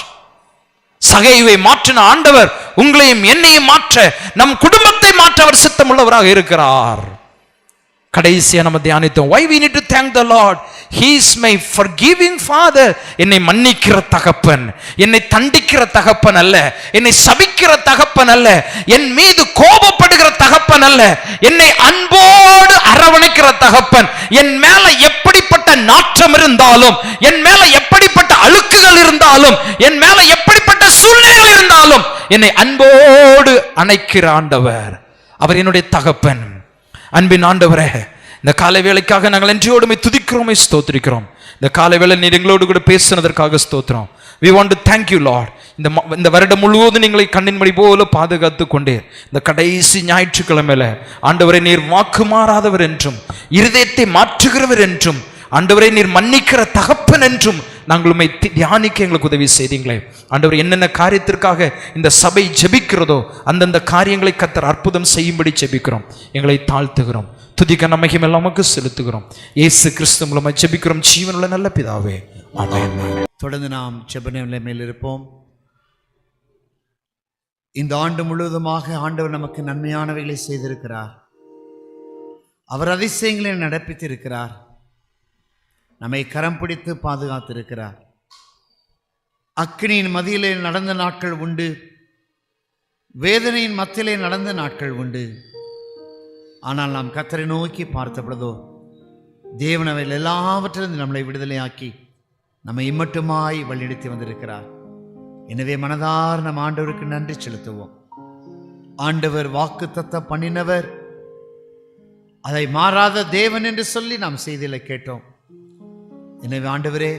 சகைவை மாற்றின ஆண்டவர் உங்களையும் என்னையும் மாற்ற, நம் குடும்பத்தை மாற்ற அவர் சித்தமுள்ளவராக இருக்கிறார். கடைசியா நம்ம தியானித்தோம், why we need to thank the Lord. He is my forgiving father. என்னை மன்னிக்கிற தகப்பன், என்னை தண்டிக்கிற தகப்பன் அல்ல, என்னை சபிக்கிற தகப்பன் அல்ல, என் மீது கோபப்படுகிற தகப்பன் அல்ல, என்னை அன்போடு அரவணைக்கிற தகப்பன் என் மேல எப்படிப்பட்ட நாற்றம் இருந்தாலும், என் மேல எப்படிப்பட்ட அழுக்குகள் இருந்தாலும், என் மேல எப்படிப்பட்ட சூழ்நிலைகள் இருந்தாலும் என்னை அன்போடு அணைக்கிற ஆண்டவர். அவர் என்னுடைய தகப்பன். அன்பின் ஆண்டவரே, இந்த காலை வேளைக்காக நாங்கள் நன்றியோடுமை துதிக்கிறோமே, ஸ்தோத்திரிக்கிறோம். இந்த காலை வேளை நீர் எங்களோடு கூட பேசினதற்காக ஸ்தோத்திரம். We want to thank you Lord. இந்த வருடம் முழுவதும் நீங்களை கண்ணின் மணி போல பாதுகாத்து கொண்டே இந்த கடைசி ஞாயிற்றுக்கிழமையில ஆண்டவரை நீர் வாக்கு மாறாதவர் என்றும், இருதயத்தை மாற்றுகிறவர் என்றும், ஆண்டவரை நீர் மன்னிக்கிற தகப்பன் என்றும் நாங்கள் உம்மை தியானிக்க எங்களுக்கு உதவி செய்தீங்களே. ஆண்டவர், என்னென்ன காரியத்திற்காக இந்த சபை ஜெபிக்கிறதோ அந்தந்த காரியங்களை கர்த்தர் அற்புதம் செய்யும்படி ஜெபிக்கிறோம். எங்களை தாழ்த்துகிறோம், துதிக்க நம்மையும் எல்லாமுக்கு செலுத்துகிறோம். இயேசு கிறிஸ்து மூலமா ஜெபிக்கிறோம் ஜீவனுள்ள நல்ல பிதாவே, ஆமென். தொடர்ந்து நாம் ஜெப நிலைமையில் இருப்போம். இந்த ஆண்டு முழுவதுமாக ஆண்டவர் நமக்கு நன்மையானவைகளை செய்திருக்கிறார். அவர் அதிசயங்களை நடப்பித்திருக்கிறார். நம்மை கரம் பிடித்து பாதுகாத்திருக்கிறார். அக்கினியின் மத்தியிலே நடந்த நாட்கள் உண்டு, வேதனையின் மத்தியிலே நடந்த நாட்கள் உண்டு. ஆனால் நாம் கர்த்தரை நோக்கி பார்த்த பொழுதோ தேவன் அவைகள் எல்லாவற்றிலிருந்து நம்மளை விடுதலையாக்கி நம்மை இம்மட்டுமாய் வழிநடத்தி வந்திருக்கிறார். எனவே மனதார நம் ஆண்டவருக்கு நன்றி செலுத்துவோம். ஆண்டவர் வாக்குத்தத்தம் பண்ணினவர், அதை மாறாத தேவன் என்று சொல்லி நாம் செய்தியில கேட்டோம். எனவே ஆண்டவரே,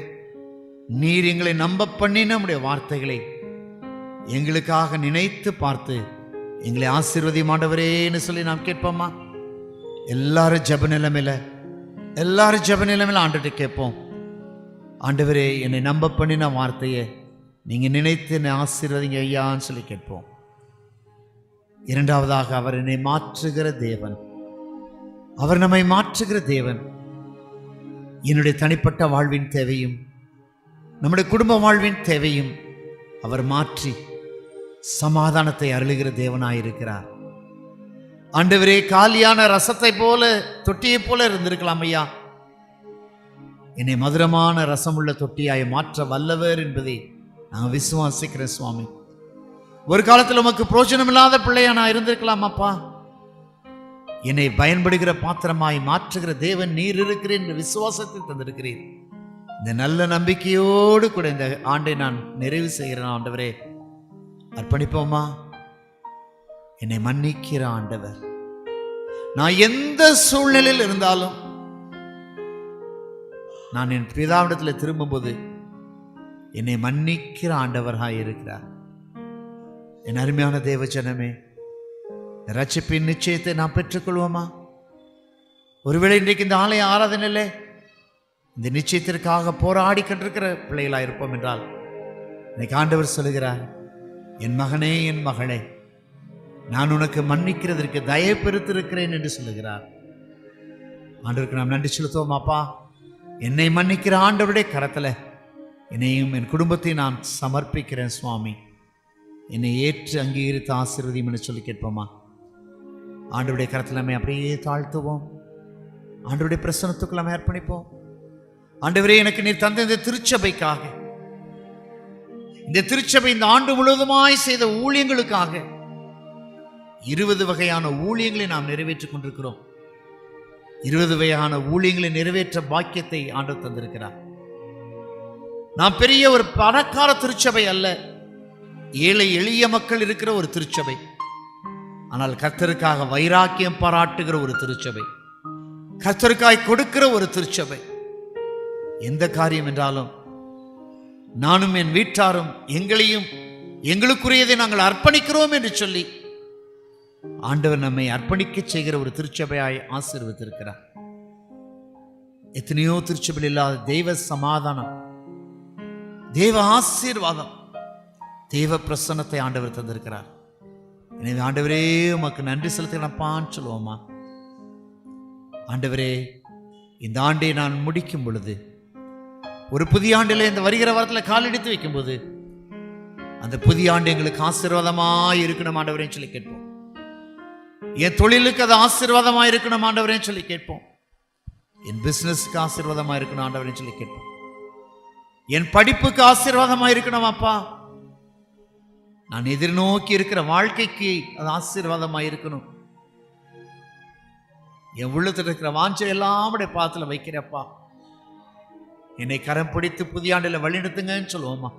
நீர் எங்களை நம்ப பண்ணி நம்முடைய வார்த்தைகளை எங்களுக்காக நினைத்து பார்த்து எங்களை ஆசீர்வதியும் ஆண்டவரேன்னு சொல்லி நாம் கேட்போமா? எல்லாரும் ஜெப நிலைமையில ஆண்டவர்கிட்ட கேட்போம். ஆண்டவரே, என்னை நம்ப பண்ணின வார்த்தையை நீங்க நினைத்து என்னை ஆசீர்வதிங்க ஐயான்னு சொல்லி கேட்போம். இரண்டாவதாக, அவர் என்னை மாற்றுகிற தேவன், அவர் நம்மை மாற்றுகிற தேவன். என்னுடைய தனிப்பட்ட வாழ்வின் தேவையும் நம்முடைய குடும்ப வாழ்வின் தேவையும் அவர் மாற்றி சமாதானத்தை அருளுகிற தேவனாயிருக்கிறார். ஆண்டவரே, காலியான ரசத்தை போல, தொட்டியை போல இருந்திருக்கலாம் ஐயா, என்னை மதுரமான ரசமுள்ள தொட்டியாய் மாற்ற வல்லவர் என்பதை நான் விசுவாசிக்கிறேன் சுவாமி. ஒரு காலத்தில் உமக்கு பிரோஜனம் இல்லாத பிள்ளையா நான் இருந்திருக்கலாம் அப்பா. என்னை பயன்படுகிற பாத்திரமாய் மாற்றுகிற தேவன் நீர் இருக்கிறேன் என்ற விசுவாசத்தை தந்திருக்கிறேன். இந்த நல்ல நம்பிக்கையோடு கூட இந்த ஆண்டை நான் நிறைவு செய்கிறேன். ஆண்டவரே, அர்ப்பணிப்போமா? என்னை மன்னிக்கிற ஆண்டவர், நான் எந்த சூழ்நிலையில் இருந்தாலும் நான் என் பிதாவிடத்தில் திரும்பும்போது என்னை மன்னிக்கிற ஆண்டவராக இருக்கிறார். என் அருமையான தேவஜனமே, ரட்சிப்பின் நிச்சயத்தை நாம் பெற்றுக்கொள்வோமா? ஒருவேளை இன்றைக்கு இந்த ஆலய ஆராதனையிலே இந்த நிச்சயத்திற்காக போராடி கொண்டிருக்கிற பிள்ளைகளாக இருப்போம் என்றால், இன்னைக்கு ஆண்டவர் சொல்லுகிறார், என் மகனே, என் மகளே, நான் உனக்கு மன்னிக்கிறதற்கு தயவு பெருத்திருக்கிறேன் என்று சொல்லுகிறார். ஆண்டவருக்கு நாம் நன்றி செலுத்துவோம். அப்பா, என்னை மன்னிக்கிற ஆண்டவருடைய கரத்தில் என்னையும் என் குடும்பத்தையும் நான் சமர்ப்பிக்கிறேன் சுவாமி. என்னை ஏற்று அங்கீகரித்து ஆசீர்வதியும் என்று சொல்லி கேட்போமா? ஆண்டவருடைய கரத்தில் நம்ம அப்படியே தாழ்த்துவோம். ஆண்டவருடைய பிரசன்னத்துக்குள்ள நம்ம அர்ப்பணிப்போம். ஆண்டவரே, எனக்கு நீர் தந்த இந்த திருச்சபைக்காக, இந்த திருச்சபை இந்த ஆண்டு முழுவதுமாய் செய்த ஊழியங்களுக்காக 20 வகையான ஊழியங்களை நாம் நிறைவேற்றிக் கொண்டிருக்கிறோம். 20 வகையான ஊழியங்களை நிறைவேற்ற பாக்கியத்தை ஆண்டவர் தந்திருக்கிறார். நாம் பெரிய ஒரு பணக்கார திருச்சபை அல்ல, ஏழை எளிய மக்கள் இருக்கிற ஒரு திருச்சபை. ஆனால் கர்த்தருக்காக வைராக்கியம் பாராட்டுகிற ஒரு திருச்சபை, கர்த்தருக்காய் கொடுக்கிற ஒரு திருச்சபை. எந்த காரியம் என்றாலும் நானும் என் வீட்டாரும் எங்களையும் எங்களுக்குரியதை நாங்கள் அர்ப்பணிக்கிறோம் என்று சொல்லி ஆண்டவர் நம்மை அர்ப்பணிக்க செய்கிற ஒரு திருச்சபையாய் ஆசீர்வதித்திருக்கிறார். எத்தனையோ திருச்சபையில் இல்லாத தெய்வ சமாதானம், தேவ ஆசீர்வாதம், தேவ பிரசன்னத்தை ஆண்டவர் தந்திருக்கிறார். எனவே ஆண்டவரே, உமக்கு நன்றி செலுத்தினப்பான்னு சொல்லுவோமா? ஆண்டவரே, இந்த ஆண்டை நான் முடிக்கும் பொழுது, ஒரு புதிய ஆண்டில் இந்த வருகிற வாரத்தில் காலெடுத்து வைக்கும்போது, அந்த புதிய ஆண்டு எங்களுக்கு ஆசீர்வாதமாய் இருக்கணும் ஆண்டவரே சொல்லி கேட்போம். என் தொழிலுக்கு அது ஆசீர்வாதமாக இருக்கணும் ஆண்டவரே சொல்லி கேட்போம். என் பிசினஸ்க்கு ஆசீர்வாதமாக இருக்கணும் ஆண்டவரே சொல்லி கேட்போம். என் படிப்புக்கு ஆசீர்வாதமாக இருக்கணும் அப்பா. நான் எதிர்நோக்கி இருக்கிற வாழ்க்கைக்கு அது ஆசீர்வாதமாக இருக்கணும். என் உள்ளத்தில் இருக்கிற வாஞ்சை எல்லாம் உடைய பாத்துல வைக்கிறப்பா. என்னை கரம் பிடித்து புதிய ஆண்டில் வழிநடத்துங்கன்னு சொல்லுவோமா.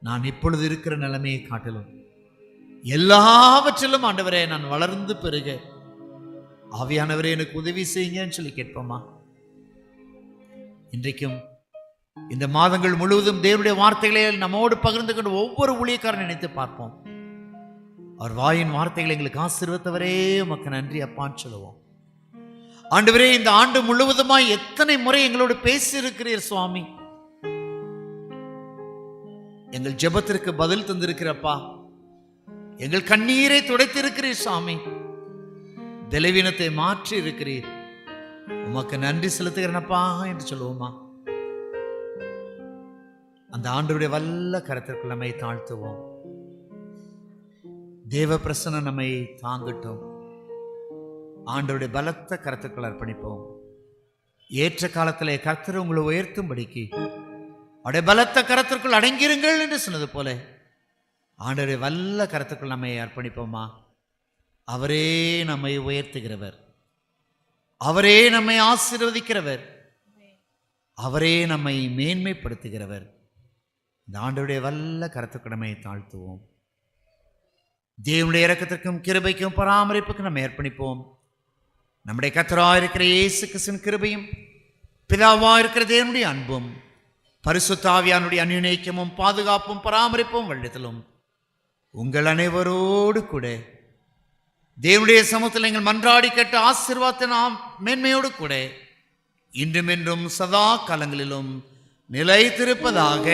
நான் இப்பொழுது இருக்கிற நிலைமையை காட்டிலும் எல்லாவற்றிலும் ஆண்டவரே நான் வளர்ந்து பெருக ஆவியானவரே எனக்கு உதவி செய்யுங்கன்னு சொல்லி கேட்போமா. இன்றைக்கும் இந்த மாதங்கள் முழுவதும் தேவனுடைய வார்த்தைகளை நம்மோடு பகிர்ந்து கொண்டு ஒவ்வொரு ஊழியக்காரன் நினைத்து பார்ப்போம். அவர் வாயின் வார்த்தைகளை எங்களுக்கு ஆசீர்வதித்தவரே உமக்கு நன்றி அப்பான்னு சொல்லுவோம். ஆண்டவரே, இந்த ஆண்டு முழுவதுமாய் எத்தனை முறை எங்களோடு பேசி இருக்கிறீர் சுவாமி. எங்கள் ஜெபத்திற்கு பதில் தந்திருக்கிறப்பா. எங்கள் கண்ணீரை துடைத்திருக்கிறீர் சுவாமி. பலவீனத்தை மாற்றி இருக்கிறீர். உமக்கு நன்றி செலுத்துகிறேனப்பா என்று சொல்லுவோமா. அந்த ஆண்டவருடைய வல்ல கரத்திற்குள் நம்மை தாழ்த்துவோம். தேவ பிரசன்னம் நம்மை தாங்கட்டும். ஆண்டவருடைய பலத்த கரத்துக்கள் அர்ப்பணிப்போம். ஏற்ற காலத்திலே கர்த்தர் உங்களை உயர்த்தும்படிக்கு அவருடைய பலத்த கரத்திற்குள் அடங்கிருங்கள் என்று சொன்னது போல ஆண்டவருடைய வல்ல கரத்துக்குள் நம்மை அர்ப்பணிப்போமா. அவரே நம்மை உயர்த்துகிறவர், அவரே நம்மை ஆசீர்வதிக்கிறவர், அவரே நம்மை மேன்மைப்படுத்துகிறவர். இந்த ஆண்டவருடைய வல்ல கரத்துக்கு நம்மை தாழ்த்துவோம். தேவனுடைய இரக்கத்திற்கும் கிருபைக்கும் பராமரிப்புக்கும் நம்ம அர்ப்பணிப்போம். நம்முடைய கர்த்தராக இருக்கிற இயேசு கிறிஸ்துவின் கிருபையும் பிதாவாக இருக்கிற தேவனுடைய அன்பும் பரிசுத்த ஆவியானுடைய அன்யோன்யமும் பாதுகாப்பும் பராமரிப்பும் வழித்தலும் உங்கள் அனைவரோடு கூட தேவனுடைய சமூகத்தில் நீங்கள் மன்றாடி கேட்ட ஆசீர்வாதத்தின் மேன்மையோடு கூட இன்றும் என்றும் சதா காலங்களிலும் நிலைத்திருப்பதாக.